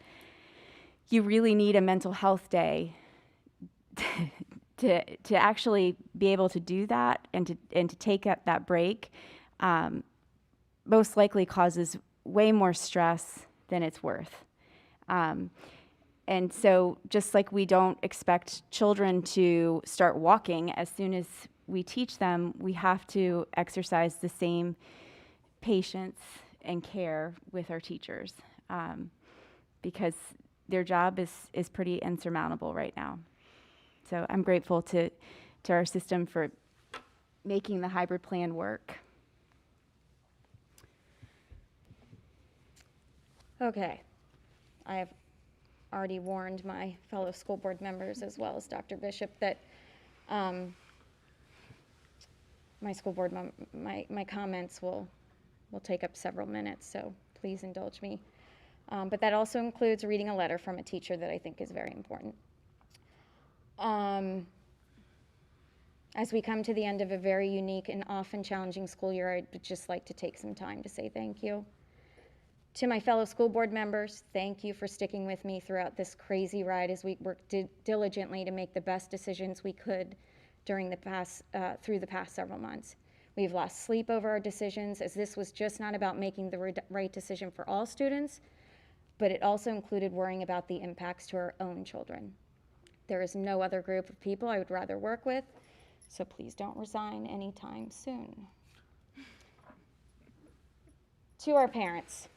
you really need a mental health day, to actually be able to do that and to take up that break, most likely causes way more stress than it's worth. And so just like we don't expect children to start walking as soon as we teach them, we have to exercise the same patience and care with our teachers, because their job is pretty insurmountable right now. So I'm grateful to our system for making the hybrid plan work. Okay. I have already warned my fellow school board members, as well as Dr. Bishop, that my school board, my comments will take up several minutes, so please indulge me. But that also includes reading a letter from a teacher that I think is very important. As we come to the end of a very unique and often challenging school year, I'd just like to take some time to say thank you. To my fellow school board members, thank you for sticking with me throughout this crazy ride as we worked diligently to make the best decisions we could during through the past several months. We've lost sleep over our decisions, as this was just not about making the right decision for all students, but it also included worrying about the impacts to our own children. There is no other group of people I would rather work with, so please don't resign anytime soon. To our parents,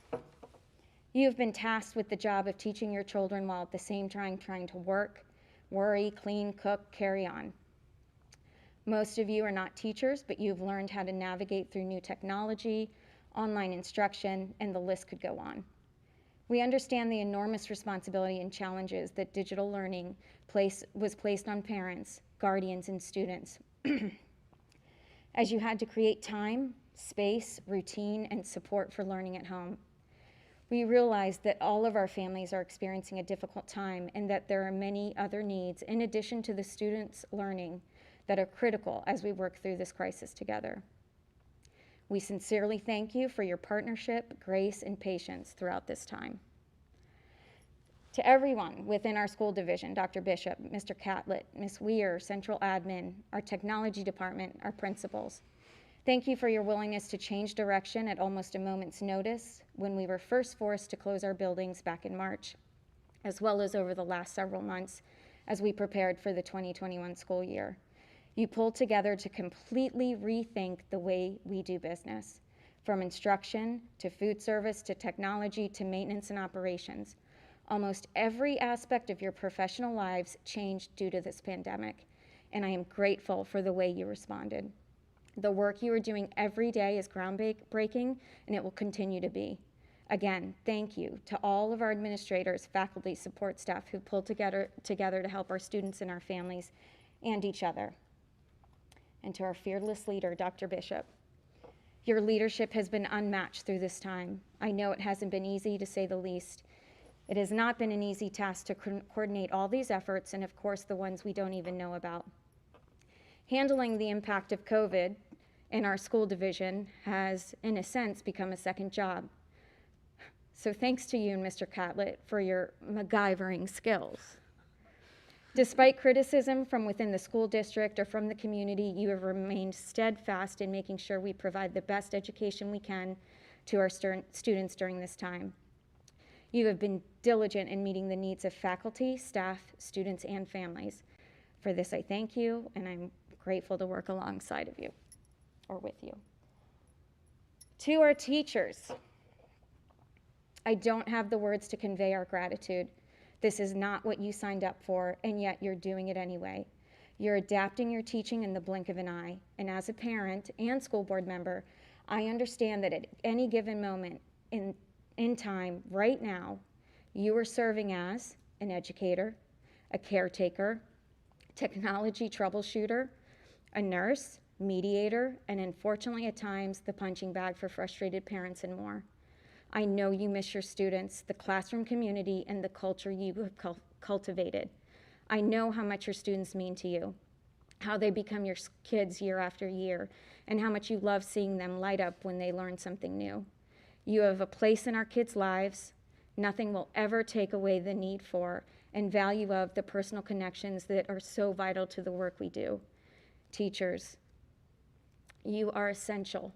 you have been tasked with the job of teaching your children while at the same time trying to work, worry, clean, cook, carry on. Most of you are not teachers, but you've learned how to navigate through new technology, online instruction, and the list could go on. We understand the enormous responsibility and challenges that digital learning was placed on parents, guardians, and students, as you had to create time, space, routine, and support for learning at home. We realize that all of our families are experiencing a difficult time and that there are many other needs in addition to the students' learning that are critical as we work through this crisis together. We sincerely thank you for your partnership, grace, and patience throughout this time. To everyone within our school division, Dr. Bishop, Mr. Catlett, Ms. Weir, Central Admin, our technology department, our principals, thank you for your willingness to change direction at almost a moment's notice when we were first forced to close our buildings back in March. as well as over the last several months as we prepared for the 2021 school year. You pulled together to completely rethink the way we do business, from instruction to food service to technology to maintenance and operations. Almost every aspect of your professional lives changed due to this pandemic, and I am grateful for the way you responded. The work you are doing every day is groundbreaking, and it will continue to be. Again, thank you to all of our administrators, faculty, support staff who pulled together to help our students and our families and each other. And to our fearless leader, Dr. Bishop. Your leadership has been unmatched through this time. I know it hasn't been easy, to say the least. It has not been an easy task to coordinate all these efforts, and of course the ones we don't even know about. Handling the impact of COVID in our school division has, in a sense, become a second job. So thanks to you and Mr. Catlett for your MacGyvering skills. Despite criticism from within the school district or from the community, you have remained steadfast in making sure we provide the best education we can to our students during this time. You have been diligent in meeting the needs of faculty, staff, students, and families. For this, I thank you, and I'm grateful to work alongside of you, or with you. To our teachers, I don't have the words to convey our gratitude. This is not what you signed up for, and yet you're doing it anyway. You're adapting your teaching in the blink of an eye, and as a parent and school board member, I understand that at any given moment in time, right now, you are serving as an educator, a caretaker, technology troubleshooter, a nurse, mediator, and unfortunately at times, the punching bag for frustrated parents and more. I know you miss your students, the classroom community, and the culture you have cultivated. I know how much your students mean to you, how they become your kids year after year, and how much you love seeing them light up when they learn something new. You have a place in our kids' lives. Nothing will ever take away the need for and value of the personal connections that are so vital to the work we do. Teachers, you are essential.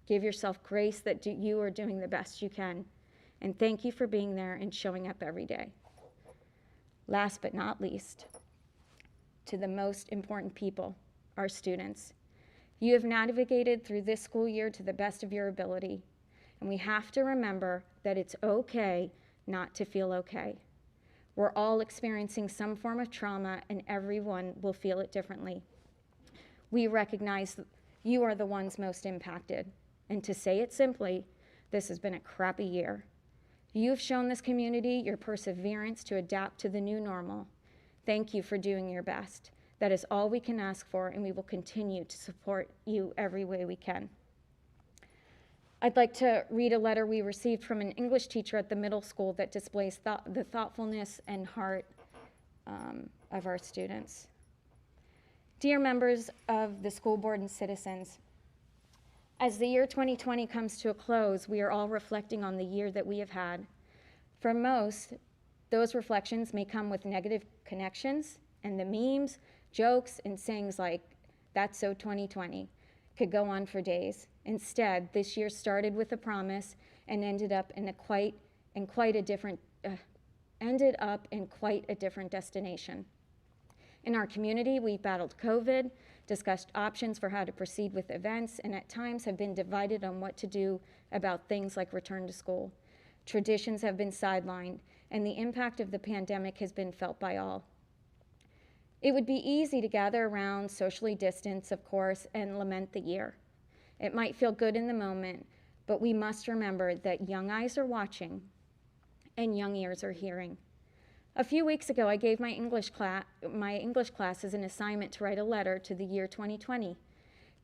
Give yourself grace that you are doing the best you can. And thank you for being there and showing up every day. Last but not least, to the most important people, our students. You have navigated through this school year to the best of your ability. And we have to remember that it's okay not to feel okay. We're all experiencing some form of trauma, and everyone will feel it differently. We recognize you are the ones most impacted. And to say it simply, this has been a crappy year. You've shown this community your perseverance to adapt to the new normal. Thank you for doing your best. That is all we can ask for, and we will continue to support you every way we can. I'd like to read a letter we received from an English teacher at the middle school that displays the thoughtfulness and heart of our students. Dear members of the school board and citizens, as the year 2020 comes to a close, we are all reflecting on the year that we have had. For most, those reflections may come with negative connections, and the memes, jokes, and sayings like, "That's so 2020," could go on for days. Instead, this year started with a promise and ended up in quite a different destination. In our community, we've battled COVID, discussed options for how to proceed with events, and at times have been divided on what to do about things like return to school. Traditions have been sidelined, and the impact of the pandemic has been felt by all. It would be easy to gather around, socially distance, of course, and lament the year. It might feel good in the moment, but we must remember that young eyes are watching and young ears are hearing. A few weeks ago, I gave my English classes an assignment to write a letter to the year 2020.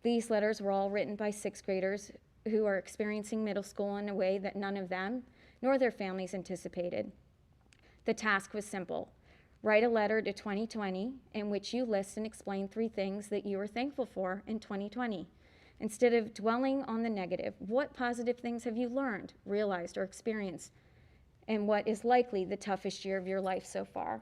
These letters were all written by sixth graders who are experiencing middle school in a way that none of them nor their families anticipated. The task was simple. Write a letter to 2020 in which you list and explain 3 things that you are thankful for in 2020. Instead of dwelling on the negative, what positive things have you learned, realized, or experienced in what is likely the toughest year of your life so far?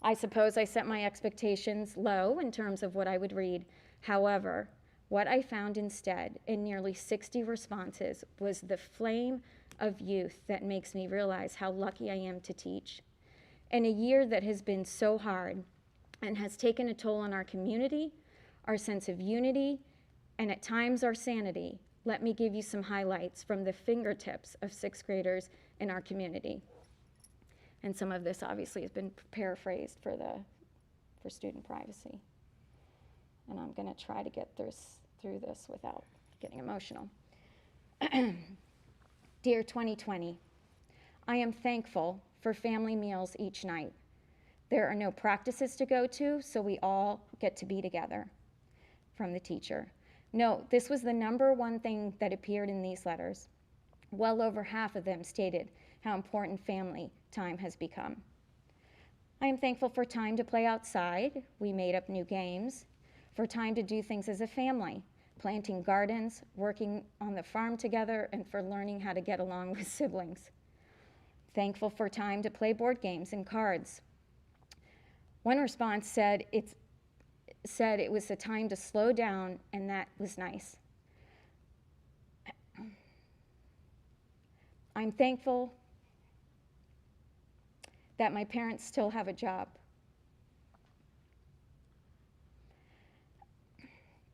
I suppose I set my expectations low in terms of what I would read. However, what I found instead in nearly 60 responses was the flame of youth that makes me realize how lucky I am to teach. In a year that has been so hard and has taken a toll on our community, our sense of unity, and at times our sanity, let me give you some highlights from the fingertips of sixth graders in our community. And some of this obviously has been paraphrased for student privacy. And I'm going to try to get through this without getting emotional. Dear 2020, I am thankful for family meals each night. There are no practices to go to, so we all get to be together. From the teacher. Note, this was the #1 thing that appeared in these letters. Well over half of them stated how important family time has become. I am thankful for time to play outside. We made up new games. For time to do things as a family, planting gardens, working on the farm together, and for learning how to get along with siblings. Thankful for time to play board games and cards. One response said it was the time to slow down, and that was nice. I'm thankful that my parents still have a job.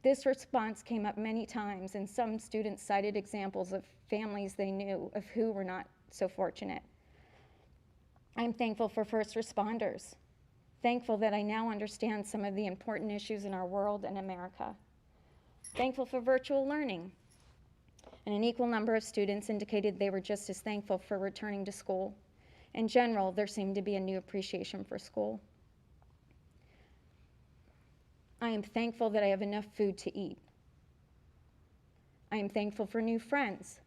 This response came up many times, and some students cited examples of families they knew of who were not so fortunate. I'm thankful for first responders. Thankful that I now understand some of the important issues in our world and America. Thankful for virtual learning. And an equal number of students indicated they were just as thankful for returning to school. In general, there seemed to be a new appreciation for school. I am thankful that I have enough food to eat. I am thankful for new friends.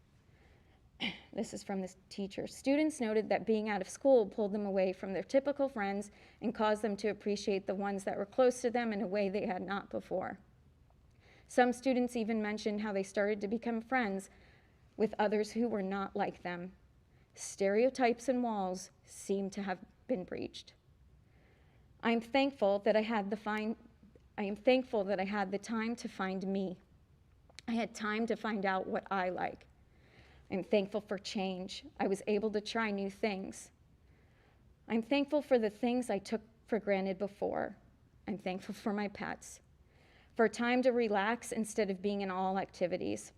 This is from the teacher. Students noted that being out of school pulled them away from their typical friends and caused them to appreciate the ones that were close to them in a way they had not before. Some students even mentioned how they started to become friends with others who were not like them. Stereotypes and walls seemed to have been breached. I am thankful that I had the time to find me. I had time to find out what I like. I'm thankful for change. I was able to try new things. I'm thankful for the things I took for granted before. I'm thankful for my pets, for time to relax instead of being in all activities.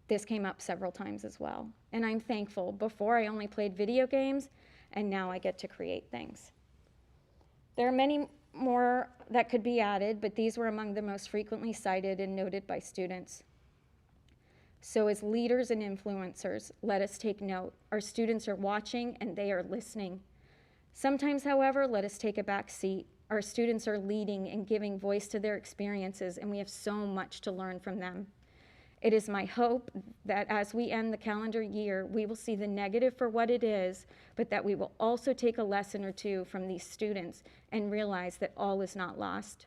This came up several times as well. And I'm thankful. Before I only played video games, and now I get to create things. There are many more that could be added, but these were among the most frequently cited and noted by students. So as leaders and influencers, let us take note. Our students are watching and they are listening. Sometimes, however, let us take a back seat. Our students are leading and giving voice to their experiences, and we have so much to learn from them. It is my hope that as we end the calendar year, we will see the negative for what it is, but that we will also take a lesson or two from these students and realize that all is not lost.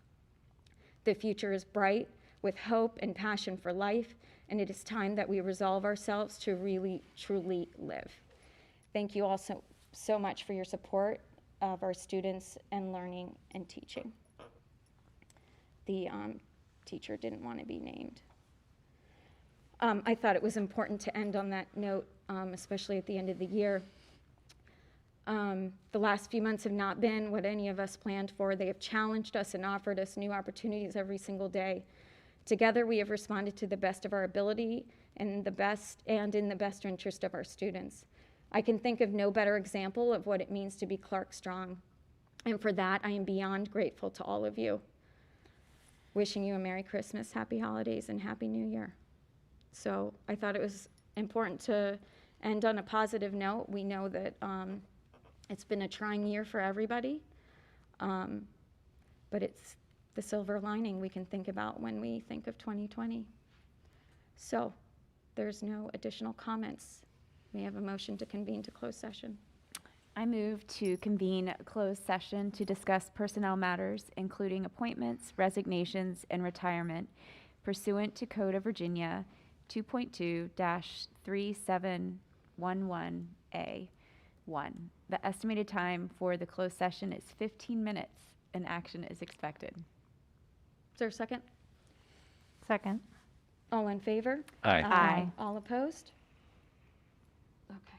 The future is bright with hope and passion for life, and it is time that we resolve ourselves to really, truly live. Thank you all so much for your support of our students and learning and teaching. The teacher didn't want to be named. I thought it was important to end on that note, especially at the end of the year. The last few months have not been what any of us planned for. They have challenged us and offered us new opportunities every single day. Together, we have responded to the best of our ability and in the best interest of our students. I can think of no better example of what it means to be Clarke strong. And for that, I am beyond grateful to all of you. Wishing you a Merry Christmas, Happy Holidays, and Happy New Year. So I thought it was important to end on a positive note. We know that it's been a trying year for everybody, but it's the silver lining we can think about when we think of 2020. So there's no additional comments. May I have a motion to convene to closed session? I move to convene a closed session to discuss personnel matters, including appointments, resignations, and retirement pursuant to Code of Virginia 2.2-3711A1. The estimated time for the closed session is 15 minutes, and action is expected. Is there a second? Second. All in favor? Aye. Aye. All opposed? Okay.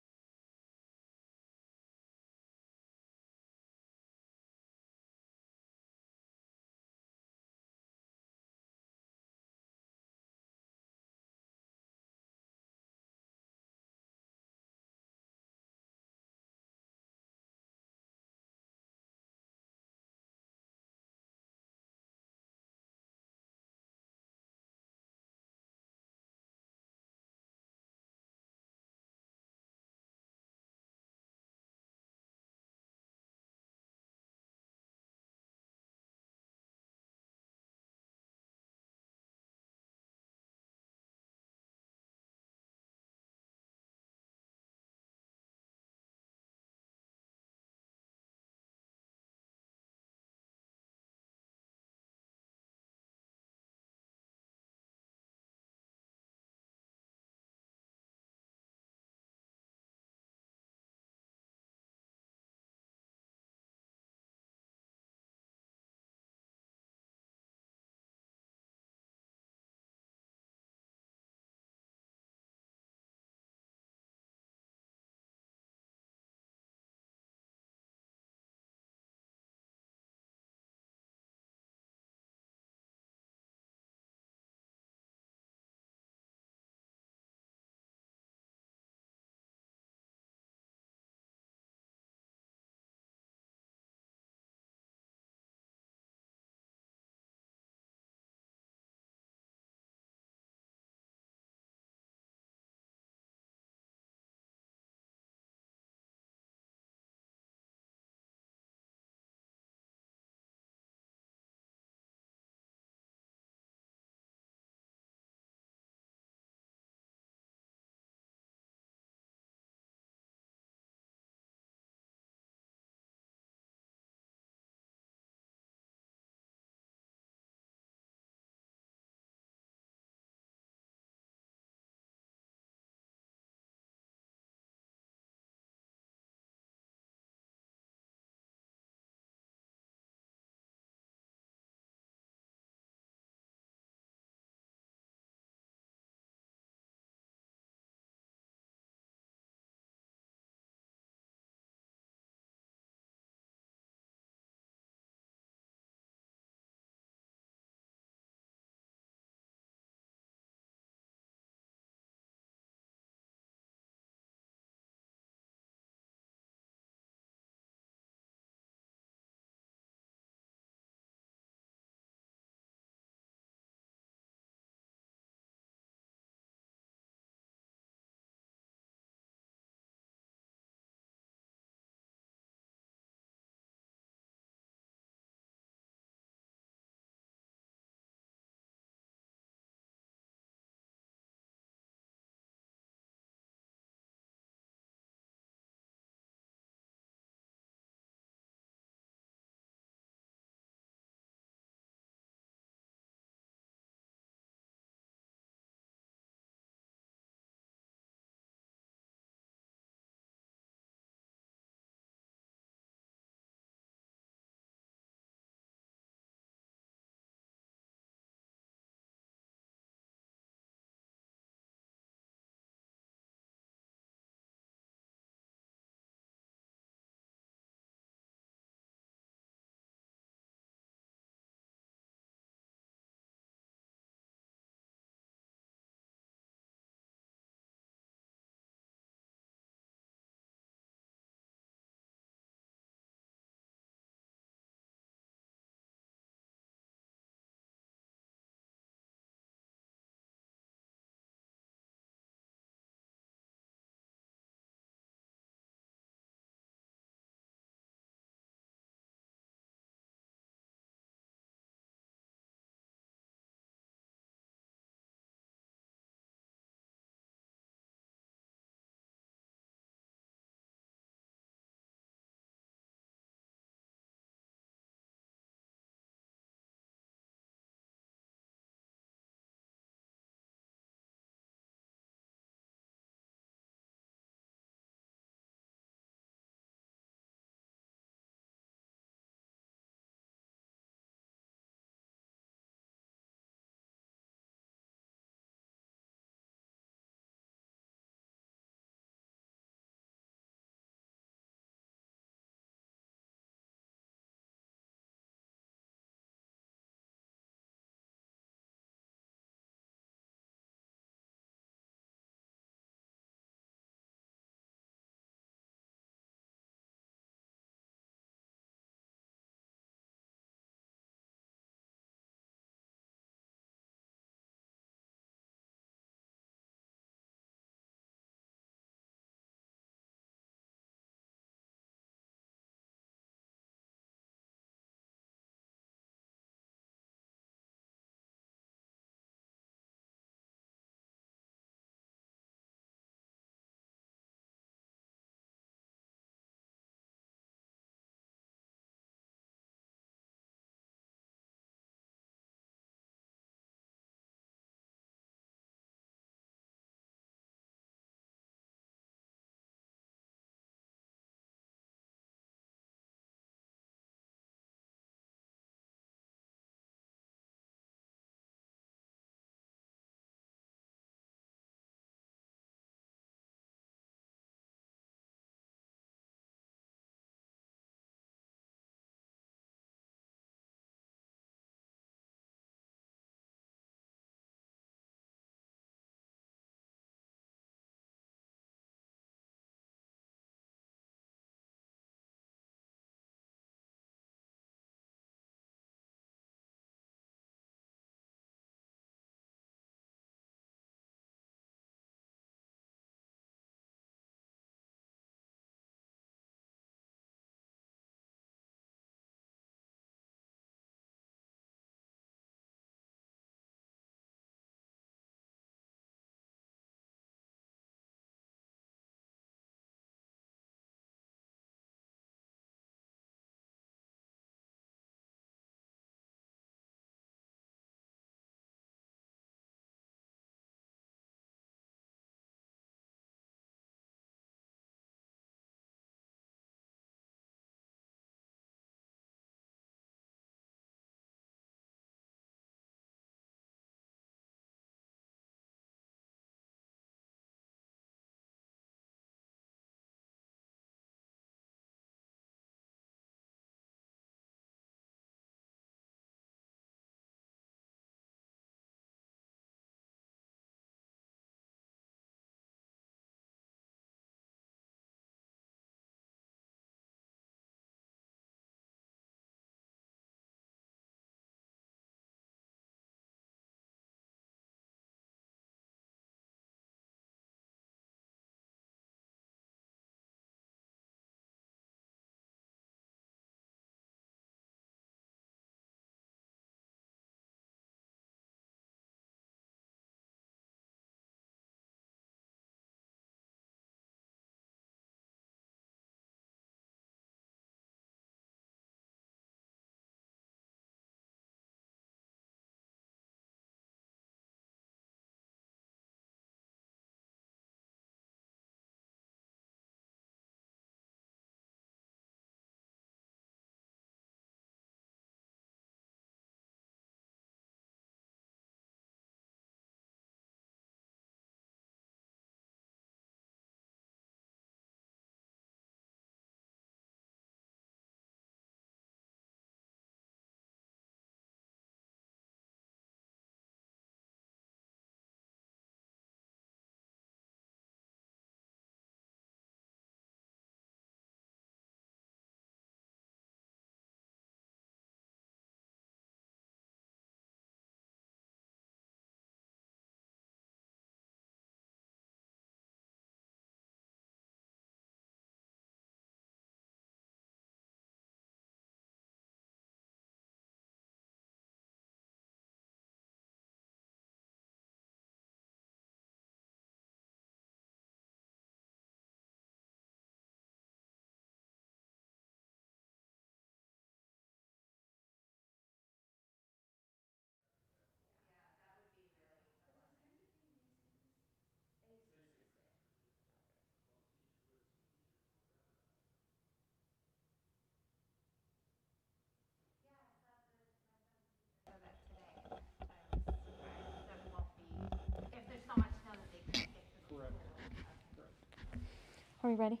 Are we ready?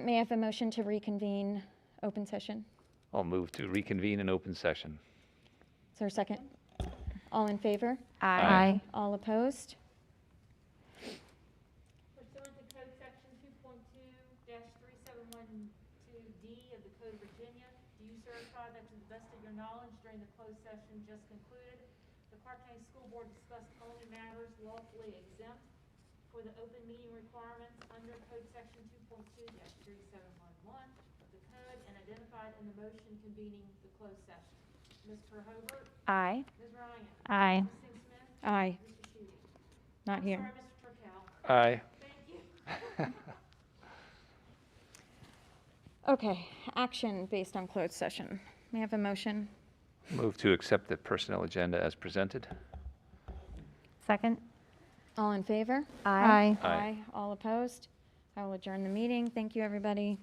May I have a motion to reconvene open session? I'll move to reconvene in open session. Is there a second? All in favor? Aye. All opposed? Pursuant to Code Section 2.2-3712D of the Code of Virginia, do you certify that to the best of your knowledge during the closed session just concluded, the Clarke County School Board discussed only matters lawfully exempt for the open meeting requirements under Code Section 2.2-3711 of the Code and identified in the motion convening the closed session? Ms. Hobart? Aye. Ms. Ryan? Aye. Ms. Sing Smith? Aye. Mr. Shute? Not here. Sorry, Mr. Turkel. Aye. Thank you. Okay, action based on closed session. May I have a motion? Move to accept the personnel agenda as presented. Second? All in favor? Aye. Aye. All opposed? I will adjourn the meeting. Thank you, everybody.